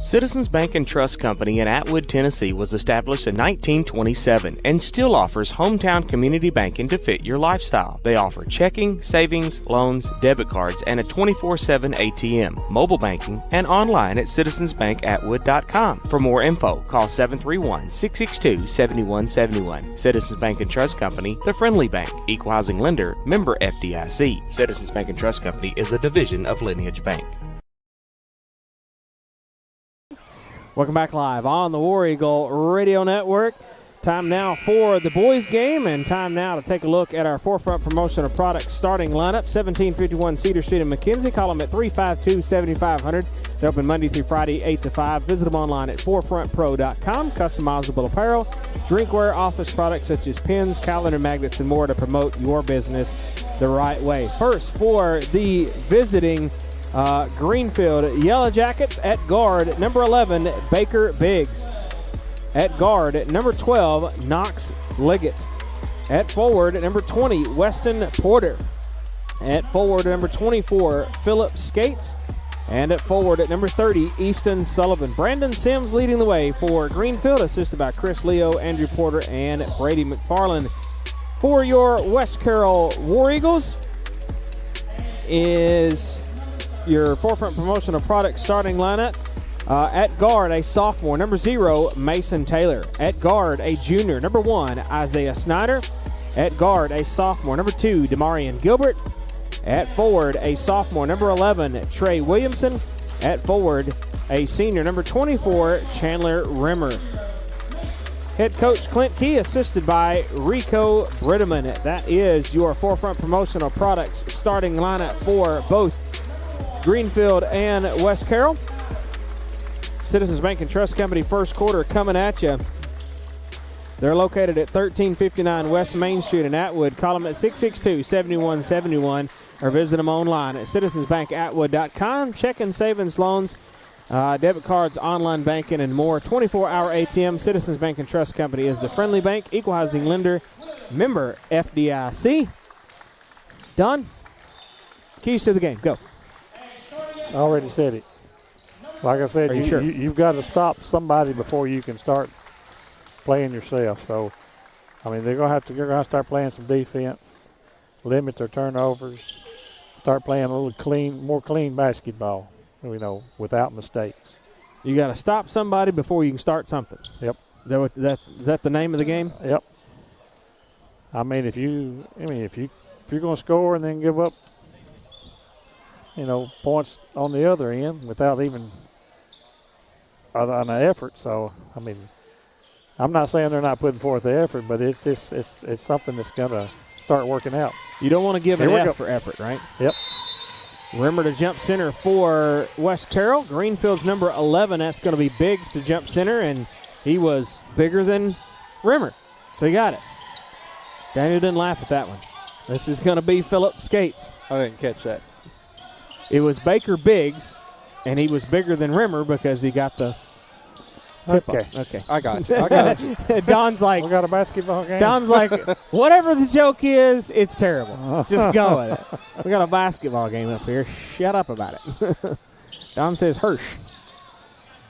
Citizens Bank and Trust Company in Atwood, Tennessee was established in 1927 and still offers hometown community banking to fit your lifestyle. They offer checking, savings, loans, debit cards, and a 24/7 ATM, mobile banking, and online at citizensbankatwood.com. For more info, call 731-662-7171. Citizens Bank and Trust Company, the friendly bank, equal housing lender, member FDIC. Citizens Bank and Trust Company is a division of Lineage Bank. Welcome back live on the War Eagle Radio Network. Time now for the boys game, and time now to take a look at our Forefront Promotional Products starting lineup. 1751 Cedar Street in McKenzie. Call them at 352-7500. They're open Monday through Friday, 8 to 5. Visit them online at forefrontpro.com. Customizable apparel, drinkware, office products such as pens, calendar magnets, and more to promote your business the right way. First, for the visiting Greenfield Yellow Jackets, at guard, number 11, Baker Biggs. At guard, number 12, Knox Liggett. At forward, number 20, Weston Porter. At forward, number 24, Philip Skates. And at forward, at number 30, Easton Sullivan. Brandon Sims leading the way for Greenfield, assisted by Chris Leo, Andrew Porter, and Brady McFarland. For your West Carroll War Eagles is your Forefront Promotional Products starting lineup. At guard, a sophomore, number 0, Mason Taylor. At guard, a junior, number 1, Isaiah Snyder. At guard, a sophomore, number 2, Demarion Gilbert. At forward, a sophomore, number 11, Trey Williamson. At forward, a senior, number 24, Chandler Rimmer. Head coach Clint Key, assisted by Rico Brittaman. That is your Forefront Promotional Products starting lineup for both Greenfield and West Carroll. Citizens Bank and Trust Company first quarter coming at you. They're located at 1359 West Main Street in Atwood. Call them at 662-7171 or visit them online at citizensbankatwood.com. Checking, savings, loans, debit cards, online banking, and more. 24-hour ATM. Citizens Bank and Trust Company is the friendly bank, equal housing lender, member FDIC. Don, keys to the game. Go. I already said it. Like I said, you've got to stop somebody before you can start playing yourself. So, I mean, they're going to start playing some defense, limit their turnovers, start playing a little more clean basketball, without mistakes. You got to stop somebody before you can start something. Yep. Is that the name of the game? Yep. I mean, if you're going to score and then give up, points on the other end without even an effort. So, I mean, I'm not saying they're not putting forth the effort, but it's something that's going to start working out. You don't want to give an F for effort, right? Yep. Rimmer to jump center for West Carroll. Greenfield's number 11. That's going to be Biggs to jump center, and he was bigger than Rimmer, so he got it. Daniel didn't laugh at that one. This is going to be Philip Skates. I didn't catch that. It was Baker Biggs, and he was bigger than Rimmer because he got the tip off. Okay. I got you. Don's like, we got a basketball game. Don's like, whatever the joke is, it's terrible. Just go with it. We got a basketball game up here. Shut up about it. Don says Hirsch.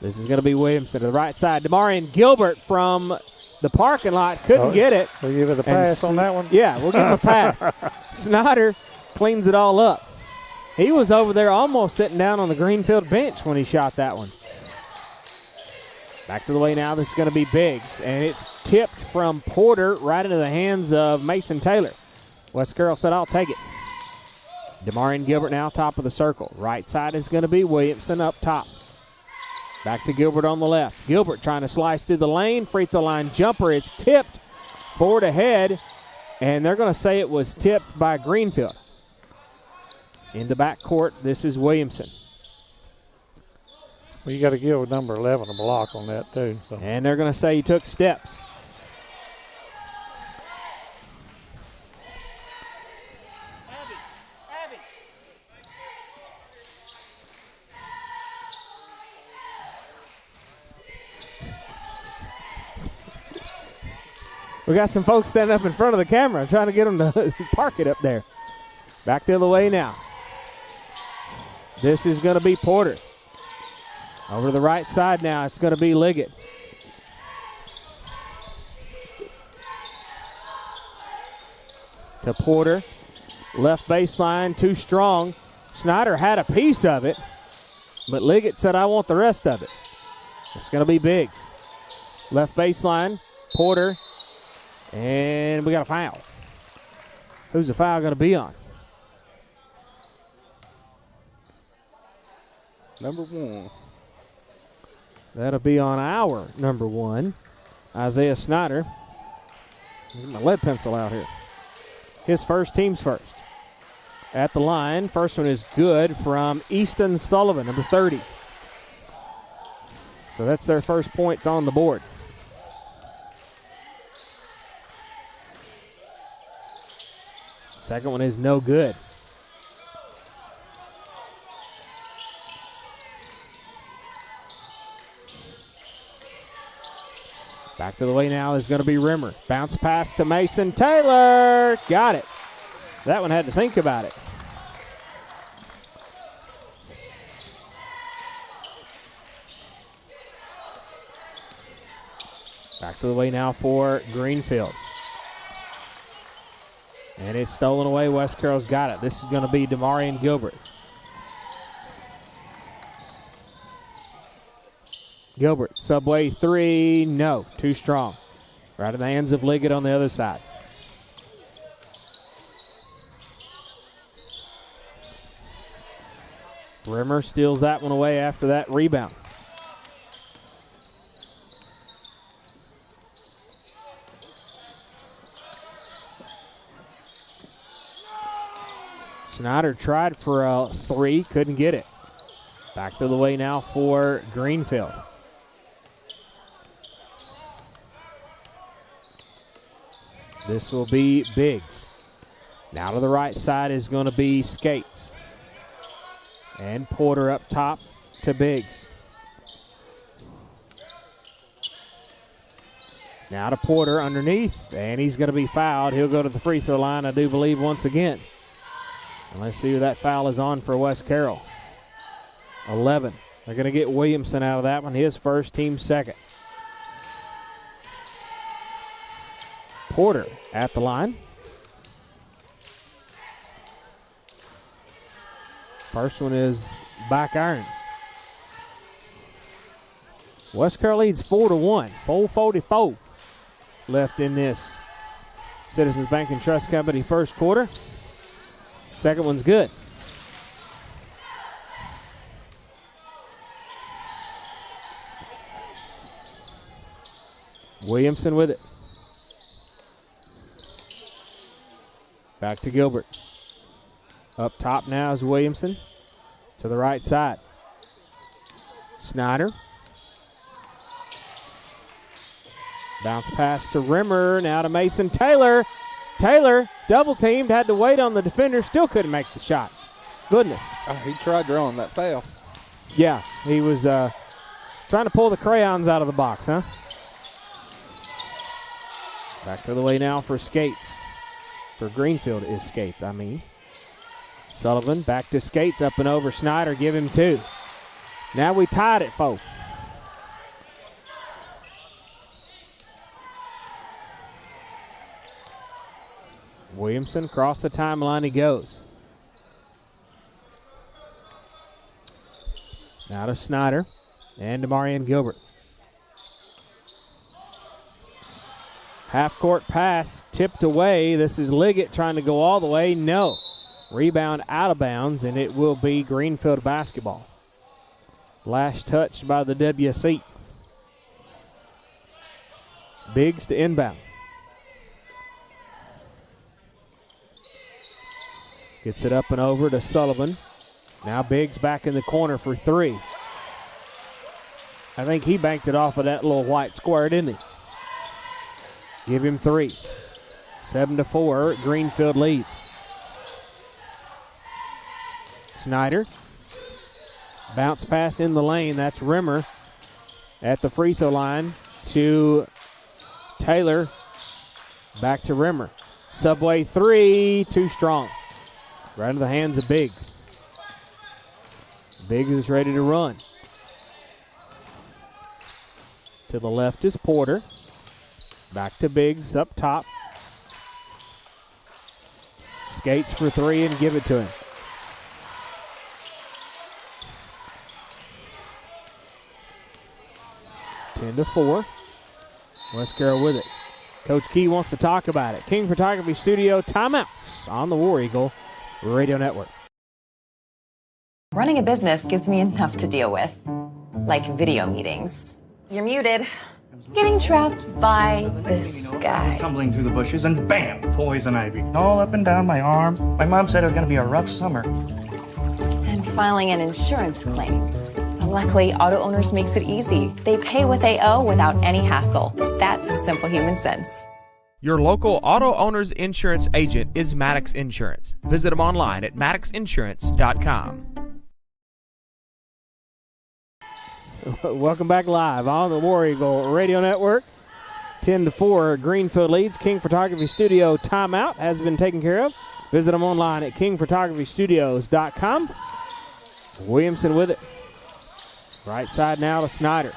This is going to be Williamson to the right side. Demarion Gilbert from the parking lot couldn't get it. We'll give it a pass on that one. Yeah, we'll give him a pass. Snyder cleans it all up. He was over there almost sitting down on the Greenfield bench when he shot that one. Back to the way now. This is going to be Biggs, and it's tipped from Porter right into the hands of Mason Taylor. West Carroll said, I'll take it. Demarion Gilbert now top of the circle. Right side is going to be Williamson up top. Back to Gilbert on the left. Gilbert trying to slice through the lane. Free throw line jumper. It's tipped forward ahead, and they're going to say it was tipped by Greenfield. In the backcourt, this is Williamson. Well, you got to give number 11 a block on that, too. So. And they're going to say he took steps. We got some folks standing up in front of the camera trying to get them to park it up there. Back the other way now. This is going to be Porter. Over to the right side now. It's going to be Liggett. To Porter. Left baseline, too strong. Snyder had a piece of it, but Liggett said, I want the rest of it. It's going to be Biggs. Left baseline, Porter, and we got a foul. Who's the foul going to be on? Number 1. That'll be on our number 1, Isaiah Snyder. Get my lead pencil out here. His first, team's first. At the line, first one is good from Easton Sullivan, number 30. So that's their first points on the board. Second one is no good. Back to the way now is going to be Rimmer. Bounce pass to Mason Taylor. Got it. That one had to think about it. Back to the way now for Greenfield. And it's stolen away. West Carroll's got it. This is going to be Demarion Gilbert. Gilbert, Subway 3, no, too strong. Right in the hands of Liggett on the other side. Rimmer steals that one away after that rebound. Snyder tried for a 3, couldn't get it. Back to the way now for Greenfield. This will be Biggs. Now to the right side is going to be Skates. And Porter up top to Biggs. Now to Porter underneath, and he's going to be fouled. He'll go to the free throw line, I do believe, once again. And let's see who that foul is on for West Carroll. 11. They're going to get Williamson out of that one. His first, team second. Porter at the line. First one is back irons. West Carroll leads 4-1. 4:44 left in this Citizens Bank and Trust Company first quarter. Second one's good. Williamson with it. Back to Gilbert. Up top now is Williamson. To the right side. Snyder. Bounce pass to Rimmer. Now to Mason Taylor. Taylor, double teamed, had to wait on the defender, still couldn't make the shot. Goodness. He tried drawing that foul. Yeah, he was trying to pull the crayons out of the box, huh? Back to the way now for Skates. For Greenfield is Skates, I mean. Sullivan back to Skates, up and over Snyder, give him 2. Now we tied at 4. Williamson across the timeline he goes. Now to Snyder and Demarion Gilbert. Half-court pass tipped away. This is Liggett trying to go all the way. No. Rebound out of bounds, and it will be Greenfield basketball. Last touch by the WC. Biggs to inbound. Gets it up and over to Sullivan. Now Biggs back in the corner for 3. I think he banked it off of that little white square, didn't he? Give him 3. 7-4, Greenfield leads. Snyder. Bounce pass in the lane. That's Rimmer at the free throw line to Taylor. Back to Rimmer. Subway 3, too strong. Right into the hands of Biggs. Biggs is ready to run. To the left is Porter. Back to Biggs up top. Skates for three and give it to him. Ten to 4. West Carroll with it. Coach Key wants to talk about it. King Photography Studio timeouts on the War Eagle Radio Network. Running a business gives me enough to deal with, like video meetings. You're muted. Getting trapped by this guy. Tumbling through the bushes and bam, poison ivy. All up and down my arm. My mom said it was going to be a rough summer. And filing an insurance claim. Luckily, auto owners makes it easy. They pay what they owe without any hassle. That's simple human sense. Your local auto owner's insurance agent is Maddox Insurance. Visit them online at maddoxinsurance.com. Welcome back live on the War Eagle Radio Network. 10 to 4, Greenfield leads. King Photography Studio timeout has been taken care of. Visit them online at kingphotographystudios.com. Williamson with it. Right side now to Snyder.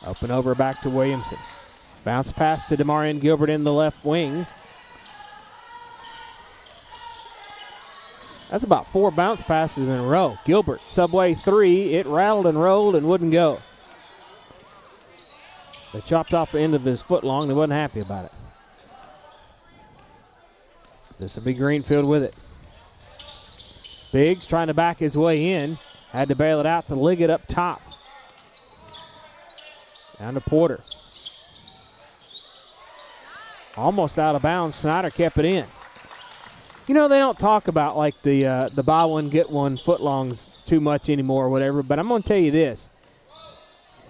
Open over back to Williamson. Bounce pass to DeMarion Gilbert in the left wing. That's about 4 bounce passes in a row. Gilbert, subway 3. It rattled and rolled and wouldn't go. They chopped off the end of his foot long. They wasn't happy about it. This will be Greenfield with it. Biggs trying to back his way in. Had to bail it out to Liggett up top. Down to Porter. Almost out of bounds. Snyder kept it in. You know, they don't talk about like the buy one, get one footlongs too much anymore or whatever, but I'm going to tell you this.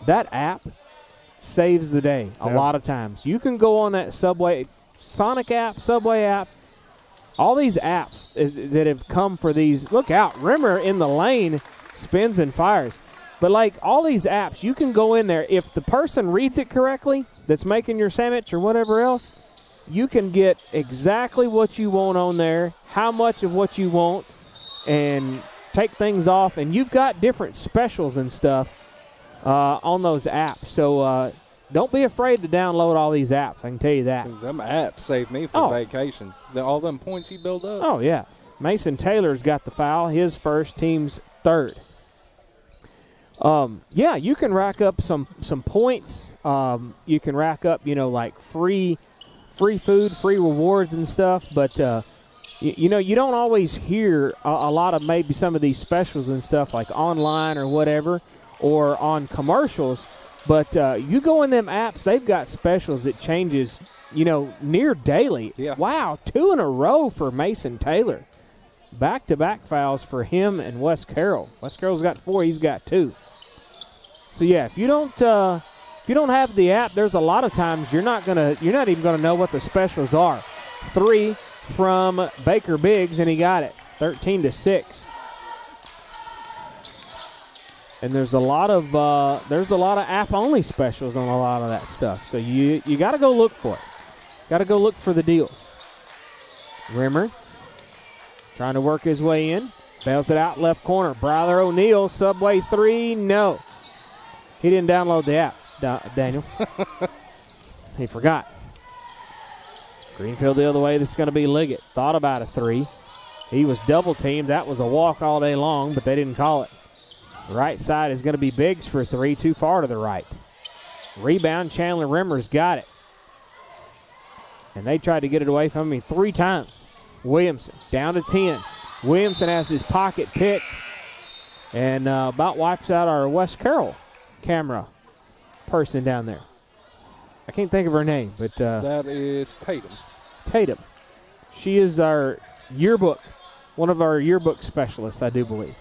That app saves the day a lot of times. You can go on that Subway, Sonic app, Subway app, all these apps that have come for these. Look out, Rimmer in the lane spins and fires. But like all these apps, you can go in there. If the person reads it correctly that's making your sandwich or whatever else, you can get exactly what you want on there, how much of what you want, and take things off. And you've got different specials and stuff on those apps. So don't be afraid to download all these apps. I can tell you that. Them apps saved me for vacation. All them points you build up. Oh, yeah. Mason Taylor's got the foul. His first, team's third. Yeah, you can rack up some points. You can rack up, like free food, free rewards and stuff. But, you don't always hear a lot of maybe some of these specials and stuff like online or whatever or on commercials. But you go in them apps, they've got specials that changes, near daily. Yeah. Wow, 2 in a row for Mason Taylor. Back-to-back fouls for him and West Carroll. West Carroll's got 4, he's got 2. So yeah, if you don't have the app, there's a lot of times you're not even gonna know what the specials are. 3 from Baker Biggs, and he got it, 13-6. And there's a lot of app-only specials on a lot of that stuff. So you got to go look for it. Got to go look for the deals. Rimmer trying to work his way in, bails it out left corner. Brother O'Neal, Subway 3, no. He didn't download the app, Daniel. He forgot. Greenfield the other way. This is going to be Liggett. Thought about a 3. He was double-teamed. That was a walk all day long, but they didn't call it. Right side is going to be Biggs for 3, too far to the right. Rebound, Chandler Rimmer's got it. And they tried to get it away from me 3 times. Williamson down to 10. Williamson has his pocket picked and about wipes out our West Carroll camera person down there. I can't think of her name, but that is Tatum. Tatum. She is our yearbook, one of our yearbook specialists, I do believe.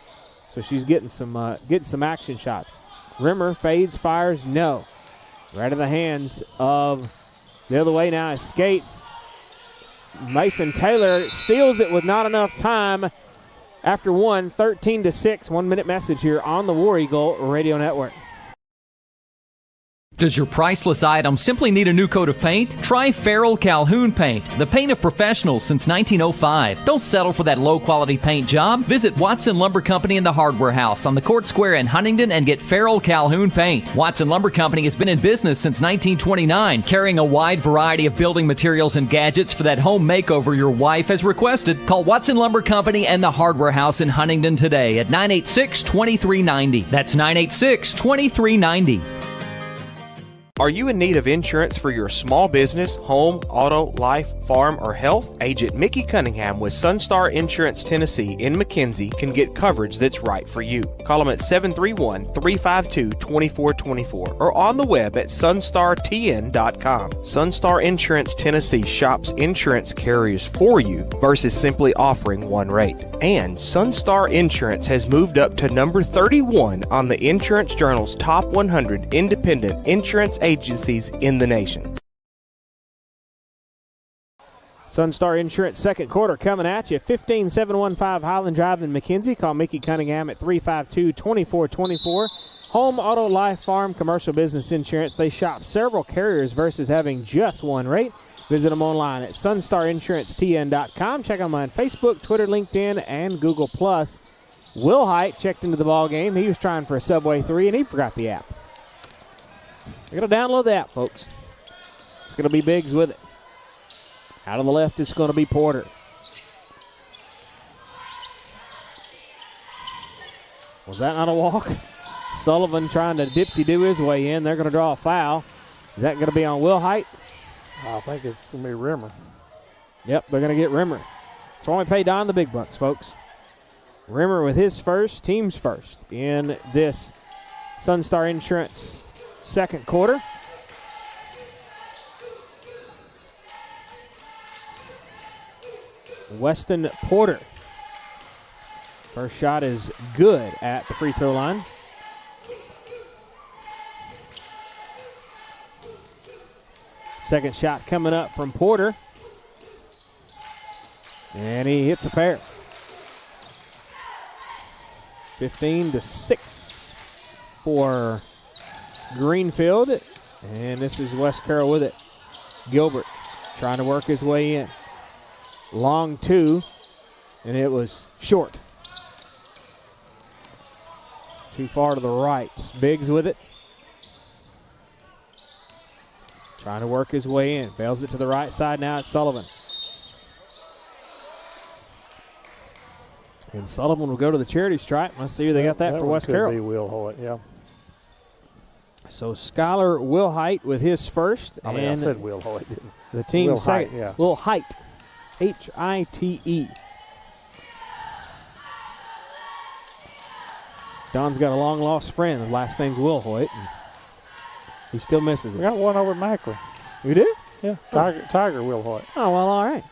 So she's getting some action shots. Rimmer fades, fires, no. Right in the hands of the other way now is Skates. Mason Taylor steals it with not enough time after 13-6. 1 minute message here on the War Eagle Radio Network. Does your priceless item simply need a new coat of paint? Try Farrell Calhoun Paint, the paint of professionals since 1905. Don't settle for that low-quality paint job. Visit Watson Lumber Company in the Hardware House on the Court Square in Huntington and get Farrell Calhoun Paint. Watson Lumber Company has been in business since 1929, carrying a wide variety of building materials and gadgets for that home makeover your wife has requested. Call Watson Lumber Company and the Hardware House in Huntington today at 986-2390. That's 986-2390. Are you in need of insurance for your small business, home, auto, life, farm, or health? Agent Mickey Cunningham with Sunstar Insurance Tennessee in McKenzie can get coverage that's right for you. Call them at 731-352-2424 or on the web at sunstartn.com. Sunstar Insurance Tennessee shops insurance carriers for you versus simply offering one rate. And Sunstar Insurance has moved up to number 31 on the Insurance Journal's top 100 independent insurance agencies in the nation. Sunstar Insurance second quarter coming at you. 15715 Highland Drive in McKenzie. Call Mickey Cunningham at 352-2424. Home, auto, life, farm, commercial business insurance. They shop several carriers versus having just one rate. Visit them online at sunstarinsuranceTN.com. Check them on Facebook, Twitter, LinkedIn, and Google+. Will Height checked into the ball game. He was trying for a Subway 3, and he forgot the app. You're going to download the app, folks. It's going to be Biggs with it. Out on the left, it's going to be Porter. Was that not a walk? Sullivan trying to dipsy-do his way in. They're going to draw a foul. Is that going to be on Will Height? I think it's going to be Rimmer. Yep, they're going to get Rimmer. That's why we pay Don the big bucks, folks. Rimmer with his first, team's first, in this Sunstar Insurance second quarter. Weston Porter. First shot is good at the free throw line. Second shot coming up from Porter. And he hits a pair. 15-6 for Greenfield. And this is West Carroll with it. Gilbert trying to work his way in. Long two, and it was short. Too far to the right. Biggs with it. Trying to work his way in. Bails it to the right side now. It's Sullivan. And Sullivan will go to the charity stripe. Let's see who they got that for West Carroll. Be Will Hoyt, yeah. So Skylar Wilhite with his first. I said Will Hoyt, didn't I? The team second. Height, yeah. Will Height. H-I-T-E. Don's got a long-lost friend. His last name's Will Hoyt. And he still misses it. We got one over at Macklin. We do? Yeah, Tiger Will Hoyt. Oh, well, all right.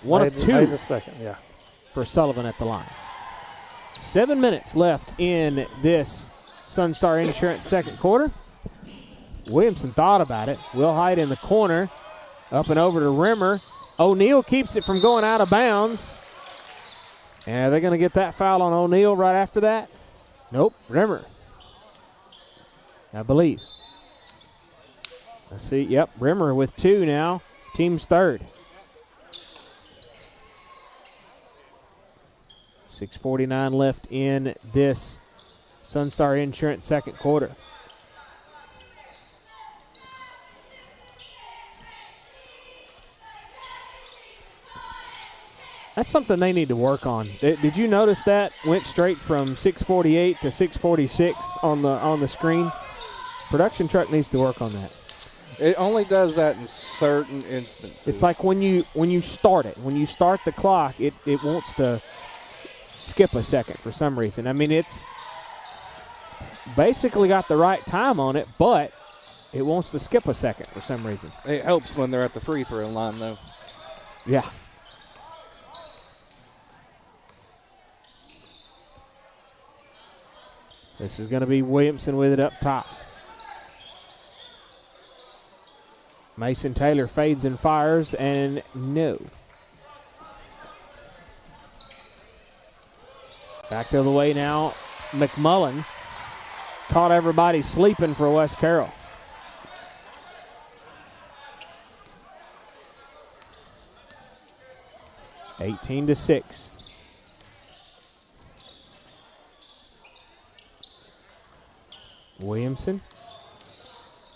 One of two. Made the second, yeah. For Sullivan at the line. 7 minutes left in this Sunstar Insurance second quarter. Williamson thought about it. Will Height in the corner. Up and over to Rimmer. O'Neal keeps it from going out of bounds. And are they going to get that foul on O'Neal right after that? Nope, Rimmer. I believe. Let's see. Yep, Rimmer with two now. Team's third. 6:49 left in this Sunstar Insurance second quarter. That's something they need to work on. Did you notice that? Went straight from 6:48 to 6:46 on the screen. Production truck needs to work on that. It only does that in certain instances. It's like when you start it. When you start the clock, it wants to skip a second for some reason. I mean, it's basically got the right time on it, but it wants to skip a second for some reason. It helps when they're at the free throw line, though. Yeah. This is going to be Williamson with it up top. Mason Taylor fades and fires, and no. Back the other way now. McMullen caught everybody sleeping for West Carroll. (18-6). Williamson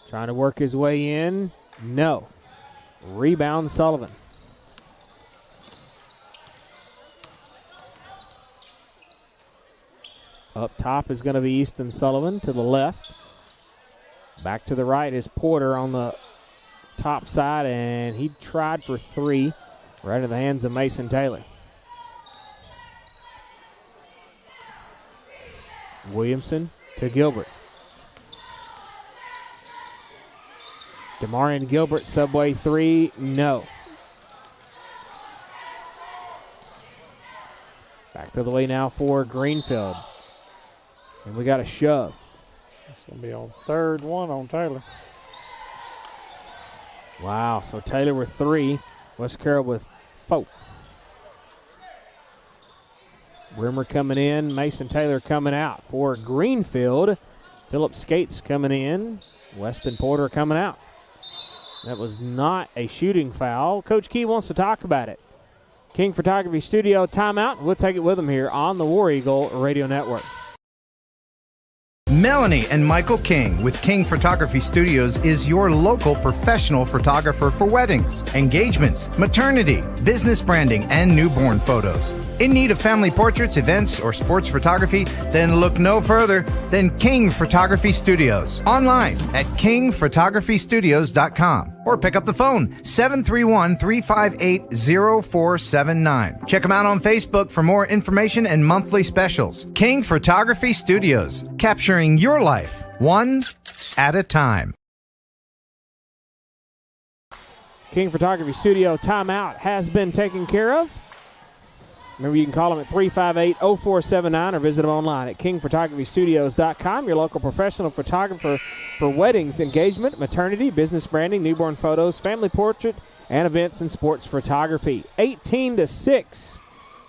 trying to work his way in. No. Rebound Sullivan. Up top is going to be Easton Sullivan to the left. Back to the right is Porter on the top side, and he tried for three right in the hands of Mason Taylor. Williamson to Gilbert. DeMarion Gilbert, Subway three, no. Back to the way now for Greenfield. And we got a shove. It's going to be on third one on Taylor. Wow, so Taylor with three, West Carroll with four. Rimmer coming in, Mason Taylor coming out for Greenfield. Phillip Skates coming in, Weston Porter coming out. That was not a shooting foul. Coach Key wants to talk about it. King Photography Studio timeout. We'll take it with him here on the War Eagle Radio Network. Melanie and Michael King with King Photography Studios is your local professional photographer for weddings, engagements, maternity, business branding, and newborn photos. In need of family portraits, events, or sports photography? Then look no further than King Photography Studios. Online at kingphotographystudios.com or pick up the phone 731-358-0479. Check them out on Facebook for more information and monthly specials. King Photography Studios, capturing your life one at a time. King Photography Studio timeout has been taken care of. Remember, you can call them at 358-0479 or visit them online at kingphotographystudios.com, your local professional photographer for weddings, engagement, maternity, business branding, newborn photos, family portrait, and events and sports photography. 18-6,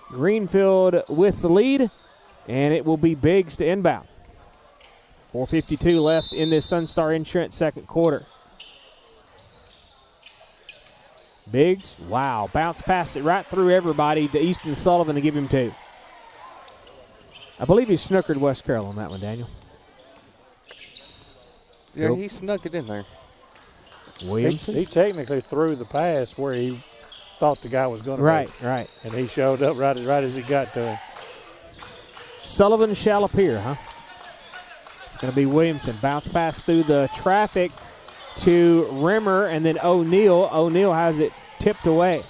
Greenfield with the lead, and it will be Biggs to inbound. 4:52 left in this Sunstar Insurance second quarter. Biggs, wow, bounce past it right through everybody to Easton Sullivan to give him two. I believe he snookered West Carroll on that one, Daniel. Yeah, he snuck it in there. Williamson? He technically threw the pass where he thought the guy was going to Right, be. right. And he showed up right as he got to him. Sullivan shall appear, huh? It's going to be Williamson. Bounce pass through the traffic to Rimmer, and then O'Neal. O'Neal has it tipped away.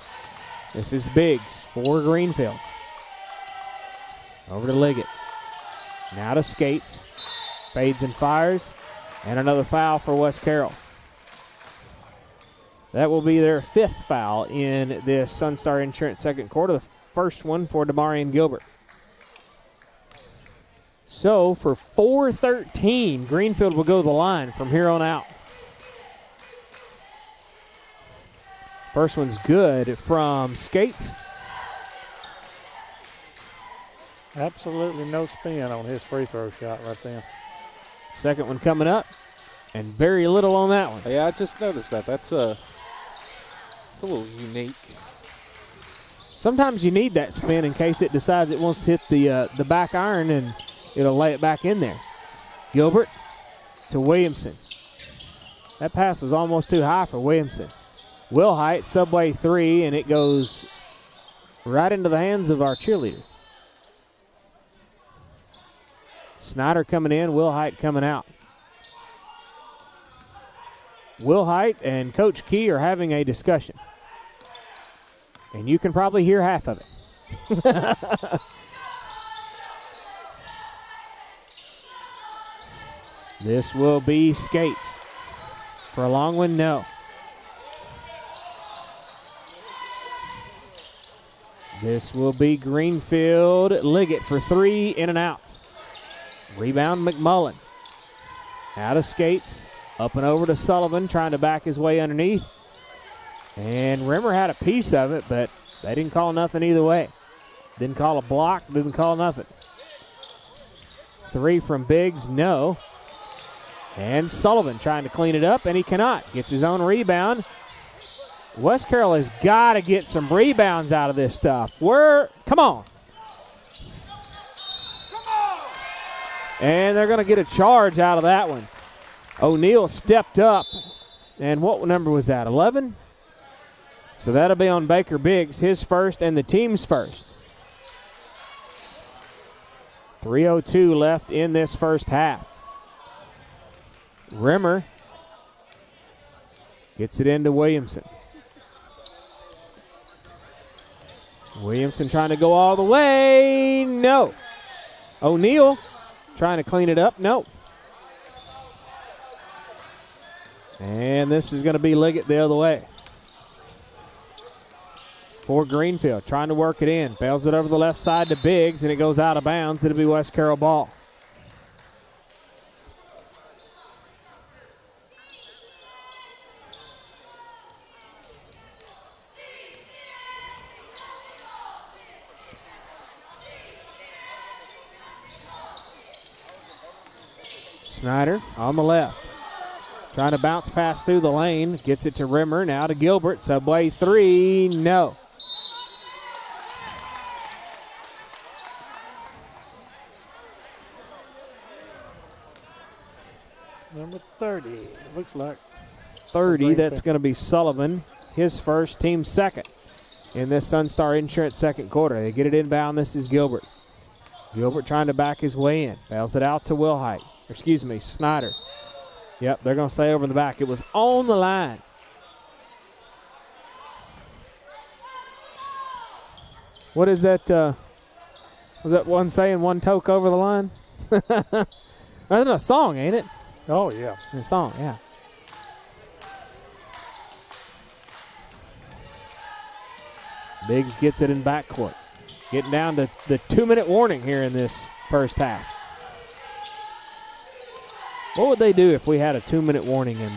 This is Biggs for Greenfield. Over to Liggett. Now to Skates. Fades and fires. And another foul for West Carroll. That will be their fifth foul in this Sunstar Insurance second quarter. The first one for DeMarion Gilbert. So for 4-13, Greenfield will go to the line from here on out. First one's good from Skates. Absolutely no spin on his free throw shot right there. Second one coming up, and very little on that one. Yeah, I just noticed that. It's a little unique. Sometimes you need that spin in case it decides it wants to hit the back iron, and it'll lay it back in there. Gilbert to Williamson. That pass was almost too high for Williamson. Wilhite, Subway three, and it goes right into the hands of our cheerleader. Snyder coming in, Wilhite coming out. Wilhite and Coach Key are having a discussion. And you can probably hear half of it. This will be Skates. For a long one, no. This will be Greenfield. Liggett for three, in and out. Rebound McMullen. Out of Skates. Up and over to Sullivan, trying to back his way underneath. And Rimmer had a piece of it, but they didn't call nothing either way. Didn't call a block, didn't call nothing. Three from Biggs, no. And Sullivan trying to clean it up, and he cannot. Gets his own rebound. West Carroll has got to get some rebounds out of this stuff. Come on. And they're going to get a charge out of that one. O'Neal stepped up. And what number was that, 11? So that'll be on Baker Biggs, his first and the team's first. 3:02 left in this first half. Rimmer gets it into Williamson. Williamson trying to go all the way. No. O'Neal trying to clean it up. No. And this is going to be Liggett the other way. For Greenfield, trying to work it in. Bails it over the left side to Biggs, and it goes out of bounds. It'll be West Carroll ball. Snyder on the left. Trying to bounce pass through the lane. Gets it to Rimmer. Now to Gilbert. Subway three. No. Number 30. Looks like 30. That's going to be Sullivan. His first, team second in this Sunstar Insurance second quarter. They get it inbound. This is Gilbert. Gilbert trying to back his way in. Bails it out to Snyder. Yep, they're going to stay over the back. It was on the line. What is that? Was that one saying one toke over the line? That's a song, ain't it? Oh, yeah. A song, yeah. Biggs gets it in backcourt. Getting down to the 2-minute warning here in this first half. What would they do if we had a 2-minute warning in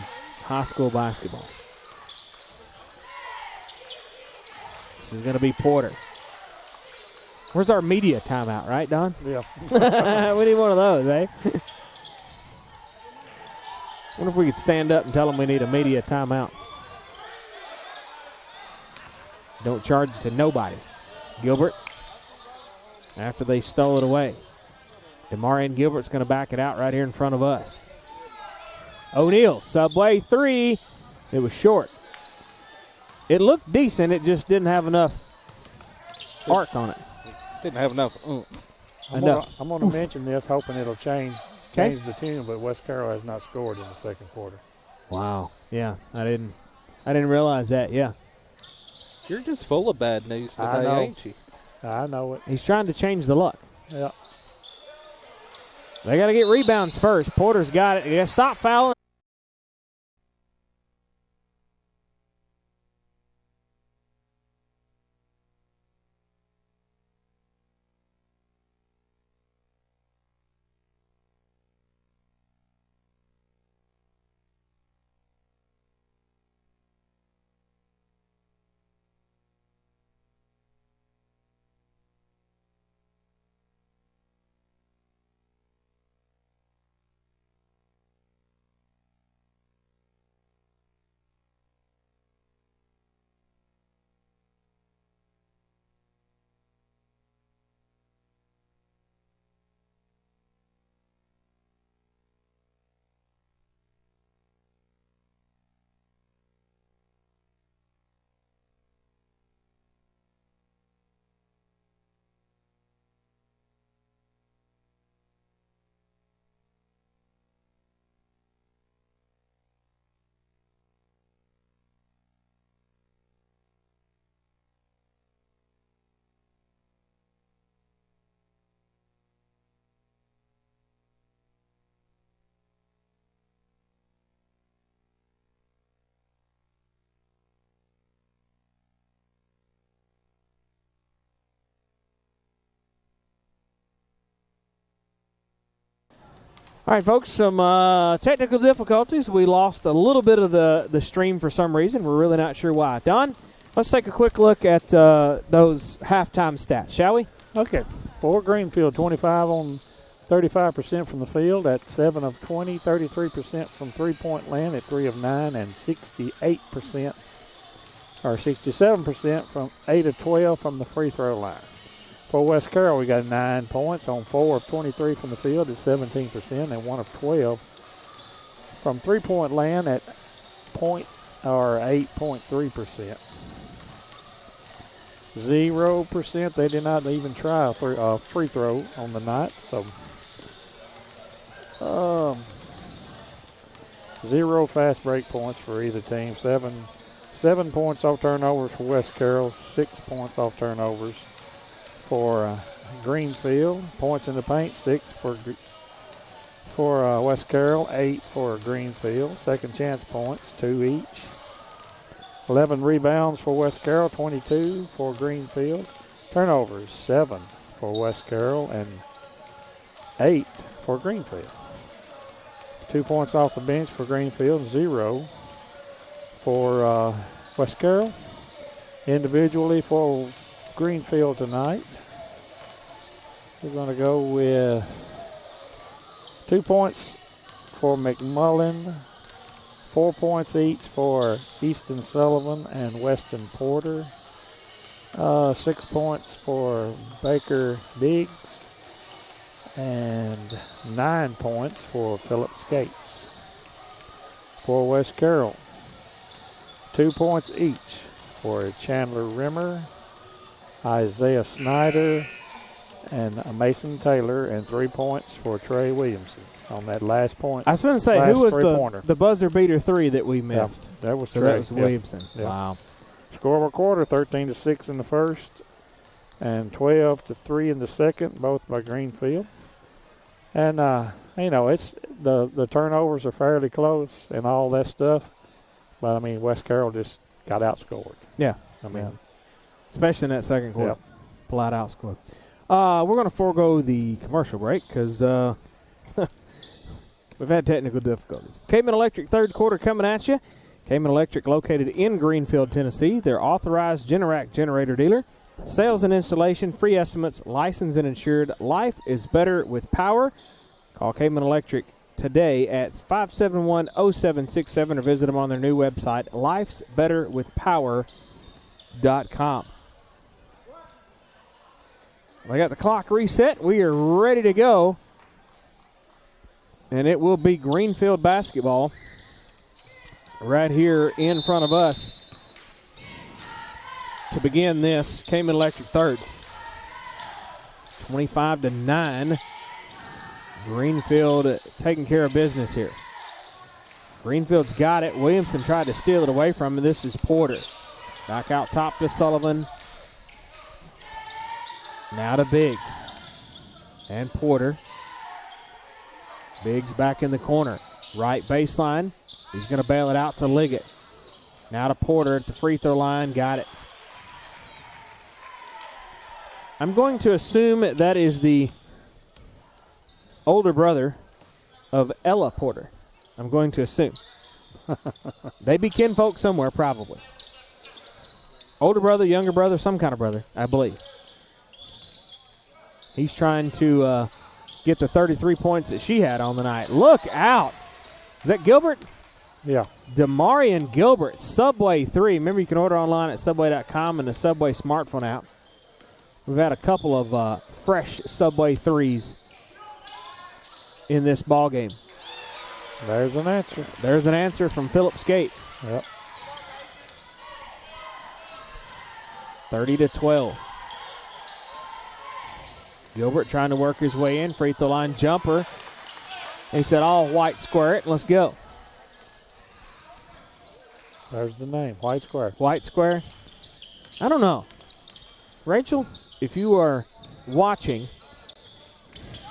high school basketball? This is going to be Porter. Where's our media timeout, right, Don? Yeah. We need one of those, eh? Wonder if we could stand up and tell them we need a media timeout. Don't charge it to nobody. Gilbert, after they stole it away. DeMarion Gilbert's going to back it out right here in front of us. O'Neal, Subway three. It was short. It looked decent. It just didn't have enough arc on it. Didn't have enough oomph. I'm going to mention this, hoping it'll change the tune, but West Carroll has not scored in the second quarter. Wow. Yeah, I didn't realize that. Yeah. You're just full of bad news today, ain't you? I know it. He's trying to change the luck. Yeah. They got to get rebounds first. Porter's got it. Yeah, stop fouling. All right, folks, some technical difficulties. We lost a little bit of the stream for some reason. We're really not sure why. Don, let's take a quick look at those halftime stats, shall we? Okay. For Greenfield, 25 on 35% from the field at 7 of 20, 33% from three-point land at 3 of 9, and 68% or 67% from 8 of 12 from the free throw line. For West Carroll, we got 9 points on 4 of 23 from the field at 17%, and 1 of 12 from three-point land at 8.3%. 0%. They did not even try a free throw on the night. So 0 fast break points for either team. 7 points off turnovers for West Carroll. 6 points off turnovers for Greenfield. Points in the paint, 6 for West Carroll, 8 for Greenfield. Second chance points, 2 each. 11 rebounds for West Carroll, 22 for Greenfield. Turnovers, 7 for West Carroll and 8 for Greenfield. 2 points off the bench for Greenfield, 0 for West Carroll. Individually for Greenfield tonight, we're going to go with 2 points for McMullen, 4 points each for Easton Sullivan and Weston Porter, 6 points for Baker Biggs, and 9 points for Philip Skates. For West Carroll, 2 points each for Chandler Rimmer, Isaiah Snyder, and Mason Taylor, and 3 points for Trey Williamson on that last point. I was going to say, who was the buzzer beater 3 that we missed? Yeah, that was so Trey. That was Williamson. Yep. Wow. Score of a quarter, 13-6 in the first, and 12-3 in the second, both by Greenfield. And it's the turnovers are fairly close and all that stuff, but I mean West Carroll just got outscored. Yeah, especially in that second quarter, flat outscored. We're going to forego the commercial break because we've had technical difficulties. Cayman Electric third quarter coming at you. Cayman Electric located in Greenfield, Tennessee. They're authorized Generac generator dealer. Sales and installation, free estimates, licensed and insured. Life is better with power. Call Cayman Electric today at 571-0767 or visit them on their new website, lifesbetterwithpower.com. We got the clock reset. We are ready to go. And it will be Greenfield basketball right here in front of us to begin this Cayman Electric third. 25-9. Greenfield taking care of business here. Greenfield's got it. Williamson tried to steal it away from him. This is Porter. Back out top to Sullivan. Now to Biggs. And Porter. Biggs back in the corner. Right baseline. He's going to bail it out to Liggett. Now to Porter at the free throw line. Got it. I'm going to assume that is the older brother of Ella Porter. I'm going to assume. They be kinfolk somewhere, probably. Older brother, younger brother, some kind of brother, I believe. He's trying to get the 33 points that she had on the night. Look out. Is that Gilbert? Yeah. Demarion Gilbert, Subway 3. Remember, you can order online at Subway.com and the Subway smartphone app. We've had a couple of fresh Subway 3s in this ball game. There's an answer. There's an answer from Philip Skates. Yep. 30-12. Gilbert trying to work his way in. Free throw line jumper. He said, all white square it. Let's go. There's the name, White Square. White Square. I don't know. Rachel, if you are watching,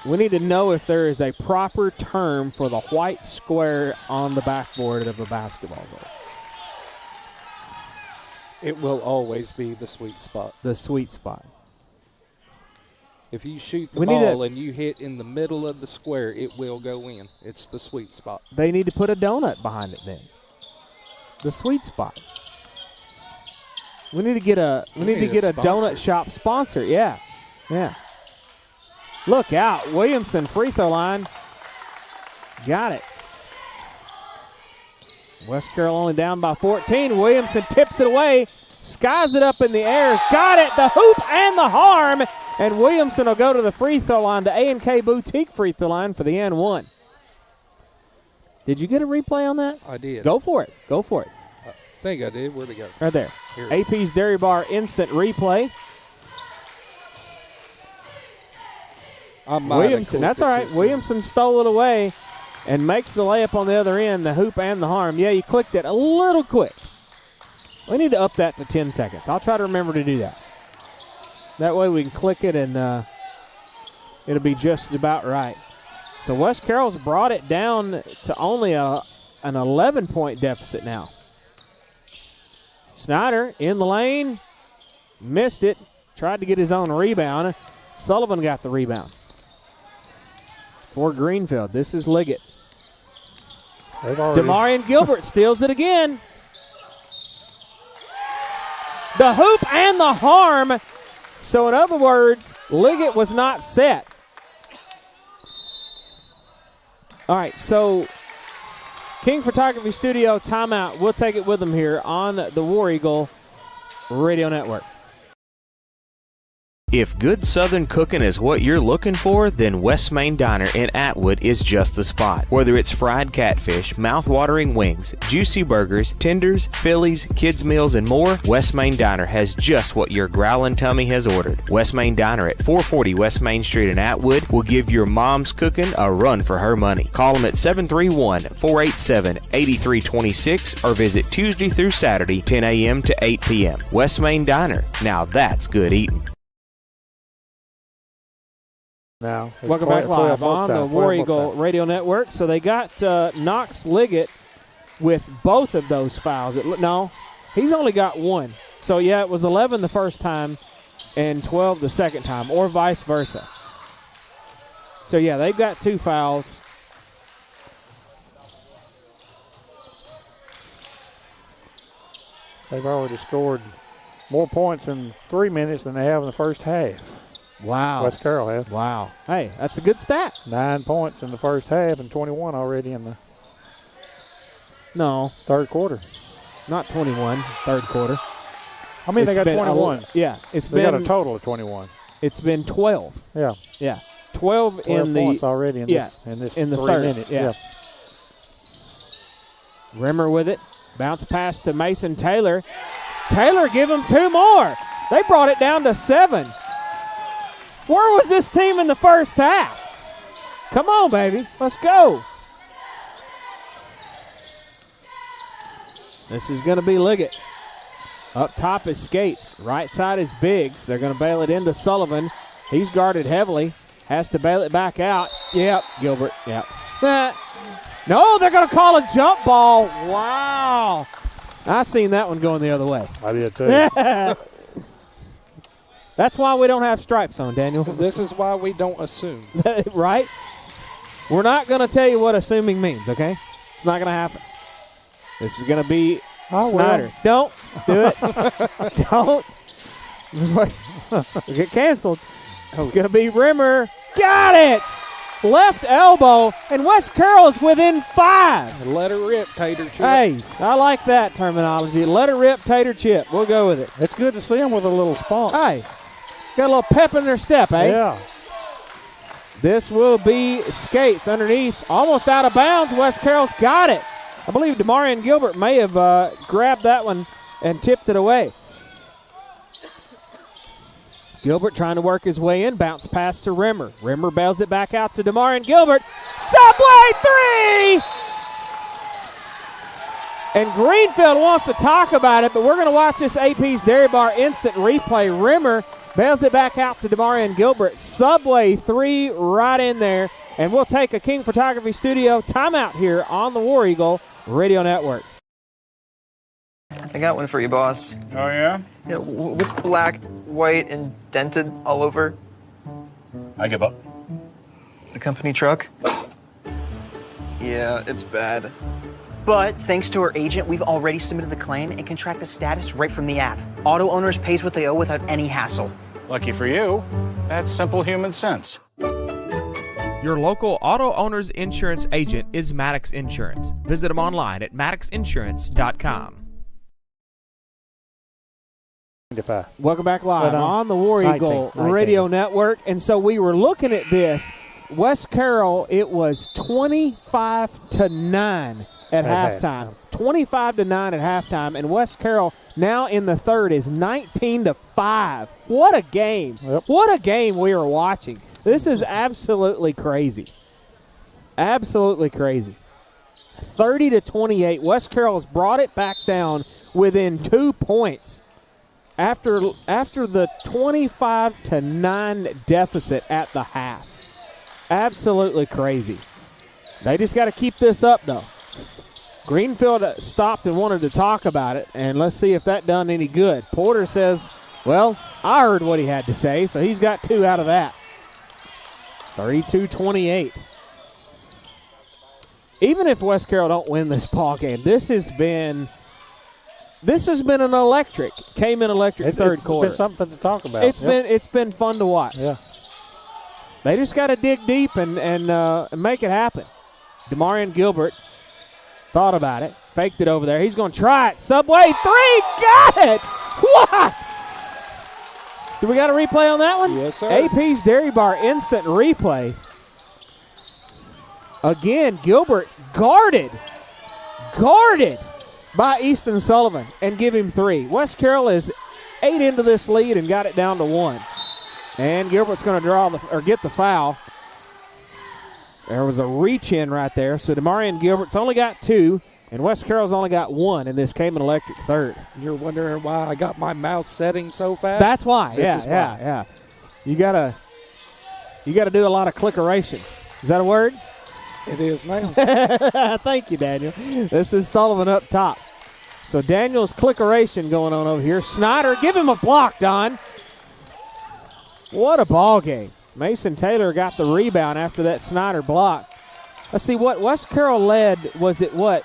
we need to know if there is a proper term for the white square on the backboard of a basketball goal. It will always be the sweet spot. The sweet spot. If you shoot the ball and you hit in the middle of the square, it will go in. It's the sweet spot. They need to put a donut behind it then. The sweet spot. We need to get a donut shop sponsor. Yeah. Yeah. Look out. Williamson, free throw line. Got it. West Carroll only down by 14. Williamson tips it away. Skies it up in the air. Got it. The hoop and the harm. And Williamson will go to the free throw line, the A&K Boutique free throw line for the and one. Did you get a replay on that? I did. Go for it. Go for it. I think I did. Where'd it go? Right there. Here. AP's Dairy Bar instant replay. Williamson, that's all right. Williamson stole it away and makes the layup on the other end, the hoop and the harm. Yeah, you clicked it a little quick. We need to up that to 10 seconds. I'll try to remember to do that. That way we can click it and it'll be just about right. So West Carroll's brought it down to only an 11-point deficit now. Snyder in the lane, missed it, tried to get his own rebound. Sullivan got the rebound. For Greenfield, this is Liggett. Demarion Gilbert steals it again. The hoop and the harm. So in other words, Liggett was not set. All right, so King Photography Studio timeout. We'll take it with them here on the War Eagle Radio Network. If good Southern cooking is what you're looking for, then West Main Diner in Atwood is just the spot. Whether it's fried catfish, mouth-watering wings, juicy burgers, tenders, Phillies, kids' meals, and more, West Main Diner has just what your growling tummy has ordered. West Main Diner at 440 West Main Street in Atwood will give your mom's cooking a run for her money. Call them at 731-487-8326 or visit Tuesday through Saturday, 10 a.m. to 8 p.m. West Main Diner. Now that's good eating. Now, welcome back live on the War Eagle Radio Network. So they got Knox Liggett with both of those fouls. No, he's only got one. So, yeah, it was 11 the first time and 12 the second time, or vice versa. So, yeah, they've got two fouls. They've already scored more points in 3 minutes than they have in the first half. Wow. West Carroll has. Wow. Hey, that's a good stat. 9 points in the first half and 21 already in the third quarter. Not 21, third quarter. I mean, they got 21. They got a total of 21. It's been 12. Yeah. Yeah. 12 in the points already in this in the 3 third minutes. Yeah. Rimmer with it. Bounce pass to Mason Taylor. Taylor give him two more. They brought it down to 7. Where was this team in the first half? Come on, baby. Let's go. This is going to be Liggett. Up top is Skates. Right side is Biggs. They're going to bail it into Sullivan. He's guarded heavily. Has to bail it back out. Yep, Gilbert. Yep. No, they're going to call a jump ball. Wow. I seen that one going the other way. I did too. That's why we don't have stripes on, Daniel. This is why we don't assume. Right? We're not going to tell you what assuming means, okay? It's not going to happen. This is going to be Snyder. Don't do it. Don't. We'll get canceled. It's going to be Rimmer. Got it! Left elbow, and West Carroll is within 5. Let her rip, Tater Chip. Hey, I like that terminology. Let her rip, Tater Chip. We'll go with it. It's good to see them with a little spunk. Hey, got a little pep in their step, eh? Yeah. This will be Skates underneath. Almost out of bounds. West Carroll's got it. I believe Demarion Gilbert may have grabbed that one and tipped it away. Gilbert trying to work his way in. Bounce pass to Rimmer. Rimmer bails it back out to Demarion Gilbert. Subway 3! And Greenfield wants to talk about it, but we're going to watch this AP's Dairy Bar instant replay. Rimmer bails it back out to Demarion Gilbert. Subway 3 right in there. And we'll take a King Photography Studio timeout here on the War Eagle Radio Network. I got one for you, boss. Oh, yeah? Yeah, what's black, white, and dented all over? I give up. The company truck? Yeah, it's bad. But thanks to our agent, we've already submitted the claim and can track the status right from the app. Auto owners pays what they owe without any hassle. Lucky for you, that's simple human sense. Your local auto owner's insurance agent is Maddox Insurance. Visit them online at maddoxinsurance.com. Welcome back live on the War Eagle 19. Radio Network. And so we were looking at this. West Carroll, it was 25-9 at halftime. 25-9 at halftime. And West Carroll now in the third is 19-5. What a game. Yep. What a game we are watching. This is absolutely crazy. Absolutely crazy. 30-28. West Carroll has brought it back down within 2 points after the 25-9 deficit at the half. Absolutely crazy. They just got to keep this up, though. Greenfield stopped and wanted to talk about it, and let's see if that done any good. Porter says, well, I heard what he had to say, so he's got 2 out of that. 32-28. Even if West Carroll don't win this ball game, this has been an electric third quarter. It's been something to talk about. It's been fun to watch. Yeah. They just got to dig deep and make it happen. Demarion Gilbert thought about it, faked it over there. He's going to try it. Subway 3, got it! What? Do we got a replay on that one? Yes, sir. AP's Dairy Bar instant replay. Again, Gilbert guarded by Easton Sullivan and give him 3. West Carroll is 8 into this lead and got it down to 1. And Gilbert's going to get the foul. There was a reach in right there. So Demarion Gilbert's only got 2, and West Carroll's only got 1 in this Cayman Electric third. You're wondering why I got my mouse setting so fast? That's why. Yeah. You gotta do a lot of clickeration. Is that a word? It is now. Thank you, Daniel. This is Sullivan up top. So Daniel's clickeration going on over here. Snyder, give him a block, Don. What a ball game. Mason Taylor got the rebound after that Snyder block. Let's see what West Carroll led. Was it what?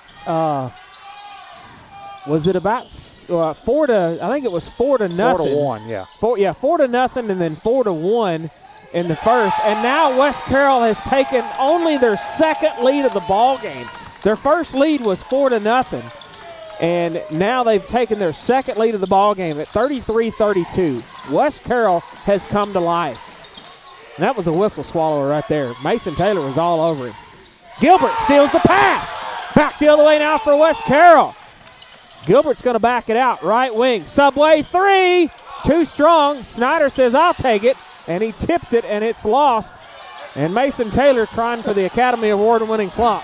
Was it about 4 to? I think it was 4 to nothing. 4-1, yeah. 4 to nothing, and then 4-1 in the first. And now West Carroll has taken only their second lead of the ball game. Their first lead was 4 to nothing, and now they've taken their second lead of the ball game at 33-32. West Carroll has come to life. And that was a whistle swallower right there. Mason Taylor was all over him. Gilbert steals the pass. Back the other way now for West Carroll. Gilbert's going to back it out. Right wing. Subway 3. Too strong. Snyder says, I'll take it. And he tips it, and it's lost. And Mason Taylor trying for the Academy Award-winning flop.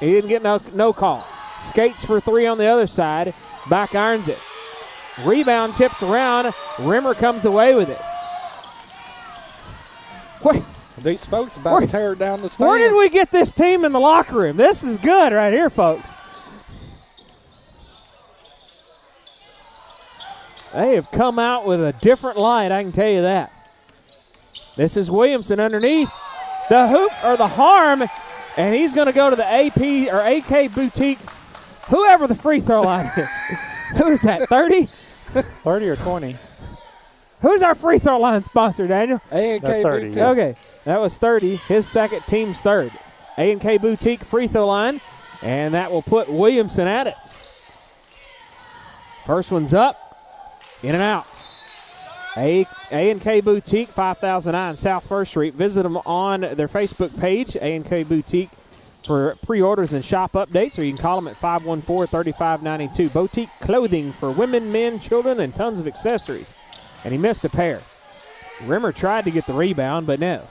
He didn't get no call. Skates for 3 on the other side. Back irons it. Rebound tipped around. Rimmer comes away with it. These folks about to tear down the stands. Where did we get this team in the locker room? This is good right here, folks. They have come out with a different light, I can tell you that. This is Williamson underneath the hoop or the harm, and he's going to go to the AP or AK Boutique, whoever the free throw line is. Who's that, 30? 30 or 20. Who's our free throw line sponsor, Daniel? A&K 30. Boutique. Yeah. Okay, that was 30, his second, team's third. A&K Boutique free throw line, and that will put Williamson at it. First one's up, in and out. A&K Boutique, 5009 South 1st Street. Visit them on their Facebook page, A&K Boutique, for pre-orders and shop updates, or you can call them at 514-3592. Boutique clothing for women, men, children, and tons of accessories. And he missed a pair. Rimmer tried to get the rebound, but no.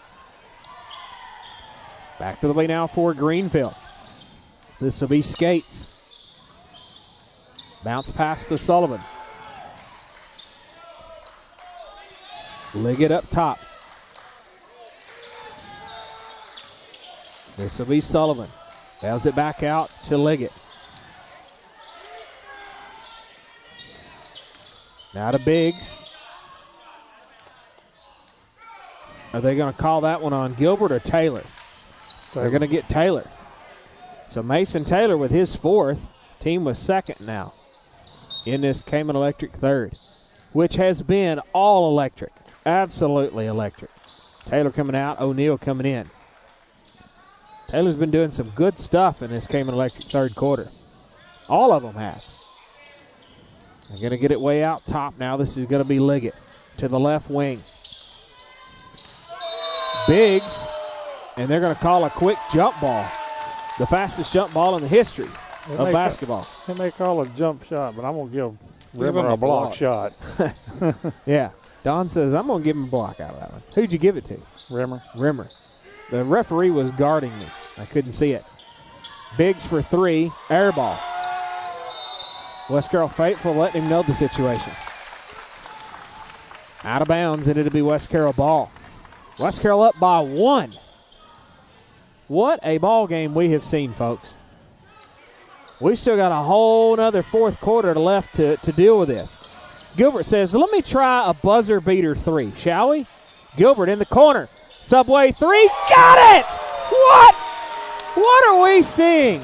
Back to the way now for Greenfield. This will be Skates. Bounce pass to Sullivan. Liggett up top. This will be Sullivan. Bails it back out to Liggett. Now to Biggs. Are they going to call that one on Gilbert or Taylor? They're going to get Taylor. So Mason Taylor with his fourth. Team was second now in this Cayman Electric third, which has been all electric. Absolutely electric. Taylor coming out, O'Neal coming in. Taylor's been doing some good stuff in this Cayman Electric third quarter. All of them have. They're going to get it way out top now. This is going to be Liggett to the left wing. Biggs, and they're going to call a quick jump ball. The fastest jump ball in the history of basketball. They may call it a jump shot, but I'm going to give Rimmer a block shot. Yeah. Don says, I'm going to give him a block out of that one. Who'd you give it to? Rimmer. The referee was guarding me. I couldn't see it. Biggs for 3, air ball. West Carroll faithful letting him know the situation. Out of bounds, and it'll be West Carroll ball. West Carroll up by 1. What a ball game we have seen, folks. We still got a whole other fourth quarter left to deal with this. Gilbert says, let me try a buzzer beater 3, shall we? Gilbert in the corner. Subway 3. Got it! What? What are we seeing?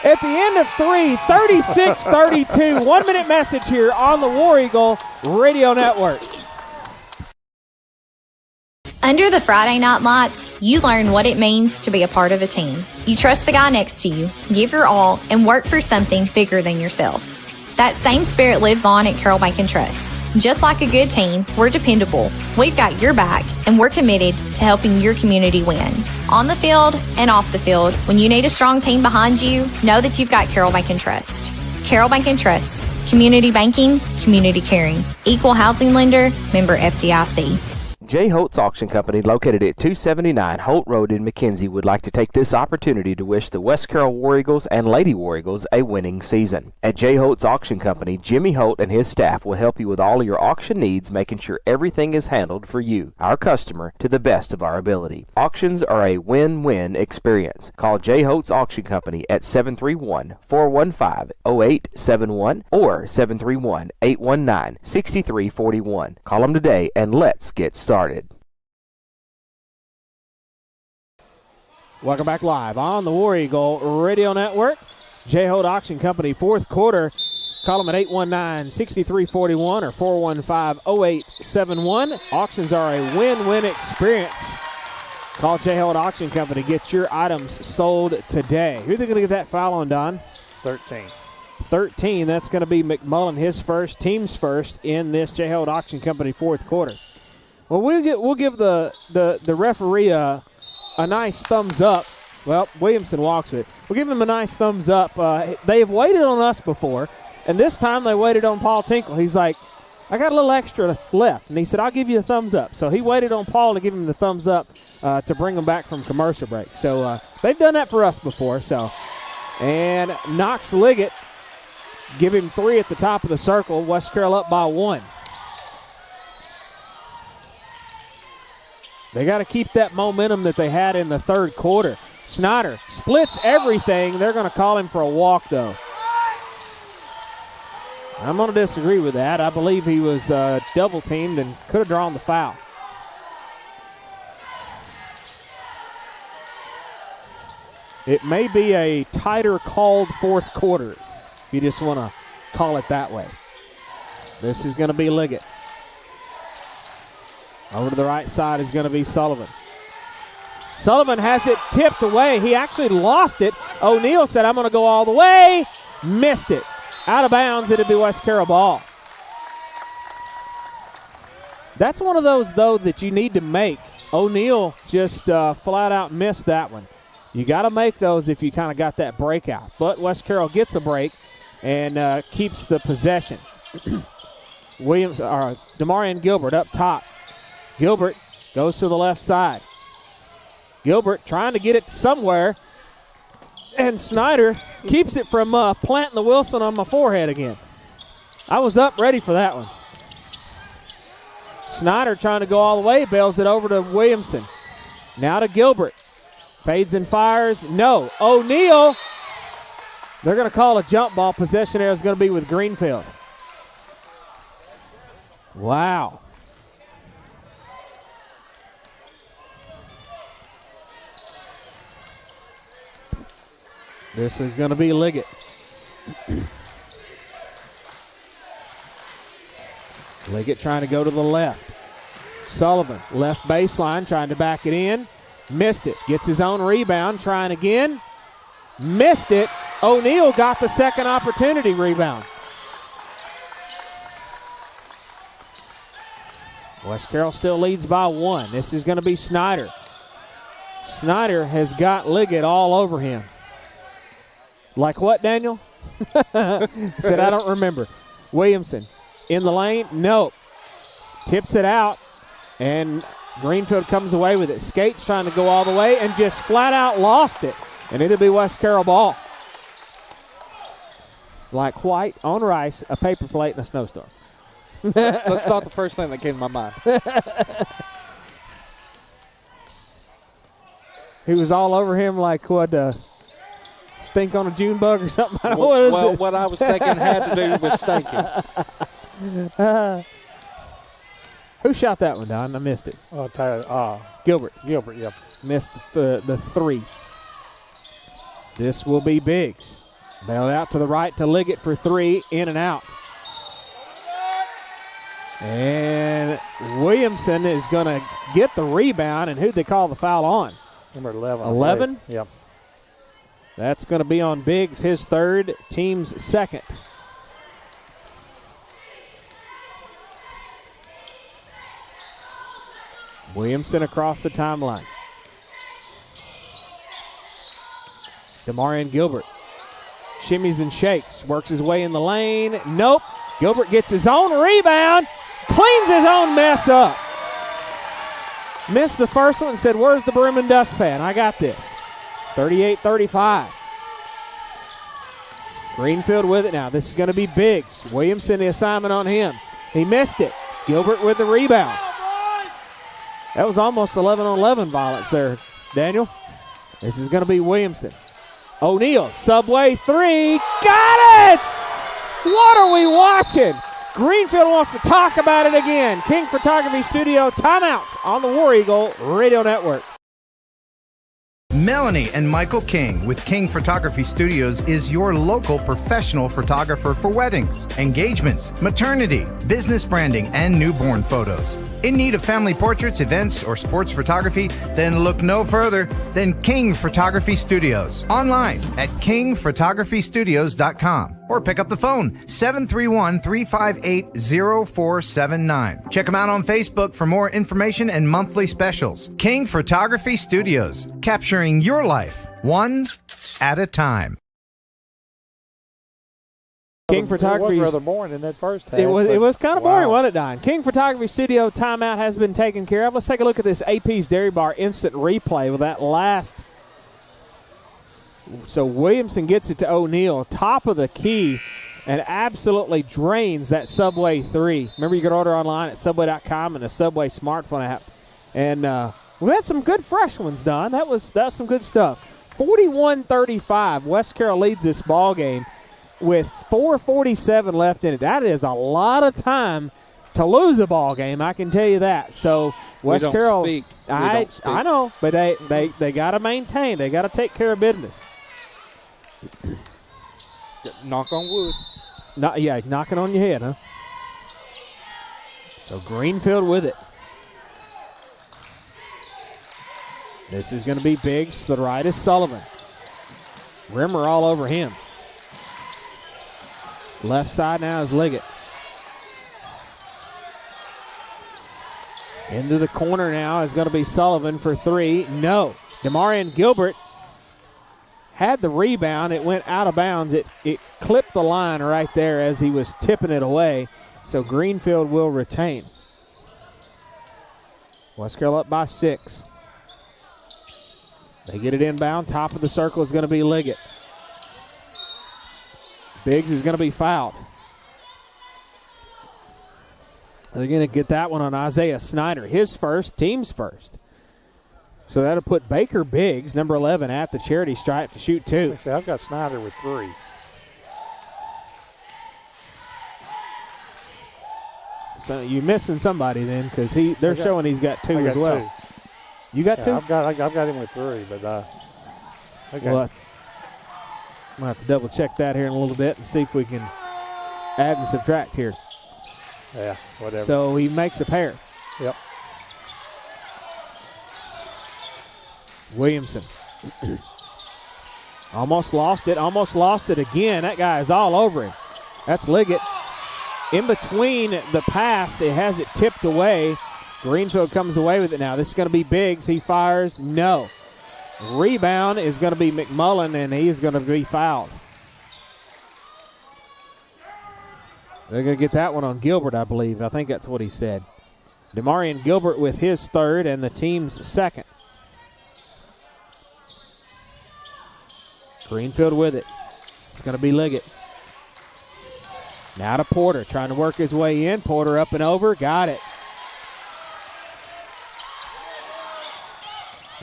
At the end of 3, 36-32. 1 minute message here on the War Eagle Radio Network. Under the Friday Night Lights, you learn what it means to be a part of a team. You trust the guy next to you, give your all, and work for something bigger than yourself. That same spirit lives on at Carroll Bank & Trust. Just like a good team, we're dependable. We've got your back, and we're committed to helping your community win. On the field and off the field, when you need a strong team behind you, know that you've got Carroll Bank & Trust. Carroll Bank & Trust. Community banking, community caring. Equal housing lender, member FDIC. J. Holt's Auction Company, located at 279 Holt Road in McKenzie, would like to take this opportunity to wish the West Carroll War Eagles and Lady War Eagles a winning season. At J. Holt's Auction Company, Jimmy Holt and his staff will help you with all of your auction needs, making sure everything is handled for you, our customer, to the best of our ability. Auctions are a win-win experience. Call J. Holt's Auction Company at 731-415-0871 or 731-819-6341. Call them today and let's get started. Welcome back live on the War Eagle Radio Network. J. Holt Auction Company, fourth quarter. Call them at 819-6341 or 415-0871. Auctions are a win-win experience. Call J. Holt Auction Company. Get your items sold today. Who are they going to get that foul on, Don? 13. That's going to be McMullen, his first, team's first in this J. Holt Auction Company fourth quarter. Well, we'll give the referee a nice thumbs up. Well, Williamson walks with it. We'll give him a nice thumbs up. They have waited on us before, and this time they waited on Paul Tinkle. He's like, I got a little extra left. And he said, I'll give you a thumbs up. So he waited on Paul to give him the thumbs up to bring him back from commercial break. So they've done that for us before. And Knox Liggett, give him 3 at the top of the circle. West Carroll up by 1. They got to keep that momentum that they had in the third quarter. Snyder splits everything. They're going to call him for a walk, though. I'm going to disagree with that. I believe he was double-teamed and could have drawn the foul. It may be a tighter called fourth quarter, if you just want to call it that way. This is going to be Liggett. Over to the right side is going to be Sullivan. Sullivan has it tipped away. He actually lost it. O'Neal said, I'm going to go all the way. Missed it. Out of bounds. It'll be West Carroll ball. That's one of those, though, that you need to make. O'Neal just flat out missed that one. You got to make those if you kind of got that breakout. But West Carroll gets a break and keeps the possession. Demarion Gilbert up top. Gilbert goes to the left side. Gilbert trying to get it somewhere. And Snyder keeps it from planting the Wilson on my forehead again. I was up ready for that one. Snyder trying to go all the way, bails it over to Williamson. Now to Gilbert. Fades and fires. No. O'Neal. They're going to call a jump ball. Possession there is going to be with Greenfield. Wow. This is going to be Liggett. Liggett trying to go to the left. Sullivan, left baseline, trying to back it in. Missed it. Gets his own rebound. Trying again. Missed it. O'Neal got the second opportunity rebound. West Carroll still leads by 1. This is going to be Snyder. Snyder has got Liggett all over him. Like what, Daniel? He said, I don't remember. Williamson in the lane. Nope. Tips it out, and Greenfield comes away with it. Skates trying to go all the way and just flat out lost it. And it'll be West Carroll ball. Like white on rice, a paper plate, and a snowstorm. That's not the first thing that came to my mind. He was all over him like what, stink on a June bug or something? I don't know what I was thinking had to do with stinking. Who shot that one, Don? I missed it. Gilbert, yep. Missed the 3. This will be Biggs. Bailed out to the right to Liggett for 3, in and out. And Williamson is going to get the rebound, and who'd they call the foul on? Number 11. 11? Yep. That's going to be on Biggs, his third, team's second. Williamson across the timeline. Demarion Gilbert shimmies and shakes, works his way in the lane. Nope. Gilbert gets his own rebound, cleans his own mess up. Missed the first one and said, where's the broom and dustpan? I got this. 38-35. Greenfield with it now. This is going to be Biggs. Williamson, the assignment on him. He missed it. Gilbert with the rebound. That was almost 11-on-11 violence there, Daniel. This is going to be Williamson. O'Neal, subway 3. Got it! What are we watching? Greenfield wants to talk about it again. King Photography Studio timeout on the War Eagle Radio Network. Melanie and Michael King with King Photography Studios is your local professional photographer for weddings, engagements, maternity, business branding, and newborn photos. In need of family portraits, events, or sports photography? Then look no further than King Photography Studios. Online at kingphotographystudios.com or pick up the phone 731-358-0479. Check them out on Facebook for more information and monthly specials. King Photography Studios, capturing your life one at a time. King Photography. It was rather boring in that first half. It was kind of boring, wasn't it, Don? King Photography Studio timeout has been taken care of. Let's take a look at this AP's Dairy Bar instant replay with that last. So Williamson gets it to O'Neal, top of the key, and absolutely drains that Subway 3. Remember, you can order online at Subway.com and the Subway smartphone app. And we had some good fresh ones, Don. That's some good stuff. 41-35. West Carroll leads this ball game with 4:47 left in it. That is a lot of time to lose a ball game, I can tell you that. So West Carroll, I know, but they got to maintain. They got to take care of business. Knock on wood. Knocking on your head, huh? So Greenfield with it. This is going to be Biggs. To the right is Sullivan. Rimmer all over him. Left side now is Liggett. Into the corner now is going to be Sullivan for 3. No. Demarion Gilbert had the rebound. It went out of bounds. It clipped the line right there as he was tipping it away. So Greenfield will retain. West Carroll up by 6. They get it inbound. Top of the circle is going to be Liggett. Biggs is going to be fouled. They're going to get that one on Isaiah Snyder. His first, team's first. So that'll put Baker Biggs, number 11, at the charity stripe to shoot 2. I've got Snyder with 3. So you're missing somebody then, because they're showing he's got 2 as well. 2. You got 2? I've got him with 3, but okay. Well, I'm going to have to double check that here in a little bit and see if we can add and subtract here. Yeah, whatever. So he makes a pair. Yep. Williamson. Almost lost it again. That guy is all over him. That's Liggett. In between the pass, it has it tipped away. Greenfield comes away with it now. This is going to be Biggs. He fires. No. Rebound is going to be McMullen, and he's going to be fouled. They're going to get that one on Gilbert, I believe. I think that's what he said. Demarion Gilbert with his third and the team's second. Greenfield with it. It's going to be Liggett. Now to Porter, trying to work his way in. Porter up and over. Got it.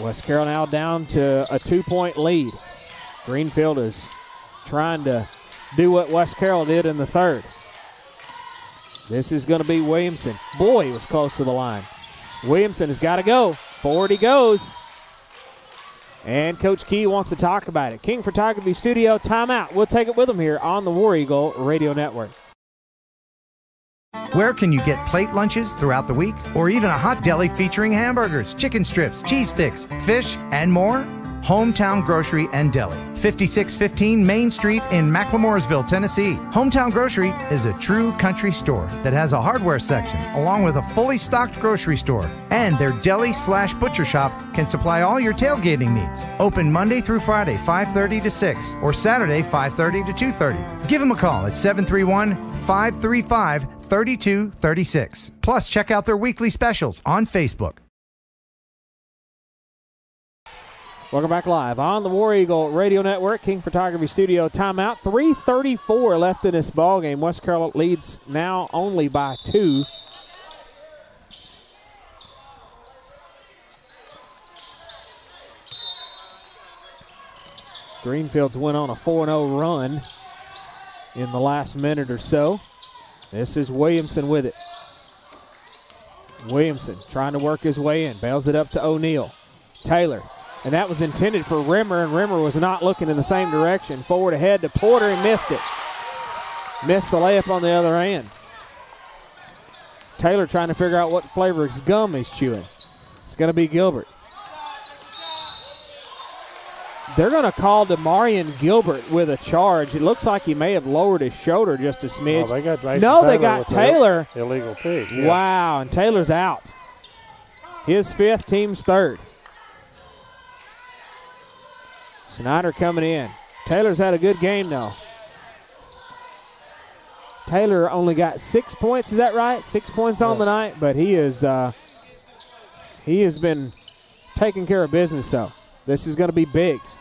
West Carroll now down to a 2-point lead. Greenfield is trying to do what West Carroll did in the third. This is going to be Williamson. Boy, he was close to the line. Williamson has got to go. Forward he goes. And Coach Key wants to talk about it. King Photography Studio, timeout. We'll take it with him here on the War Eagle Radio Network. Where can you get plate lunches throughout the week? Or even a hot deli featuring hamburgers, chicken strips, cheese sticks, fish, and more? Hometown Grocery and Deli, 5615 Main Street in McLemoresville, Tennessee. Hometown Grocery is a true country store that has a hardware section along with a fully stocked grocery store. And their deli/butcher shop can supply all your tailgating needs. Open Monday through Friday, 5:30 to 6, or Saturday, 5:30 to 2:30. Give them a call at 731-535-3236. Plus, check out their weekly specials on Facebook. Welcome back live on the War Eagle Radio Network. King Photography Studio timeout. 3:34 left in this ball game. West Carroll leads now only by 2. Greenfield's went on a 4-0 run in the last minute or so. This is Williamson with it. Williamson trying to work his way in. Bails it up to O'Neal. Taylor. And that was intended for Rimmer, and Rimmer was not looking in the same direction. Forward ahead to Porter and missed it. Missed the layup on the other end. Taylor trying to figure out what flavor of gum he's chewing. It's going to be Gilbert. They're going to call Demarion Gilbert with a charge. It looks like he may have lowered his shoulder just a smidge. Oh, they got they got Taylor. Illegal pick. Yeah. Wow, and Taylor's out. His fifth, team's third. Snyder coming in. Taylor's had a good game, though. Taylor only got 6 points, is that right? 6 points on the night, but he has been taking care of business, though. This is going to be Biggs.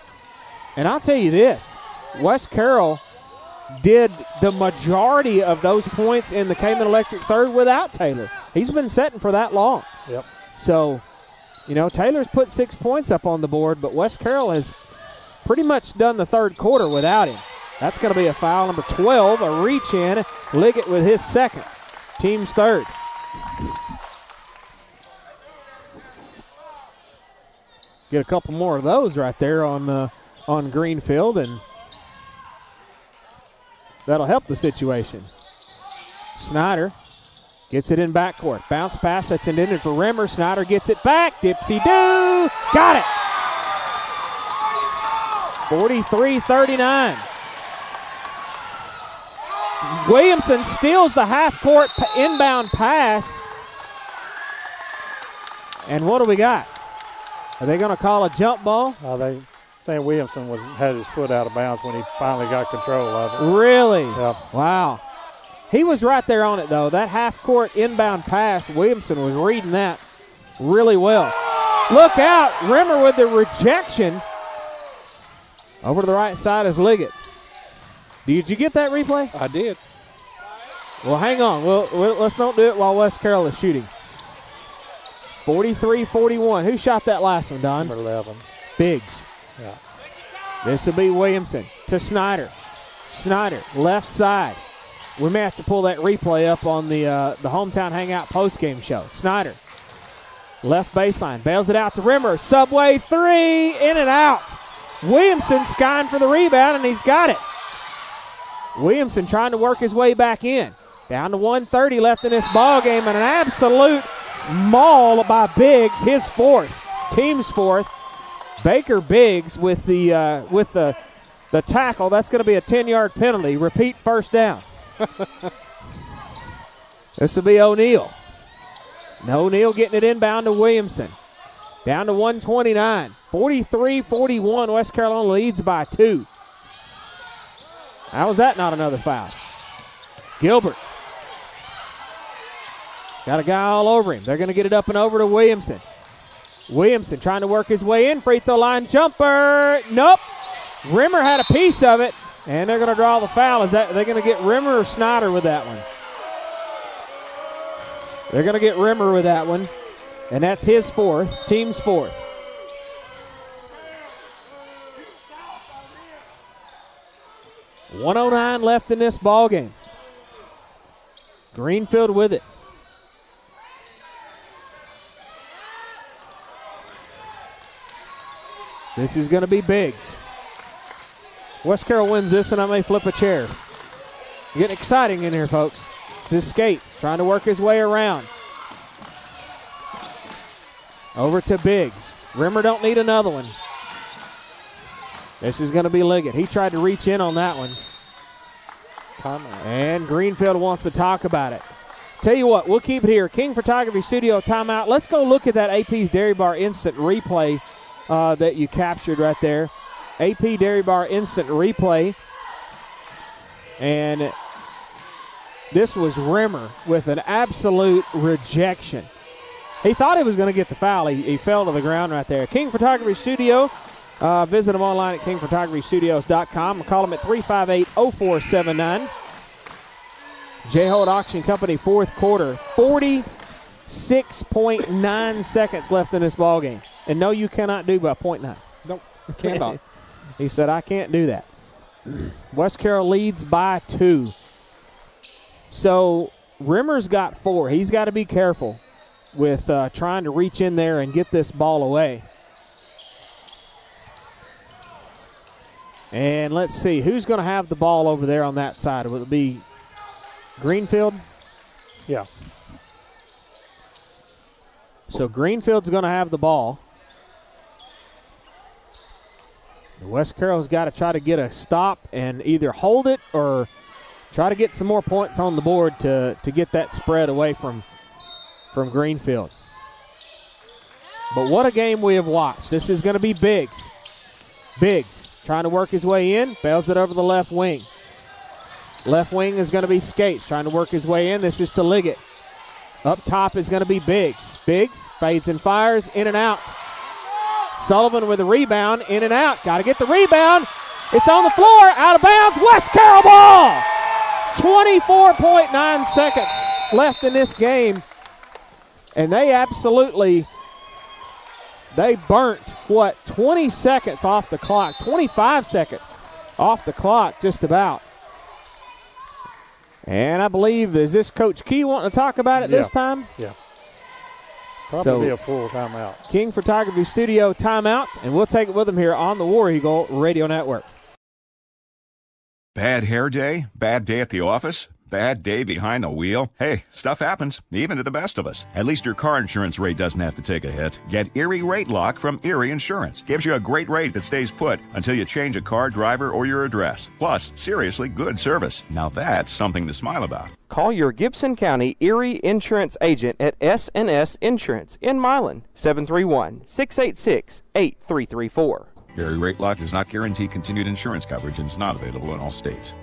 And I'll tell you this, West Carroll did the majority of those points in the Cayman Electric third without Taylor. He's been setting for that long. Yep. So, Taylor's put 6 points up on the board, but West Carroll has pretty much done the third quarter without him. That's going to be a foul, number 12, a reach in. Liggett with his second, team's third. Get a couple more of those right there on Greenfield, and that'll help the situation. Snyder gets it in backcourt. Bounce pass that's intended for Rimmer. Snyder gets it back. Dipsy-doo. Got it. 43-39. Williamson steals the half-court inbound pass. And what do we got? Are they going to call a jump ball? They saying Williamson had his foot out of bounds when he finally got control of it. Really? Yep. Wow. He was right there on it, though. That half-court inbound pass, Williamson was reading that really well. Look out. Rimmer with the rejection. Over to the right side is Liggett. Did you get that replay? I did. Well, hang on. Let's not do it while West Carroll is shooting. 43-41. Who shot that last one, Don? Number 11. Biggs. Yeah. This will be Williamson to Snyder. Snyder, left side. We may have to pull that replay up on the Hometown Hangout postgame show. Snyder, left baseline, bails it out to Rimmer. Subway three, in and out. Williamson skying for the rebound, and he's got it. Williamson trying to work his way back in. Down to 1:30 left in this ball game, and an absolute maul by Biggs, his fourth, team's fourth. Baker Biggs with the tackle. That's going to be a 10-yard penalty. Repeat, first down. This will be O'Neal. O'Neal getting it inbound to Williamson. Down to 129. 43-41. West Carolina leads by 2. How was that not another foul? Gilbert. Got a guy all over him. They're going to get it up and over to Williamson. Williamson trying to work his way in. Free throw line jumper. Nope. Rimmer had a piece of it, and they're going to draw the foul. They're going to get Rimmer or Snyder with that one? They're going to get Rimmer with that one, and that's his 4th, team's 4th. $109 left in this ball game. Greenfield with it. This is going to be Biggs. West Carroll wins this, and I may flip a chair. Getting exciting in here, folks. This is Skates trying to work his way around. Over to Biggs. Rimmer don't need another one. This is going to be Liggett. He tried to reach in on that one. And Greenfield wants to talk about it. Tell you what, we'll keep it here. King Photography Studio timeout. Let's go look at that AP's Dairy Bar instant replay that you captured right there. AP Dairy Bar instant replay. And this was Rimmer with an absolute rejection. He thought he was going to get the foul. He fell to the ground right there. King Photography Studio. Visit them online at kingphotographystudios.com. Call them at 358-0479. J-Hold Auction Company, 4th quarter. 46.9 seconds left in this ball game. And no, you cannot do by 0.9. Nope, cannot. He said, I can't do that. West Carroll leads by 2. So Rimmer's got 4. He's got to be careful with trying to reach in there and get this ball away. And let's see, who's going to have the ball over there on that side? Will it be Greenfield? Yeah. So Greenfield's going to have the ball. West Carroll's got to try to get a stop and either hold it or try to get some more points on the board to get that spread away from Greenfield. But what a game we have watched. This is going to be Biggs. Biggs trying to work his way in, bails it over the left wing. Left wing is going to be Skates trying to work his way in. This is to Liggett. Up top is going to be Biggs. Biggs fades and fires, in and out. Sullivan with a rebound, in and out. Got to get the rebound. It's on the floor, out of bounds. West Carroll ball. 24.9 seconds left in this game. And they burnt, 20 seconds off the clock, 25 seconds off the clock, just about. And I believe, is this Coach Key wanting to talk about it this time? Yeah. Probably be a full timeout. King Photography Studio timeout, and we'll take it with them here on the War Eagle Radio Network. Bad hair day? Bad day at the office? Bad day behind the wheel? Hey, stuff happens, even to the best of us. At least your car insurance rate doesn't have to take a hit. Get Erie Rate Lock from Erie Insurance. Gives you a great rate that stays put until you change a car, driver, or your address. Plus, seriously good service. Now that's something to smile about. Call your Gibson County Erie Insurance agent at S&S Insurance in Milan, 731-686-8334. Erie Rate Lock does not guarantee continued insurance coverage and is not available in all states.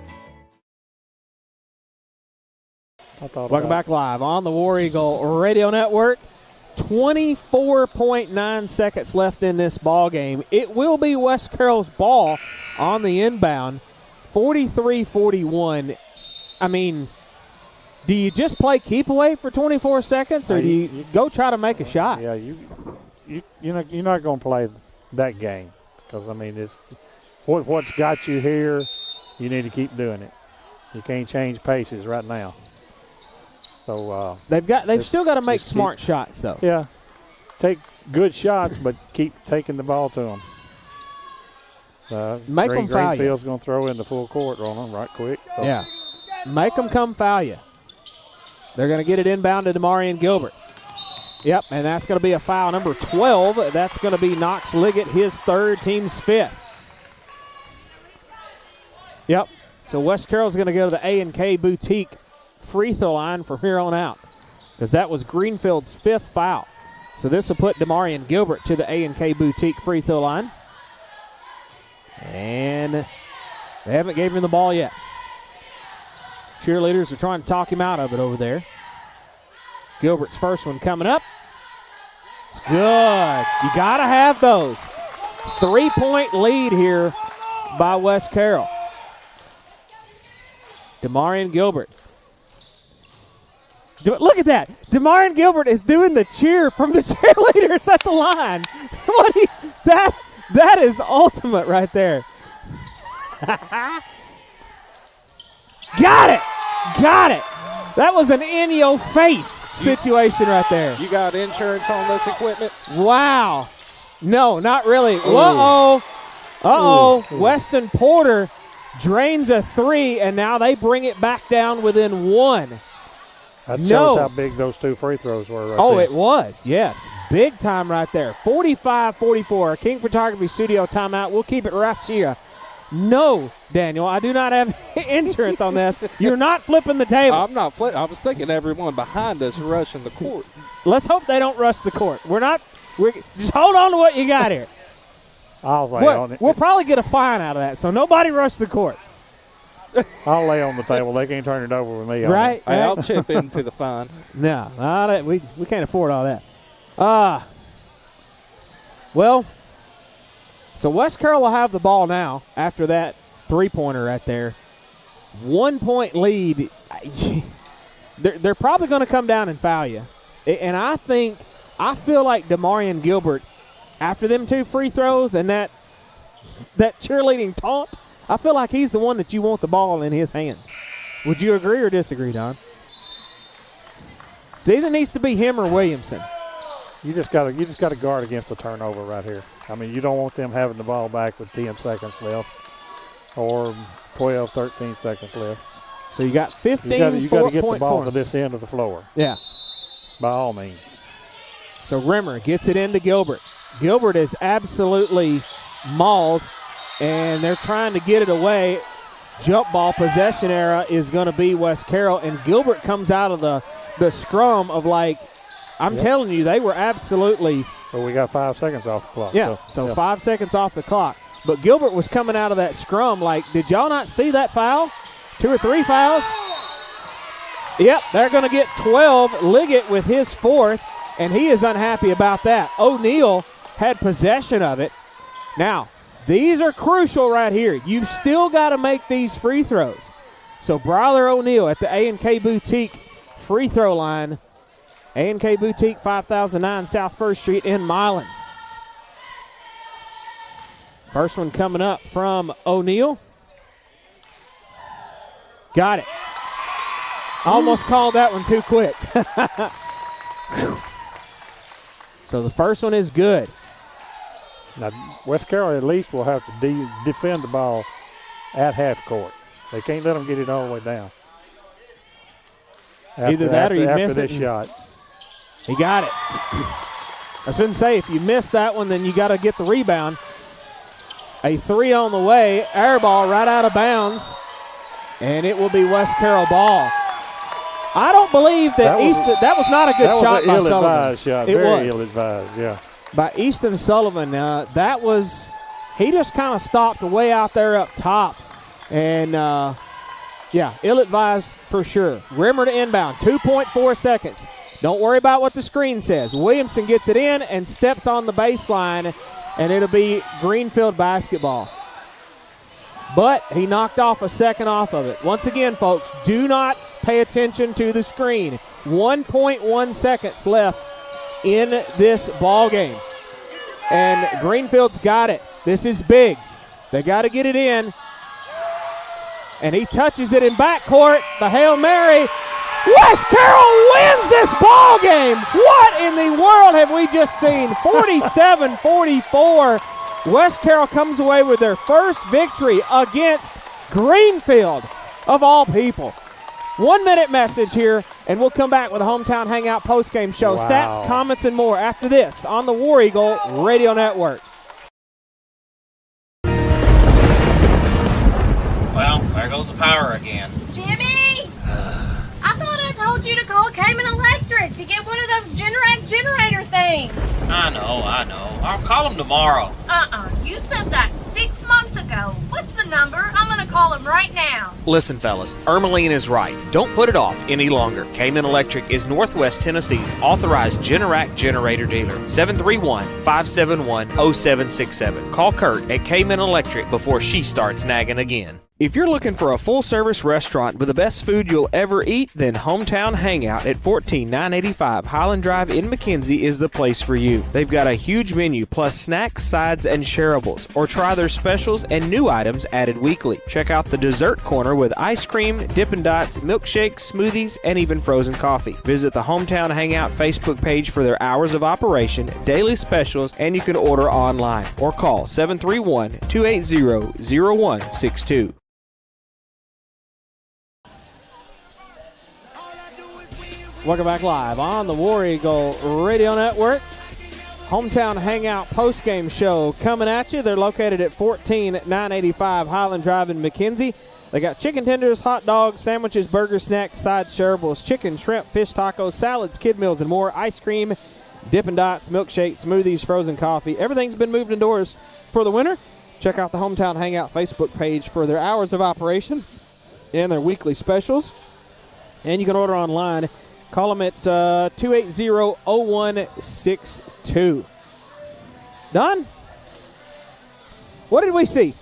Welcome back live on the War Eagle Radio Network. 24.9 seconds left in this ball game. It will be West Carroll's ball on the inbound. 43-41. I mean, do you just play keep away for 24 seconds, or do you go try to make a shot? Yeah, you're not going to play that game because I mean, it's what's got you here. You need to keep doing it. You can't change paces right now. So they've still got to make smart shots, though. Yeah, take good shots, but keep taking the ball to them. Make them foul you. Greenfield's going to throw in the full court on them right quick. So. Yeah, make them come foul you. They're going to get it inbound to Demarion Gilbert. Yep, and that's going to be a foul number 12. That's going to be Knox Liggett, his third, team's fifth. Yep, so West Carroll's going to go to the A&K Boutique free throw line from here on out because that was Greenfield's fifth foul. So this will put Demarion Gilbert to the A&K Boutique free throw line. And they haven't gave him the ball yet. Cheerleaders are trying to talk him out of it over there. Gilbert's first one coming up. It's good. You got to have those. 3-point lead here by West Carroll. Demarion Gilbert. Look at that. Demarion Gilbert is doing the cheer from the cheerleaders at the line. That is ultimate right there. Got it. Got it. That was an in-your-face situation right there. You got insurance on this equipment? Wow. No, not really. Uh-oh. Uh-oh. Weston Porter drains a three, and now they bring it back down within one. That shows how big those two free throws were right there. It was, yes. Big time right there. 45-44. King Photography Studio timeout. We'll keep it right here. No, Daniel, I do not have insurance on this. You're not flipping the table. I'm not flipping. I was thinking everyone behind us rushing the court. Let's hope they don't rush the court. We're just hold on to what you got here. I'll lay on it. We'll probably get a fine out of that, so nobody rush the court. I'll lay on the table. They can't turn it over with me. Right? Hey, I'll chip into the fine. No, we can't afford all that. Well, so West Carroll will have the ball now after that three-pointer right there. 1 point lead. They're probably going to come down and foul you. And I feel like Demarion Gilbert, after them two free throws and that cheerleading taunt, I feel like he's the one that you want the ball in his hands. Would you agree or disagree, Don? It either needs to be him or Williamson. You just got to guard against a turnover right here. I mean, you don't want them having the ball back with 10 seconds left or 12, 13 seconds left. So you got 15. You got to get the ball to this end of the floor. Yeah. By all means. So Rimmer gets it into Gilbert. Gilbert is absolutely mauled, and they're trying to get it away. Jump ball possession era is going to be West Carroll, and Gilbert comes out of the scrum of I'm telling you, they were absolutely. Well, we got 5 seconds off the clock. Yeah, so 5 seconds off the clock. But Gilbert was coming out of that scrum did y'all not see that foul? 2 or 3 fouls? Yep, they're going to get 12. Liggett with his fourth, and he is unhappy about that. O'Neal had possession of it. Now, these are crucial right here. You've still got to make these free throws. So Bryler O'Neal at the A&K Boutique free throw line. A&K Boutique, 5009 South 1st Street in Milan. First one coming up from O'Neal. Got it. Almost called that one too quick. So the first one is good. Now, West Carroll at least will have to defend the ball at half court. They can't let them get it all the way down. Either that or you miss this shot. He got it. I shouldn't say if you miss that one, then you got to get the rebound. A three on the way. Air ball right out of bounds. And it will be West Carroll ball. I don't believe that that was not a good shot by Sullivan. That was an ill-advised shot. Very ill-advised, yeah. By Easton Sullivan. He just kind of stopped way out there up top. And, ill-advised for sure. Rimmer to inbound, 2.4 seconds. Don't worry about what the screen says. Williamson gets it in and steps on the baseline, and it'll be Greenfield basketball. But he knocked off a second off of it. Once again, folks, do not pay attention to the screen. 1.1 seconds left in this ball game. And Greenfield's got it. This is Biggs. They got to get it in. And he touches it in backcourt. The Hail Mary. West Carroll wins this ball game. What in the world have we just seen? 47-44. West Carroll comes away with their first victory against Greenfield, of all people. 1 minute message here, and we'll come back with a Hometown Hangout postgame show. Wow. Stats, comments, and more after this on the War Eagle Radio Network. Well, there goes the power again. Jimmy! I thought I told you to call Cayman Electric to get one of those Generac generator things. I know. I'll call them tomorrow. You said that 6 months ago. What's the number? I'm gonna call him right now. Listen, fellas, Ermeline is right. Don't put it off any longer. Cayman Electric is Northwest Tennessee's authorized Generac generator dealer. 731-571-0767. Call Kurt at Cayman Electric before she starts nagging again. If you're looking for a full-service restaurant with the best food you'll ever eat, then Hometown Hangout at 14985 Highland Drive in McKenzie is the place for you. They've got a huge menu plus snacks, sides, and shareables, or try their specials and new items added weekly. Check out the dessert corner with ice cream, Dippin' Dots, milkshakes, smoothies, and even frozen coffee. Visit the Hometown Hangout Facebook page for their hours of operation, daily specials, and you can order online or call 731-280-0162. Welcome back live on the War Eagle Radio Network. Hometown Hangout postgame show coming at you. They're located at 14985 Highland Drive in McKenzie. They got chicken tenders, hot dogs, sandwiches, burgers, snacks, sides, shareables, chicken, shrimp, fish tacos, salads, kid meals, and more. Ice cream, Dippin' Dots, milkshakes, smoothies, frozen coffee. Everything's been moved indoors for the winter. Check out the Hometown Hangout Facebook page for their hours of operation and their weekly specials. And you can order online. Call them at 280-0162. Don, what did we see?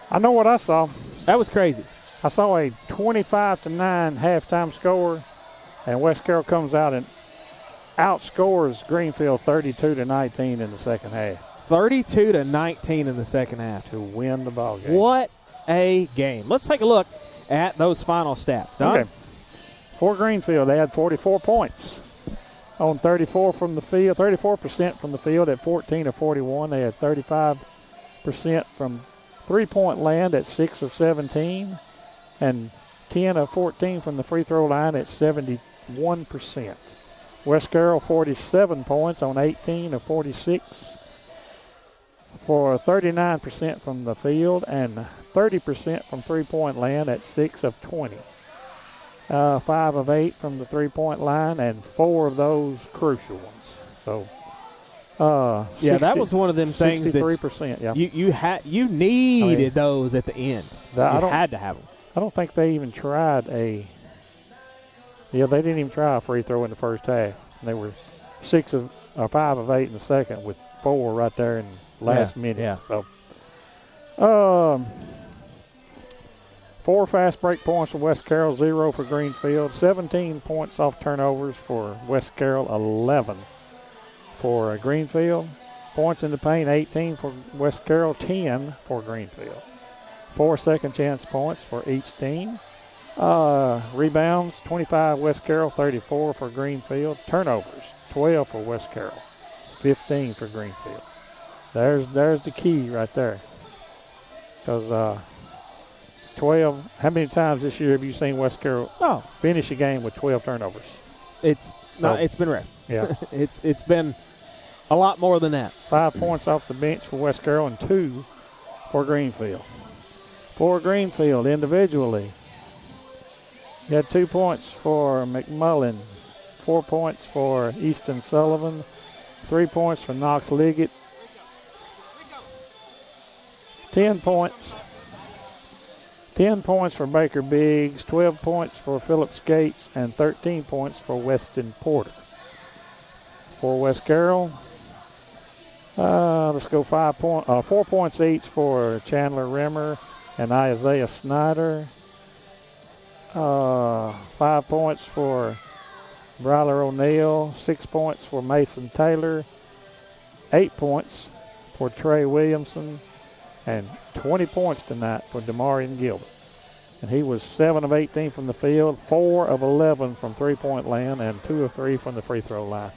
I know what I saw. That was crazy. I saw a 25-9 halftime score, and West Carroll comes out and outscores Greenfield 32-19 in the second half. 32-19 in the second half. To win the ball game. What a game. Let's take a look at those final stats, Don. Okay. For Greenfield, they had 44 points on 34% from the field at 14 of 41. They had 35% from three-point land at 6 of 17, and 10 of 14 from the free throw line at 71%. West Carroll 47 points on 18 of 46 for 39% from the field and 30% from three-point land at 6 of 20. 5 of 8 from the three-point line, and 4 of those crucial ones. So, that was one of them things. 63%. Yeah, you needed those at the end. You had to have them. I don't think they even tried they didn't even try a free throw in the first half. They were 5 of 8 in the second with 4 right there in the last minute. Yeah. So, 4 fast break points for West Carroll, 0 for Greenfield. 17 points off turnovers for West Carroll, 11 for Greenfield. Points in the paint, 18 for West Carroll, 10 for Greenfield. 4 second chance points for each team. Rebounds, 25 West Carroll, 34 for Greenfield. Turnovers, 12 for West Carroll, 15 for Greenfield. There's the key right there. Because 12. How many times this year have you seen West Carroll finish a game with 12 turnovers? It's been rare. Yeah, it's been a lot more than that. 5 points off the bench for West Carroll and 2 for Greenfield. For Greenfield individually, you had 2 points for McMullen, 4 points for Easton Sullivan, 3 points for Knox Liggett, 10 points. 10 points for Baker Biggs, 12 points for Phillip Skates, and 13 points for Weston Porter. For West Carroll, let's go 4 points each for Chandler Rimmer and Isaiah Snyder. 5 points for Bryler O'Neill, 6 points for Mason Taylor, 8 points for Trey Williamson, and 20 points tonight for Demarion Gilbert. And he was 7 of 18 from the field, 4 of 11 from three-point land, and 2 of 3 from the free throw line.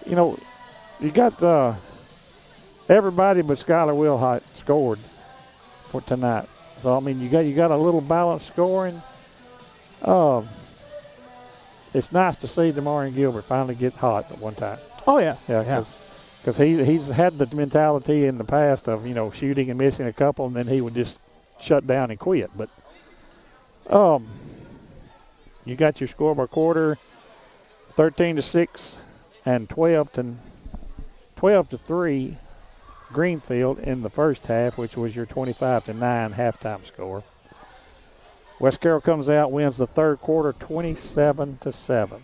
You got everybody but Skylar Wilhite scored for tonight. So I mean, you got a little balanced scoring. It's nice to see DeMarion Gilbert finally get hot at one time. Oh yeah, because he's had the mentality in the past of shooting and missing a couple, and then he would just shut down and quit. But you got your score by quarter, 13-6 and 12-3 Greenfield in the first half, which was your 25-9 halftime score. West Carroll comes out, wins the third quarter 27-7.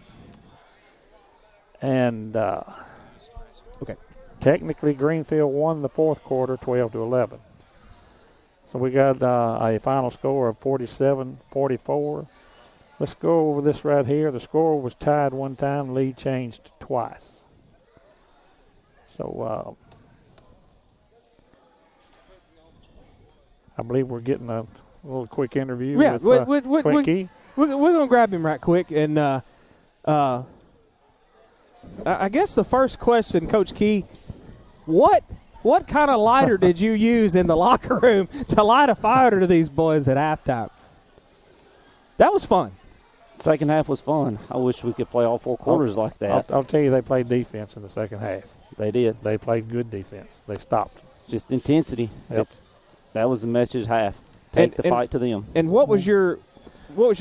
And technically Greenfield won the fourth quarter 12-11. So we got a final score of 47-44. Let's go over this right here. The score was tied one time, lead changed twice. So I believe we're getting a little quick interview with Clint Key. We're going to grab him right quick. And I guess the first question, Coach Key, what kind of lighter did you use in the locker room to light a fire to these boys at halftime? That was fun. Second half was fun. I wish we could play all four quarters like that. I'll tell you, they played defense in the second half. They did. They played good defense. They stopped. Just intensity. Yep. That was the message half. Take the fight to them. And what was your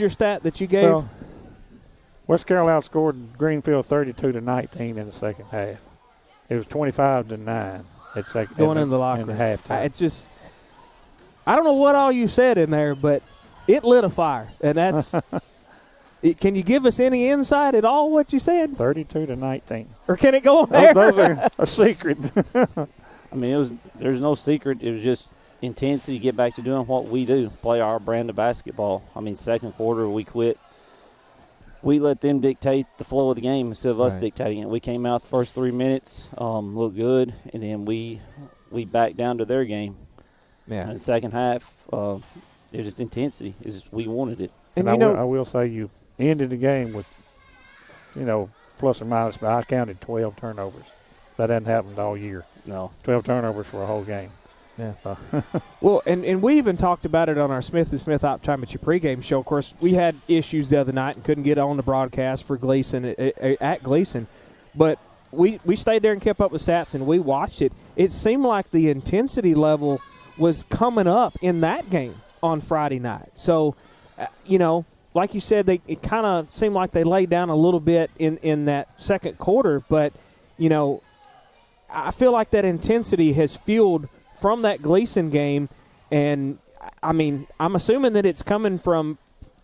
stat that you gave? Well, West Carroll outscored Greenfield 32-19 in the second half. It was 25-9 at second. Going in the locker room. halftime. It's just, I don't know what all you said in there, but it lit a fire, and that's. Can you give us any insight at all what you said? 32-19. Or can it go on there? Those are a secret. I mean, there's no secret. It was just intensity, get back to doing what we do, play our brand of basketball. I mean, second quarter, we quit. We let them dictate the flow of the game instead of us dictating it. We came out the first 3 minutes, looked good, and then we backed down to their game. Yeah. In the second half, it was just intensity. It's just, we wanted it. And I will say you ended the game with, plus or minus, but I counted 12 turnovers. That hadn't happened all year. No. 12 turnovers for a whole game. Yeah. So. Well, and we even talked about it on our Smith & Smith Optometry pregame show. Of course, we had issues the other night and couldn't get on the broadcast for Gleason at Gleason. But we stayed there and kept up with stats, and we watched it. It seemed like the intensity level was coming up in that game on Friday night. So, like you said, it kind of seemed like they laid down a little bit in that second quarter. But, I feel like that intensity has fueled from that Gleason game. And, I mean, I'm assuming that it's coming from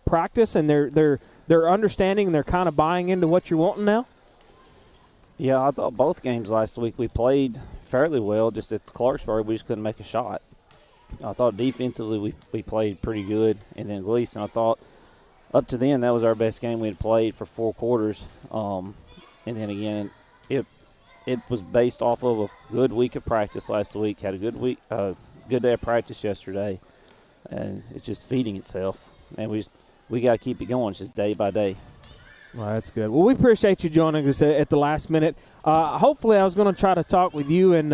practice and they're understanding and they're kind of buying into what you're wanting now. Yeah, I thought both games last week we played fairly well. Just at Clarksburg, we just couldn't make a shot. I thought defensively we played pretty good. And then Gleason, I thought up to then that was our best game we had played for 4 quarters. And then again, it was based off of a good week of practice last week. Had a good week, good day of practice yesterday, and it's just feeding itself. And we got to keep it going, just day by day. Well, that's good. Well, we appreciate you joining us at the last minute. Hopefully, I was going to try to talk with you in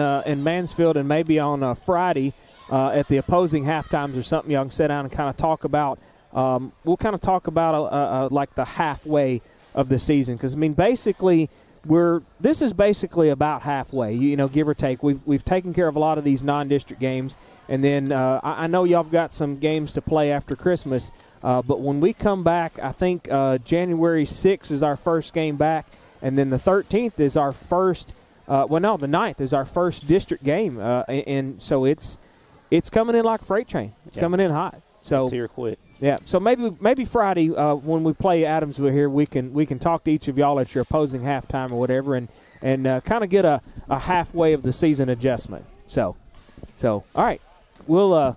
Mansfield and maybe on Friday at the opposing halftimes or something. Y'all can sit down and kind of talk about. We'll kind of talk about like the halfway of the season, because I mean, basically. This is basically about halfway, give or take. We've taken care of a lot of these non-district games, and then I know y'all have got some games to play after Christmas. But when we come back, I think January 6th is our first game back, and then the 13th is our first. The 9th is our first district game, and so it's coming in like a freight train. It's coming in hot. So it's here quick. Yeah, so maybe Friday when we play Adamsville here, we can talk to each of y'all at your opposing halftime or whatever, and kind of get a halfway of the season adjustment. So all right, we'll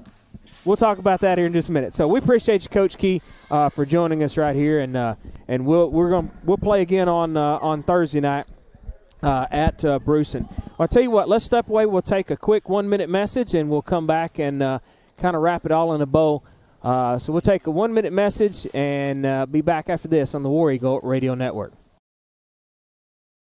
talk about that here in just a minute. So we appreciate you, Coach Key, for joining us right here, and we'll play again on Thursday night at Brewson. I'll tell you what, let's step away. We'll take a quick 1-minute message, and we'll come back and kind of wrap it all in a bow. So we'll take a 1-minute message and be back after this on the War Eagle Radio Network.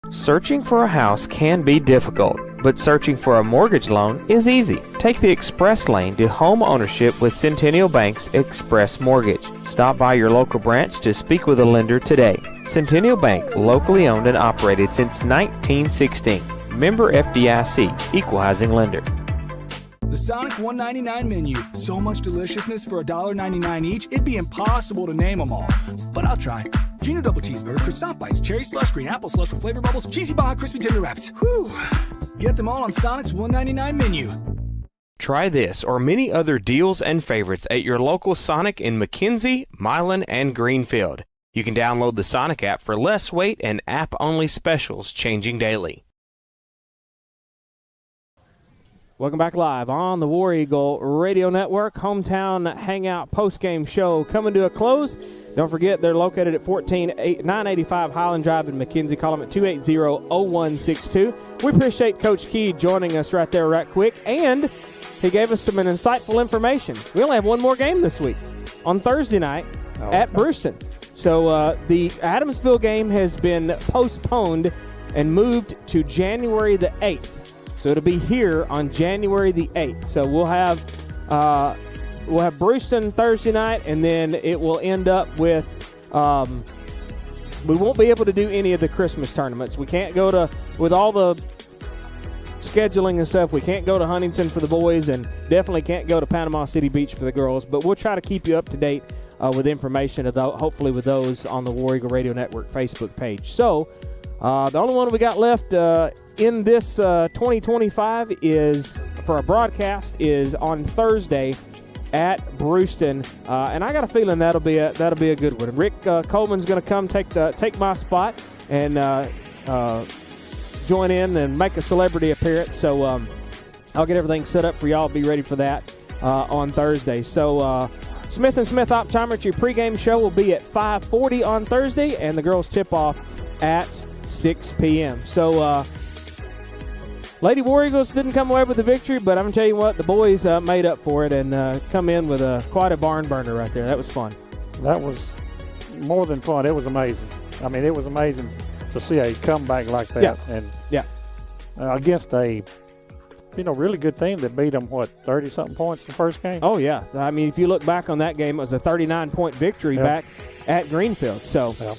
Searching for a house can be difficult. but searching for a mortgage loan is easy. Take the express lane to home ownership with Centennial Bank's Express Mortgage. Stop by your local branch to speak with a lender today. Centennial Bank, locally owned and operated since 1916. Member FDIC, Equal Housing Lender. The Sonic $1.99 menu. So much deliciousness for $1.99 each, it'd be impossible to name them all. But I'll try. Junior double cheeseburger, croissant bites, cherry slush, green apple slush with flavor bubbles, cheesy Baja crispy tender wraps. Whew. Get them all on Sonic's $1.99 menu. Try this or many other deals and favorites at your local Sonic in McKenzie, Milan, and Greenfield. You can download the Sonic app for less wait and app-only specials changing daily. Welcome back live on the War Eagle Radio Network. Hometown Hangout postgame show coming to a close. Don't forget, they're located at 985 Highland Drive in McKenzie. Call them at 280-0162. We appreciate Coach Key joining us right there right quick, and he gave us some insightful information. We only have one more game this week on Thursday night at Brewston. So the Adamsville game has been postponed and moved to January the 8th. So it'll be here on January the 8th. So we'll have Brewston Thursday night, and then it will end up with we won't be able to do any of the Christmas tournaments. We can't go to, with all the scheduling and stuff, we can't go to Huntington for the boys, and definitely can't go to Panama City Beach for the girls. But we'll try to keep you up to date with information, hopefully with those on the War Eagle Radio Network Facebook page. So the only one we got left in this 2025 is for a broadcast is on Thursday at Brewston, and I got a feeling that'll be a good one. Rick Coleman's going to come take my spot and join in and make a celebrity appearance. So I'll get everything set up for y'all. Be ready for that on Thursday. So Smith & Smith Optometry pregame show will be at 5:40 on Thursday, and the girls tip off at 6 p.m. So Lady War Eagles didn't come away with the victory, but I'm going to tell you what, the boys made up for it and come in with quite a barn burner right there. That was fun. That was more than fun. It was amazing. I mean, it was amazing to see a comeback like that. Yeah. And against a really good team that beat them, 30-something points the first game? Oh, yeah. I mean, if you look back on that game, it was a 39-point victory back at Greenfield. So. Yeah.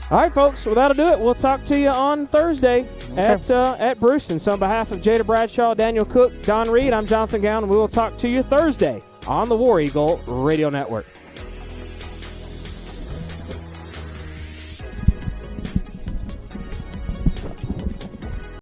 All right, folks, well, that'll do it. We'll talk to you on Thursday at Brewston. So on behalf of Jada Bradshaw, Daniel Cook, Don Reed, I'm Jonathan Gowan, and we will talk to you Thursday on the War Eagle Radio Network.